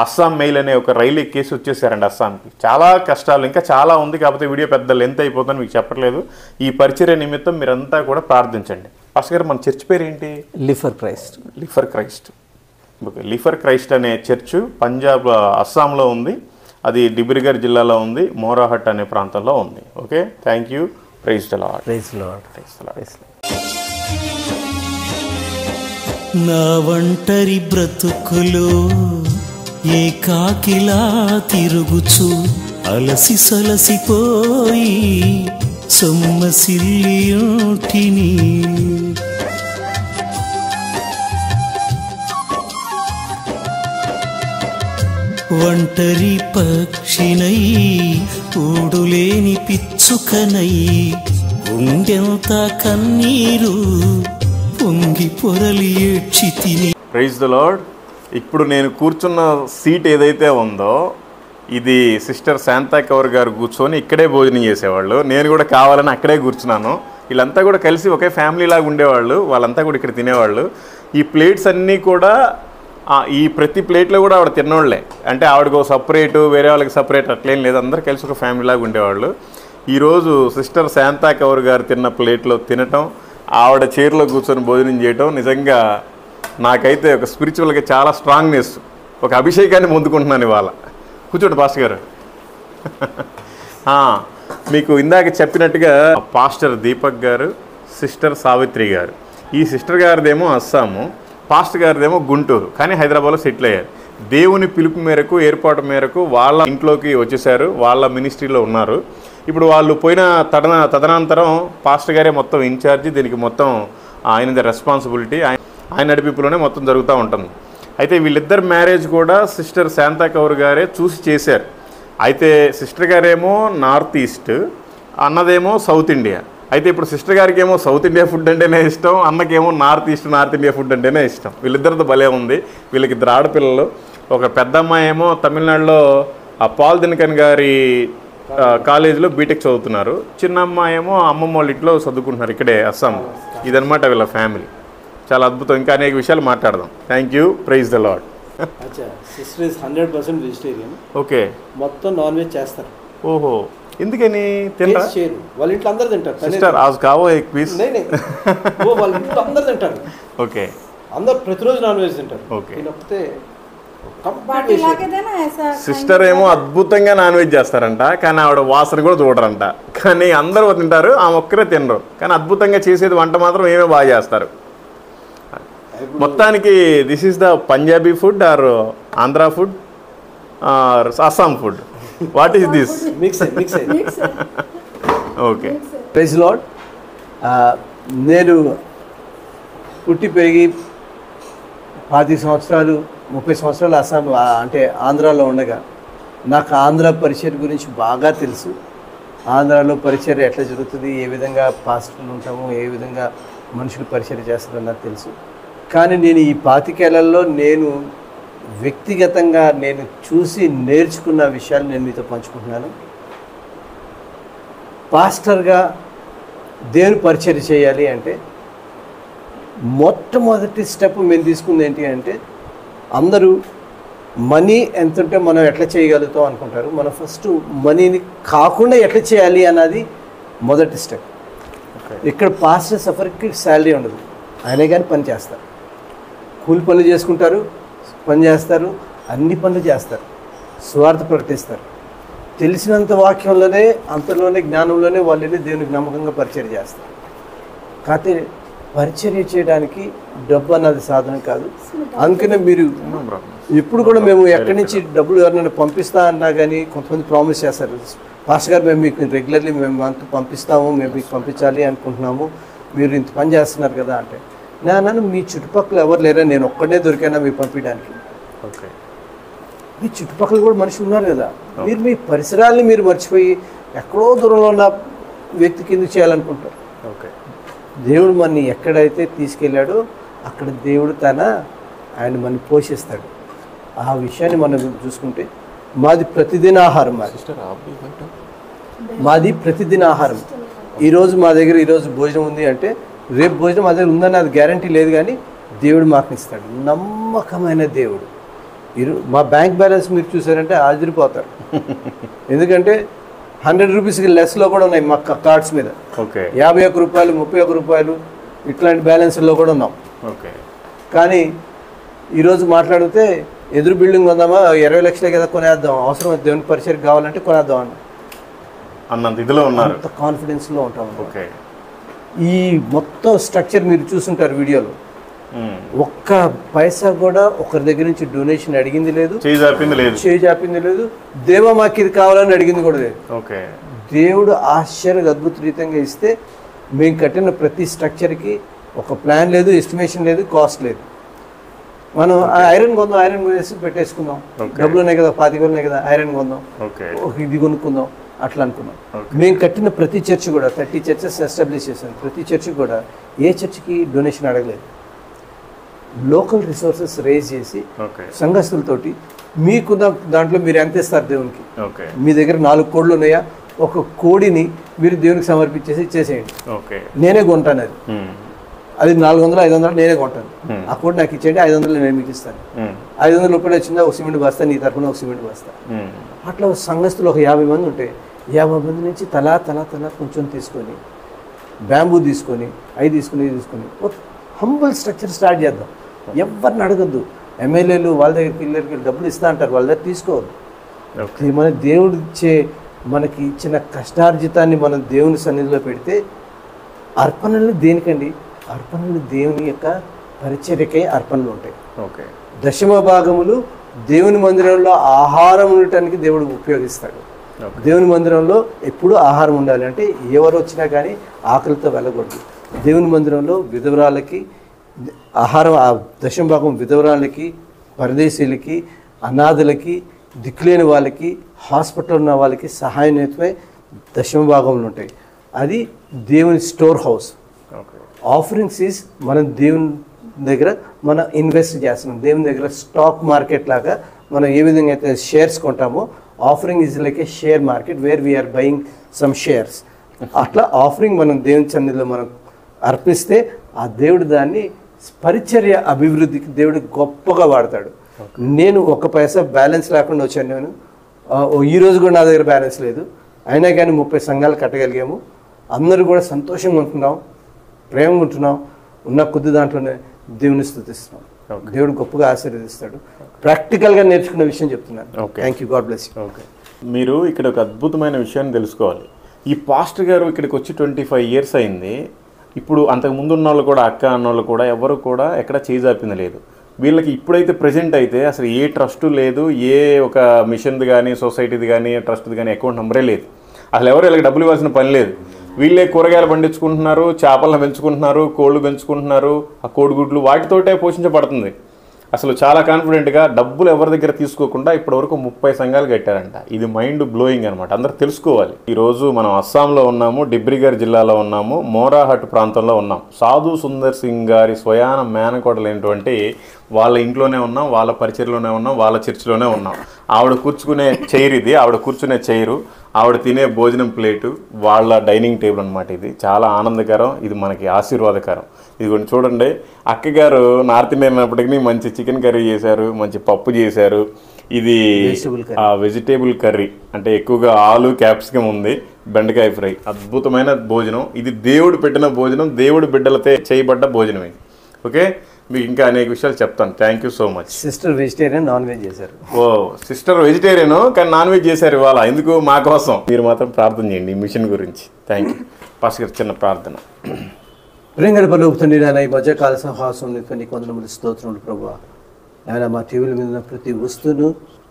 అస్సాం మెయిల్ అనే ఒక రైలు ఎక్కేసి వచ్చేసారండి అస్సాంకి. చాలా కష్టాలు, ఇంకా చాలా ఉంది, కాకపోతే వీడియో పెద్ద లెంత్ అయిపోతుందని మీకు చెప్పట్లేదు. ఈ పరిచర్య నిమిత్తం మీరంతా కూడా ప్రార్థించండి. పాస్టర్ గారు, మన చర్చ్ పేరు ఏంటి? లిఫర్ క్రైస్ట్. ఓకే, లిఫర్ క్రైస్ట్ అనే చర్చ్ పంజాబ్ అస్సాంలో ఉంది. అది డిబ్రిగర్ జిల్లాలో ఉంది, మోరాహట్ అనే ప్రాంతంలో ఉంది. Okay, thank you. Praise the lord. Praise the lord. Praise the lord. నా ఒంటరి బ్రతుకులో ఏకాకిలా తిరుగుచు అలసి సలసిపోయి సొమ్మసిల్లియోటిని ఒంటరి పక్షినై ఊడులేని పిచ్చుకనై ఉండెంత కన్నీరు పొంగి పొరలి ఏడ్చి తిని. Praise the lord. ఇప్పుడు నేను కూర్చున్న సీట్ ఏదైతే ఉందో ఇది సిస్టర్ శాంతా కౌర్ గారు కూర్చొని ఇక్కడే భోజనం చేసేవాళ్ళు. నేను కూడా కావాలని అక్కడే కూర్చున్నాను. వీళ్ళంతా కూడా కలిసి ఒకే ఫ్యామిలీ లాగా ఉండేవాళ్ళు. వాళ్ళంతా కూడా ఇక్కడ తినేవాళ్ళు. ఈ ప్లేట్స్ అన్నీ కూడా ఈ ప్రతి ప్లేట్లో కూడా ఆవిడ తిన్నోళ్ళే. అంటే ఆవిడకు సపరేటు, వేరే వాళ్ళకి సపరేట్ అట్లేం లేదు. అందరూ కలిసి ఒక ఫ్యామిలీ లాగా ఉండేవాళ్ళు. ఈరోజు సిస్టర్ శాంతా కౌర్ గారు తిన్న ప్లేట్లో తినటం, ఆవిడ చైర్లో కూర్చొని భోజనం చేయటం నిజంగా నాకైతే ఒక స్పిరిచువల్గా చాలా స్ట్రాంగ్నెస్, ఒక అభిషేకాన్ని పొందుకుంటున్నాను ఇవాళ. కూర్చోండి పాస్టర్ గారు. మీకు ఇందాక చెప్పినట్టుగా పాస్టర్ దీపక్ గారు, సిస్టర్ సావిత్రి గారు. ఈ సిస్టర్ గారిదేమో అస్సాము, పాస్టర్ గారిదేమో గుంటూరు, కానీ హైదరాబాద్లో సెటిల్ అయ్యారు. దేవుని పిలుపు మేరకు, ఏర్పాటు మేరకు వాళ్ళ ఇంట్లోకి వచ్చేసారు. వాళ్ళ మినిస్ట్రీలో ఉన్నారు. ఇప్పుడు వాళ్ళు పోయిన తదనంతరం పాస్టర్ గారే మొత్తం ఇన్ఛార్జి. దీనికి మొత్తం ఆయనది రెస్పాన్సిబిలిటీ. ఆయన నడిపిపులోనే మొత్తం జరుగుతూ ఉంటుంది. అయితే వీళ్ళిద్దరు మ్యారేజ్ కూడా సిస్టర్ శాంతా కౌర్ గారే చూసి చేశారు. అయితే సిస్టర్ గారేమో నార్త్ ఈస్ట్, అన్నదేమో సౌత్ ఇండియా. అయితే ఇప్పుడు సిస్టర్ గారికి ఏమో సౌత్ ఇండియా ఫుడ్ అంటేనే ఇష్టం, అన్నకేమో north east north India food అంటేనే ఇష్టం. వీళ్ళిద్దరితో భలే ఉంది. వీళ్ళకి ఇద్దరు ఆడపిల్లలు. ఒక పెద్ద అమ్మాయి ఏమో తమిళనాడులో పాల్ దినకన్ గారి కాలేజీలో బీటెక్ చదువుతున్నారు. చిన్న అమ్మాయి ఏమో అమ్మమ్మ వాళ్ళ ఇంట్లో చదువుకుంటున్నారు ఇక్కడే అస్సాంలో. ఇదనమాట వీళ్ళ ఫ్యామిలీ. చాలా అద్భుతం. ఇంకా అనేక విషయాలు మాట్లాడదాం. Thank you. Praise the lord. Sister is 100% vegetarian. Okay. మొత్తం నాన్ వెజ్ చేస్తారు. ఓహో, ఎందుకని తింటారు? వాళ్ళ ఇంట్లో అందరు తింటారు. సిస్టర్ ఆజ్ కావో ఎక్ పీస్. వాళ్ళ ఇంట్లో అందరు తింటారు. ఓకే. అందరు ప్రతిరోజు నాన్ వెజ్ తింటారు. ఓకే. సిస్టర్ ఏమో అద్భుతంగా నాన్ వెజ్ చేస్తారంట, కానీ ఆవిడ వాసన కూడా చూడరంట. కానీ అందరూ తింటారు, ఆమె ఒక్కరే తినరు. కానీ అద్భుతంగా చేసేది వంట మాత్రం ఏమే బాగా చేస్తారు. మొత్తానికి this is the Punjabi food or Andhra food or Assam food? What is this? Mix. Okay. Praise lord. నేను పుట్టి పెరిగి 10 సంవత్సరాలు 30 సంవత్సరాలు అస్సాం అంటే ఆంధ్రాలో ఉండగా నాకు ఆంధ్ర పరిచయం గురించి బాగా తెలుసు. ఆంధ్రాలో పరిచయం ఎట్లా జరుగుతుంది, ఏ విధంగా పాస్టర్లు ఉంటాము, ఏ విధంగా మనుషులు పరిచయం చేస్తారో నాకు తెలుసు. కానీ నేను ఈ 25 ఏళ్లలో నేను వ్యక్తిగతంగా నేను చూసి నేర్చుకున్న విషయాలు నేను మీతో పంచుకుంటున్నాను. పాస్టర్గా దేవుని పరిచయం చేయాలి అంటే మొట్టమొదటి స్టెప్ మేము తీసుకుంది ఏంటి అంటే, అందరూ మనీ ఎంత ఉంటే మనం ఎట్లా చేయగలుగుతాం అనుకుంటారు. మనం ఫస్ట్ మనీని కాకుండా ఎట్లా చేయాలి అన్నది మొదటి స్టెప్. ఇక్కడ పాస్టర్ సఫర్కి శాలరీ ఉండదు, ఆయనే కానీ పని చేస్తారు. కూలి పనులు చేసుకుంటారు, పని చేస్తారు, అన్ని పనులు చేస్తారు, స్వార్థ ప్రకటిస్తారు. తెలిసినంత వాక్యంలోనే, అంతలోనే, జ్ఞానంలోనే వాళ్ళని దేవునికి నమ్మకంగా పరిచర్య చేస్తారు. కాకపోతే పరిచర్య చేయడానికి డబ్బు అన్నది సాధనం కాదు. అందుకనే మీరు ఇప్పుడు కూడా మేము ఎక్కడి నుంచి డబ్బులు ఎవరైనా పంపిస్తా అన్నా కానీ కొంతమంది ప్రామిస్ చేస్తారు, పాస్టర్ గారు మేము మీకు రెగ్యులర్లీ మేము అంత పంపిస్తాము, మేము మీకు పంపించాలి అనుకుంటున్నాము, మీరు ఇంత పని చేస్తున్నారు కదా అంటే, నన్ను మీ చుట్టుపక్కల ఎవరు లేరా, నేను ఒక్కడే దొరికైనా మీకు పంపించడానికి. ఓకే. మీ చుట్టుపక్కల కూడా మనుషులు ఉన్నారు కదా, మీరు మీ పరిసరాలని మీరు మర్చిపోయి ఎక్కడో దూరంలో ఉన్న వ్యక్తి కింద చేయాలనుకుంటారు. ఓకే. దేవుడు మనని ఎక్కడైతే తీసుకెళ్ళాడో అక్కడ దేవుడు ఆయన మనని పోషిస్తాడు. ఆ విషయాన్ని మనం చూసుకుంటే మాది ప్రతిదిన ఆహారం. మాది ప్రతిదిన ఆహారం. ఈరోజు మా దగ్గర ఈరోజు భోజనం ఉంది అంటే రేపు భోజనం మా దగ్గర ఉందని అది గ్యారంటీ లేదు, కానీ దేవుడు మాకు ఇస్తాడు. నమ్మకమైన దేవుడు. మా బ్యాంక్ బ్యాలెన్స్ మీరు చూసారంటే ఆశ్చర్యపోతారు. ఎందుకంటే 100 రూపీస్కి లెస్లో కూడా ఉన్నాయి మా కార్డ్స్ మీద. ఓకే. 51 రూపాయలు, 31 రూపాయలు ఇట్లాంటి బ్యాలెన్స్లో కూడా ఉన్నాం. ఓకే. కానీ ఈరోజు మాట్లాడితే ఎదురు బిల్డింగ్ ఉందామా, 20 లక్షలే కదా కొనేద్దాం, అవసరం దేవుని పరిచయం కావాలంటే కొనేద్దాం అన్నంత ఇదిలో ఉన్నారు, అంత కాన్ఫిడెన్స్లో ఉంటాం. ఓకే. ఈ మొత్తం స్ట్రక్చర్ మీరు చూసుంటారు వీడియోలో. ఒక్క పైసా కూడా ఒకరి దగ్గర నుంచి డొనేషన్ అడిగింది లేదు, చేయి చాపింది లేదు. దేవా మాకు ఇది కావాలని అడిగింది కూడా లేదు. ఓకే, దేవుడు ఆశ్చర్య అద్భుత రీతంగా ఇస్తే మేము కట్టిన ప్రతి స్ట్రక్చర్కి ఒక ప్లాన్ లేదు, ఎస్టిమేషన్ లేదు, కాస్ట్ లేదు. మనం ఐరన్ కొందాం, ఐరన్ కొనేసి పెట్టేసుకుందాం, డబ్బులు ఉన్నాయి కదా, 25,000 ఉన్నాయి కదా, ఐరన్ కొందాం, ఇది కొనుక్కుందాం అట్లా అనుకున్నాం. మేము కట్టిన ప్రతి చర్చ్ కూడా 30 చర్చెస్ ఎస్టాబ్లిష్ చేశాను. ప్రతి చర్చ్ కూడా ఏ చర్చ్కి డొనేషన్ అడగలేదు. లోకల్ రిసోర్సెస్ రేజ్ చేసి సంఘస్థులతోటి మీకున్న దాంట్లో మీరు ఎంత ఇస్తారు దేవునికి, మీ దగ్గర 4 కోళ్ళు ఉన్నాయా, ఒక కోడిని మీరు దేవునికి సమర్పించేసి ఇచ్చేసేయండి, నేనే కొంటాను. అది 400-500 నేనే కొంటాను. ఆ కోడి నాకు ఇచ్చేయండి, 500 నేను మీకు ఇస్తాను. 500 రూపాయలు వచ్చిందా ఒక సిమెంట్ బస్తా, నీ తరఫున ఒక సిమెంట్ బస్తా. అట్లా సంఘస్థులు ఒక 50 మంది ఉంటే 50 మంది నుంచి తలా కొంచెం తీసుకొని, బ్యాంబూ తీసుకొని, అవి తీసుకొని ఒక హంబుల్ స్ట్రక్చర్ స్టార్ట్ చేద్దాం. ఎవరిని అడగద్దు. ఎమ్మెల్యేలు వాళ్ళ దగ్గరికి డబ్బులు ఇస్తా అంటారు, వాళ్ళ దగ్గర తీసుకోవద్దు. మన దేవుడు ఇచ్చే మనకి ఇచ్చిన కష్టార్జితాన్ని మనం దేవుని సన్నిధిలో పెడితే, అర్పణలు దేనికండి? అర్పణలు దేవుని యొక్క పరిచర్యకై అర్పణలు ఉంటాయి. దశమ భాగములు దేవుని మందిరంలో ఆహారం ఉండటానికి దేవుడు ఉపయోగిస్తాడు. దేవుని మందిరంలో ఎప్పుడు ఆహారం ఉండాలి అంటే ఎవరు వచ్చినా కానీ ఆకలితో వెళ్ళకూడదు. దేవుని మందిరంలో విధవరాలకి ఆహారం, ఆ దశమ భాగం విధవరాలకి, పరదేశీలకి, అనాథలకి, దిక్కులేని వాళ్ళకి, హాస్పిటల్ ఉన్న వాళ్ళకి సహాయనిత్వే దశమ భాగంలో ఉంటాయి. అది దేవుని స్టోర్ హౌస్. ఆఫరింగ్స్ ఈజ్ మనం దేవుని దగ్గర మనం ఇన్వెస్ట్ చేస్తున్నాం. దేవుని దగ్గర స్టాక్ మార్కెట్ లాగా మనం ఏ విధంగా అయితే షేర్స్ కొంటామో, offering is like a share market where we are buying some shares. అట్లా ఆఫరింగ్ మనం దేవుని సన్నిధిలో మనం అర్పిస్తే ఆ దేవుడు దాన్ని పరిచర్య అభివృద్ధికి దేవుడు గొప్పగా వాడతాడు. నేను 1 పైసా బ్యాలెన్స్ లేకుండా వచ్చాను. నేను ఈరోజు కూడా నా దగ్గర బ్యాలెన్స్ లేదు, అయినా కానీ 30 సంఘాలు కట్టగలిగాము. అందరూ కూడా సంతోషంగా ఉంటున్నాం, ప్రేమగా ఉంటున్నాం. ఉన్న కొద్ది దాంట్లోనే దేవుని స్తుతిస్తున్నాం. దేవుడు గొప్పగా ఆశీర్వదిస్తాడు. ప్రాక్టికల్గా నేర్చుకున్న విషయం చెప్తున్నాను. Thank you, God bless you. మీరు ఇక్కడ ఒక అద్భుతమైన విషయాన్ని తెలుసుకోవాలి. ఈ పాస్టర్ గారు ఇక్కడికి వచ్చి 25 years అయింది. ఇప్పుడు అంతకుముందు ఉన్న వాళ్ళు కూడా, అక్క అన్నోళ్ళు కూడా ఎవరు కూడా ఎక్కడ చేజాపింది లేదు. వీళ్ళకి ఇప్పుడైతే ప్రజెంట్ అయితే అసలు ఏ ట్రస్ట్ లేదు, ఏ ఒక మిషన్ది కానీ, సొసైటీది కానీ, ట్రస్ట్ది కానీ అకౌంట్ నెంబరే లేదు. అసలు ఎవరు వీళ్ళకి డబ్బులు ఇవ్వాల్సిన పని లేదు. వీళ్ళే కూరగాయలు పండించుకుంటున్నారు, చేపలను పెంచుకుంటున్నారు, కోళ్ళు పెంచుకుంటున్నారు, ఆ కోడిగుడ్లు వాటితోటే పోషించబడుతుంది. అసలు చాలా కాన్ఫిడెంట్గా డబ్బులు ఎవరి దగ్గర తీసుకోకుండా ఇప్పటివరకు 30 సంఘాలు కట్టారంట. ఇది మైండ్ బ్లోయింగ్ అనమాట. అందరూ తెలుసుకోవాలి. ఈరోజు మనం అస్సాంలో ఉన్నాము, డిబ్రిగర్ జిల్లాలో ఉన్నాము, మోరాహట్ ప్రాంతంలో ఉన్నాం. సాధు సుందర్ సింగ్ గారి స్వయాన మేనకోడలైనటువంటి వాళ్ళ ఇంట్లోనే ఉన్నాం, వాళ్ళ పరిచయలోనే ఉన్నాం, వాళ్ళ చర్చిలోనే ఉన్నాం. ఆవిడ కూర్చుకునే చైర్ ఇది, ఆవిడ కూర్చునే చైరు, ఆవిడ తినే భోజనం ప్లేటు, వాళ్ళ డైనింగ్ టేబుల్ అనమాట. ఇది చాలా ఆనందకరం, ఇది మనకి ఆశీర్వాదకరం. ఇది కొన్ని చూడండి. అక్కగారు నార్త్ ఇండియన్ అయినప్పటికీ మంచి చికెన్ కర్రీ చేశారు, మంచి పప్పు చేశారు. ఇది వెజిటేబుల్ కర్రీ, అంటే ఎక్కువగా ఆలు, క్యాప్సికమ్ ఉంది, బెండకాయ ఫ్రై. అద్భుతమైన భోజనం. ఇది దేవుడు పెట్టిన భోజనం, దేవుడు బిడ్డలతో చేయబడ్డ భోజనం ఇది. ఓకే, మీకు ఇంకా అనేక విషయాలు చెప్తాను. Thank you so much. Sister vegetarian, non veg చేశారు. ఓ, సిస్టర్ వెజిటేరియన్ కానీ నాన్ వెజ్ చేశారు ఇవాళ. ఎందుకు? మా కోసం. మీరు మాత్రం ప్రార్థన చేయండి ఈ మిషన్ గురించి. Thank you. పాస్టర్ గారు చిన్న ప్రార్థన. ప్రేంగడ పలుకుతుంది నాయన, ఈ మధ్యకాల సంహాసం నీకు వందనములు, స్తోత్రములు ప్రభువా. నాయన మా టీవీల మీద ఉన్న ప్రతి వస్తువును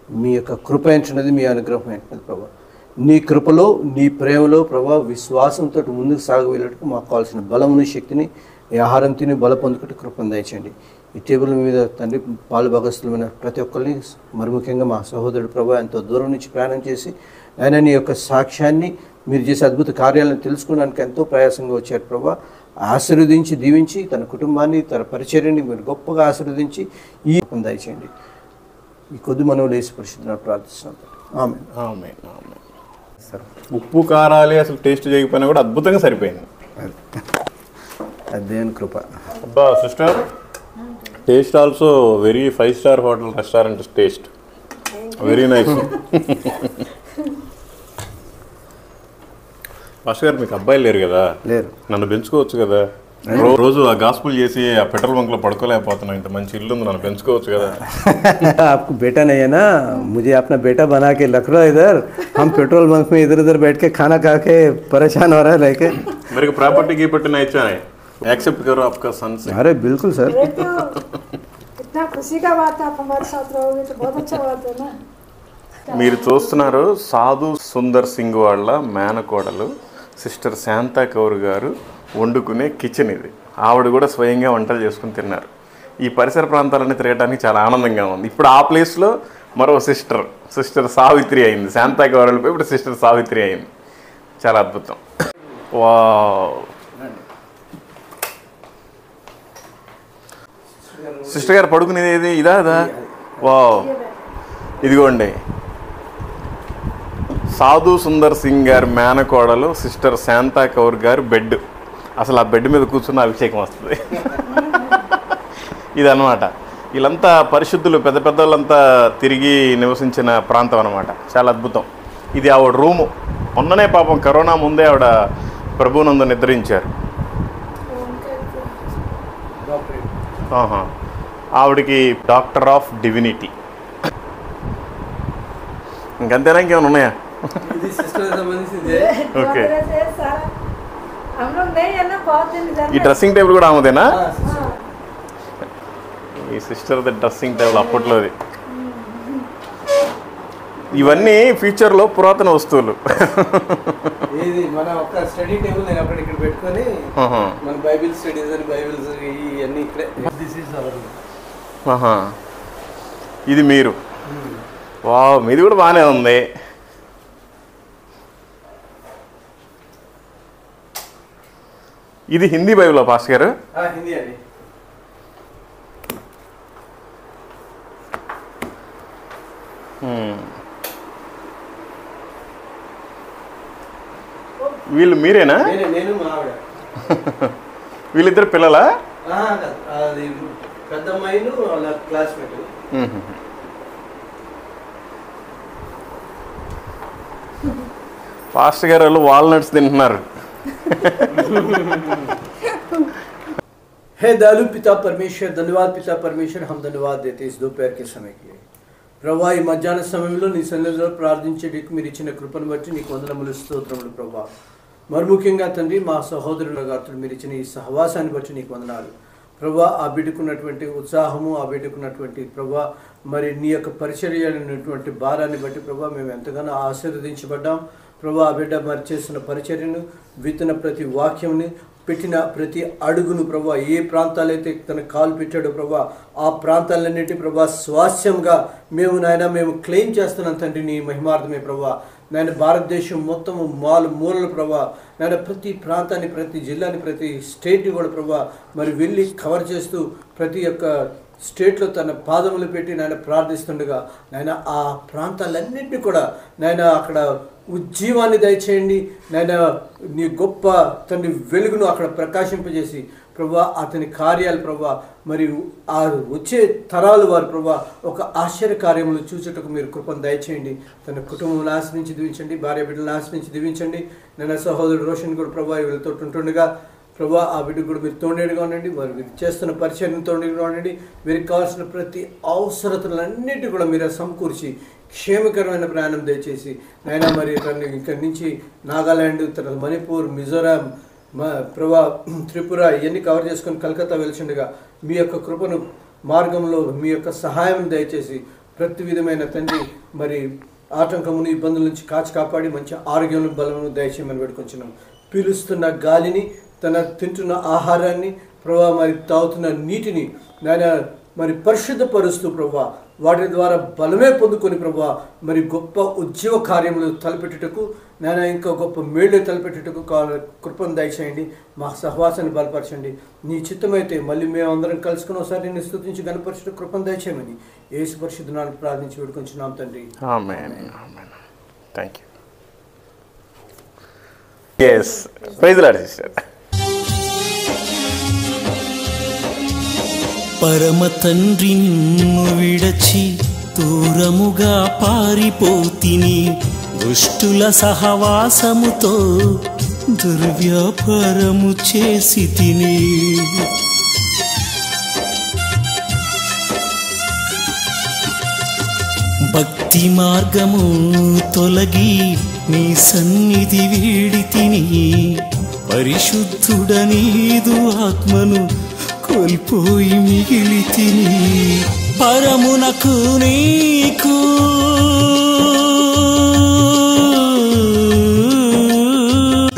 మీ యొక్క కృప ఏంటున్నది, మీ అనుగ్రహం ఏంటున్నది ప్రభా. నీ కృపలో, నీ ప్రేమలో ప్రభా విశ్వాసంతో ముందుకు సాగవేళ్ళటకు మాకు కావాల్సిన బలముని, శక్తిని, ఈ ఆహారం తిని బల పొందుకుంటే కృపను దయచేయండి. ఈ టేబుల్ మీద తండ్రి పాలు భాగస్థులమైన ప్రతి ఒక్కరిని, మరి ముఖ్యంగా మా సహోదరుడు ప్రభా ఎంతో దూరం నుంచి ప్రయాణం చేసి ఆయన నీ యొక్క సాక్ష్యాన్ని, మీరు చేసే అద్భుత కార్యాలను తెలుసుకోవడానికి ఎంతో ప్రయాసంగా వచ్చారు ప్రభా. ఆశీర్వదించి, దీవించి తన కుటుంబాన్ని, తన పరిచర్యని మీరు గొప్పగా ఆశీర్వదించి ఈ దయచేయండి. ఈ కొద్ది మనవులు యేసు పరిశుద్ధులను ప్రార్థిస్తున్నాం. ఆమేన్. ఆమేన్. ఆమేన్. ఉప్పు కారాలే అసలు టేస్ట్ చేయకపోయినా కూడా అద్భుతంగా సరిపోయింది. దేవుని కృప. అబ్బా sister, taste also very 5-star hotel restaurant taste, very nice. Pastor గారు, మీకు అబ్బాయిలు లేరు కదా? లేరు. నన్ను పెంచుకోవచ్చు కదా? రోజు ఆ గాస్పుల్ చేసి ఆ పెట్రోల్ బంక్ లో పడుకోలేకపోతున్నాం. ఇంత మంచి ఇల్లు ఉంది, నన్ను పెంచుకోవచ్చు కదా? आपको बेटा नहीं है ना, मुझे अपना बेटा बना के रख लो इधर, हम पेट्रोल बंक में इधर उधर बैठ के खाना खा के परेशान हो रहा है लेके. मेरे को प्रॉपर्टी की पट्टी नहीं चाहिए. एक्सेप्ट करो आपका सन से। अरे बिल्कुल सर। तो इतना खुशी का बात है, आप हमारे साथ रहोगे तो बहुत अच्छा बात है ना। మీరు చూస్తున్నారు సాధు సుందర్ సింగ్ వాళ్ళ మేనకోడలు సిస్టర్ శాంతా కౌర్ గారు వండుకునే కిచెన్ ఇది. ఆవిడ కూడా స్వయంగా వంటలు చేసుకుని తిన్నారు. ఈ పరిసర ప్రాంతాలన్నీ తిరగడానికి చాలా ఆనందంగా ఉంది. ఇప్పుడు ఆ ప్లేస్లో మరో సిస్టర్ సావిత్రి అయింది. శాంతా కౌర్ వెళ్ళిపోయి ఇప్పుడు సిస్టర్ సావిత్రి అయింది. చాలా అద్భుతం. వావ్. సిస్టర్ గారు పడుకునేది ఏది ఇదా? వావ్. ఇదిగోండి సాధు సుందర్ సింగ్ గారి మేనకోడలు సిస్టర్ శాంతా కౌర్ గారు బెడ్. అసలు ఆ బెడ్ మీద కూర్చున్న అభిషేకం వస్తుంది. ఇదన్నమాట. వీళ్ళంతా పరిశుద్ధులు, పెద్ద వాళ్ళంతా తిరిగి నివసించిన ప్రాంతం అనమాట. చాలా అద్భుతం. ఇది ఆవిడ రూము. మొన్ననే పాపం కరోనా ముందే ఆవిడ ప్రభునందు నిద్రించారు. ఆవిడకి డాక్టర్ ఆఫ్ డివినిటీ. ఇంకంతేనా, ఇంకేమైనా ఉన్నాయా? ఓకే. ఈ డ్రెస్సింగ్ టేబుల్ కూడా ఆమెదేనా? ఈ సిస్టర్ డ్రెస్సింగ్ టేబుల్ అప్పట్లోది. ఇవన్నీ ఫ్యూచర్లో పురాతన వస్తువులు. ఇది మన ఒక స్టడీ టేబుల్ నేను అక్కడ ఇక్కడ పెట్టుకొని మన బైబిల్ స్టడీస్ అని బైబిల్స్ ఇవన్నీ ఇక్కడే. This is our. ఇది మీరు. వావ్, మీది కూడా బాగానే ఉంది. ఇది హిందీ బైబిల్ పాస్టర్ గారు? హిందీ అండి. వీళ్ళు మీరేనా? నేను మా ఆవిడ. వీళ్ళిద్దరు పిల్లలా? అది పెద్ద అమ్మాయిను వాళ్ళ క్లాస్మేట్. పాస్టర్ గారు వాళ్ళు వాల్నట్స్ తింటున్నారు. हे दयालु पिता परमेश्वर, धन्यवाद पिता परमेश्वर, हम धन्यवाद देते इस दोपहर के समय के लिए. ప్రభా, ఈ మధ్యాహ్న సమయంలో నీ సన్నిధిలో ప్రార్థించేటికి మీరు ఇచ్చిన కృపను బట్టి నీకు వందనములు, స్తోత్రములు ప్రభా. మరి ముఖ్యంగా తండ్రి, మా సహోదరుల గాత్రులు మీరు ఇచ్చిన ఈ సహవాసాన్ని బట్టి నీకు వందనాలు ప్రభా. ఆ బిడ్డకున్నటువంటి ఉత్సాహము, ఆ బిడ్డకున్నటువంటి ప్రభా మరి నీ యొక్క పరిచర్యటువంటి భారాన్ని బట్టి ప్రభా మేము ఎంతగానో ఆశీర్వదించబడ్డాం ప్రభా. ఆ బిడ్డ మరి చేస్తున్న పరిచర్యను, విత్తన ప్రతి వాక్యంని, పెట్టిన ప్రతి అడుగును ప్రభా, ఏ ప్రాంతాలైతే తన కాలు పెట్టాడో ప్రభా ఆ ప్రాంతాలన్నిటి ప్రభా స్వాస్యంగా మేము క్లెయిమ్ చేస్తున్నాం తండ్రి. నీ మహిమార్థమే ప్రభా. నేను భారతదేశం మొత్తము మూలలు ప్రభా, నేను ప్రతి ప్రాంతాన్ని, ప్రతి జిల్లాని, ప్రతి స్టేట్ని కూడా ప్రభా మరి వెళ్ళి కవర్ చేస్తూ ప్రతి ఒక్క స్టేట్లో తన పాదములు పెట్టి నాయన ప్రార్థిస్తుండగా నాయన ఆ ప్రాంతాలన్నింటినీ కూడా నాయన అక్కడ ఉజ్జీవాన్ని దయచేయండి నాయన. నీ గొప్ప తండ్రి వెలుగును అక్కడ ప్రకాశింపజేసి ప్రభా అతని కార్యాలు ప్రభా మరి ఆ వచ్చే తరాలు వారు ప్రభా ఒక ఆశ్చర్య కార్యములు చూచుటకు మీరు కృపను దయచేయండి. తన కుటుంబం ఆశ్రయించి దీవించండి, భార్య బిడ్డలను ఆశ్రయించి దీవించండి. నేను సహోదరుడు రోషన్ కూడా ప్రభా వీళ్ళతో ఉంటుండగా ప్రభా ఆ బిడ్డకు కూడా మీరు తోడేడుగా ఉండండి. వారు మీరు చేస్తున్న పరిచయం తోడేడుగా ఉండండి. వీరికి కావాల్సిన ప్రతి అవసరతలన్నిటి కూడా మీరు సమకూర్చి క్షేమకరమైన ప్రయాణం దయచేసి నాయన మరి తను ఇక్కడి నుంచి నాగాల్యాండ్, తర్వాత మణిపూర్, మిజోరాం, ప్రభా త్రిపుర ఇవన్నీ కవర్ చేసుకొని కలకత్తా వెళ్తుండగా మీ యొక్క కృపను మార్గంలో మీ యొక్క సహాయం దయచేసి ప్రతి విధమైన తండ్రి మరి ఆటంకమును, ఇబ్బందుల నుంచి కాపాడి మంచి ఆరోగ్యం, బలమును దయచేయమని పెట్టుకొంచున్నాం. పీలుస్తున్న గాలిని, తన తింటున్న ఆహారాన్ని ప్రభా మరి తాగుతున్న నీటిని నాయన మరి పరిశుద్ధపరుస్తూ ప్రభా వాటి ద్వారా బలమే పొందుకొని ప్రభా మరి గొప్ప ఉద్యోగ కార్యములు తలపెట్టుటకు నాయన ఇంకా గొప్ప మేళ్ళు తలపెట్టుటకు కృపను దయచేయండి. మా సహవాసాన్ని బలపరచండి. నీ చిత్తమైతే మళ్ళీ మేమందరం కలుసుకుని ఒకసారి నేను స్తుతించి గణపరచుట కృపను దయచేయమని యేసు పరిశుద్ధ నామమున ప్రార్థించి వేడుకొంచున్నాం తండ్రి. ఆమేన్. ఆమేన్. Thank you. yes praise the Lord sister. పరమ తండ్రి నిన్ను విడచి దూరముగా పారిపోతిని, దుష్టుల సహవాసముతో దుర్వ్యాపారము చేసి తిని. భక్తి మార్గము తొలగి నీ సన్నిధి వీడి తిని, పరిశుద్ధుడనీదు ఆత్మను కోల్పోయి మిగిలితిని పరమునకు నీకు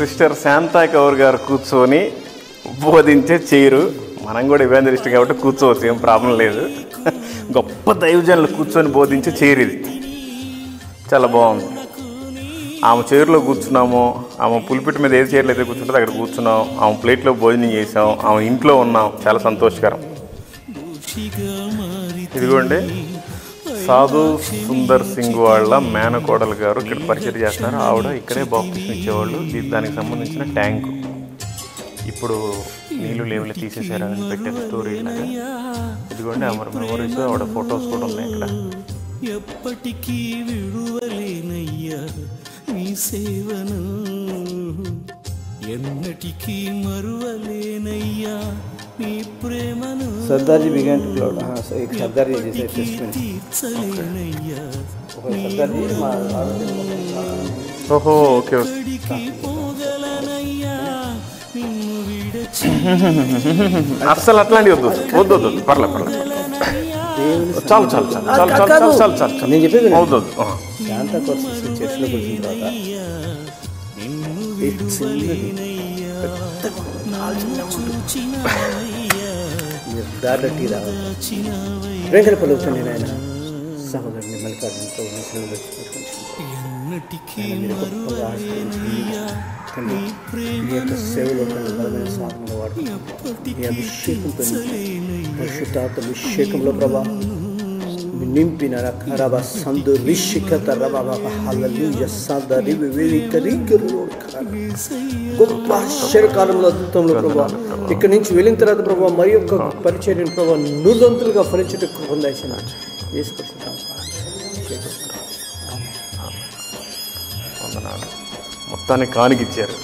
సిస్టర్ శాంతా కౌర్ గారు కూర్చొని బోధించే చైరు. మనం కూడా ఇవాంజలిస్ట్ కాబట్టి కూర్చోవచ్చు, ఏం ప్రాబ్లం లేదు. గొప్ప దైవజనులు కూర్చొని బోధించే చైర్ ఇది. చాలా బాగుంది. ఆమె చైర్లో కూర్చున్నాము, ఆమె పులిపిట్ మీద ఏ చైర్లో అయితే కూర్చుంటుందో అక్కడ కూర్చున్నాం, ఆమె ప్లేట్లో భోజనం చేసాం, ఆమె ఇంట్లో ఉన్నాం. చాలా సంతోషకరం. ఇదిగోండి సాధు సుందర్ సింగ్ వాళ్ళ మేనకోడలు గారు ఇక్కడ పరిచయం చేస్తారు. ఆవిడ ఇక్కడే బాప్టిజం ఇచ్చేవాళ్ళు. దానికి సంబంధించిన ట్యాంకు ఇప్పుడు నీళ్ళు లేవులు తీసేసారని పెట్టే స్టోరీ లాగా. ఇదిగోండి అమర్ మెమోరీస్, ఆవిడ ఫొటోస్ కూడా ఉన్నాయి ఇక్కడ. ఎప్పటికీ విడువలేనయ్యా నీ సేవను, ఎన్నటికీ మరువలేనయ్యా నీ ప్రేమను. Sardarji began to cloud. एक सरदार जी जैसे टेस्टमेंट. తీర్చలేనయ్యా सरदार जी ఓహో ఓకే ఓకే. పోగలనయ్యా నిన్ను విడచి అస్సలు అట్లాంటివి వద్దు వద్దు వద్దు, పర్లేదు పర్లేదు, చాలు చాలు చాలు చాలు చాలు చాలు చాలు చాలు. నేను చెప్పేది వద్దు వద్దు. శాంతా కోర్సెస్ చర్చిలోకి వచ్చిన తర్వాత దారిలో టీ రావాలి. వెంకట పలుకుతుంది ఆయన సహోదరుని మల్లికార్జునతో సేవలో బలమైన సాధనలో వాడుకుంటున్నాం. ఈ అభిషేకంతో పరిశుద్ధాత్మ అభిషేకంలో ప్రభా నింపిన రకరవ సందు రిషికత రబాబా హల్లెలూయా సాదరి వివేకరికరు గొప్ప ఆశ్చర్యకాలంలో అద్భుతంలో ప్రభా ఇక్కడి నుంచి వెళ్ళిన తర్వాత ప్రభా మరి యొక్క పరిచర్యను ప్రభా నూరంతులుగా ఫలించుటకు పొందాల్సిన మొత్తాన్ని కానికిచ్చారు.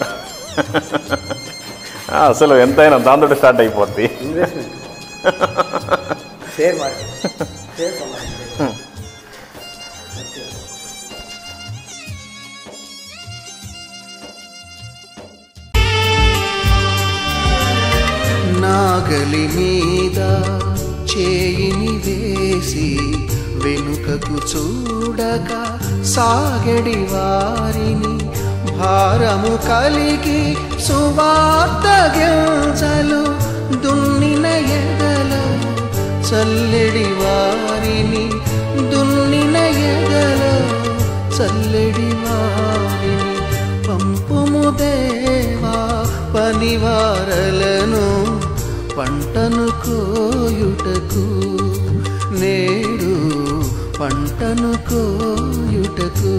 అసలు ఎంతైనా దాంతో స్టార్ట్ అయిపోద్ది. షేర్ మార్కెట్ నాగలి మీద చేయిని వేసి వెనుకకు చూడక సాగడి వారిని భారము కలిగి సువార్త గింజలు దున్నిన ఎదలో చల్లెడి వారిని దున్నిన ఎదలో చల్లెడి వారిని పంపుము దేవా పనివారలను పంటను కోయుటకు నేడు పంటను కోయుటకు.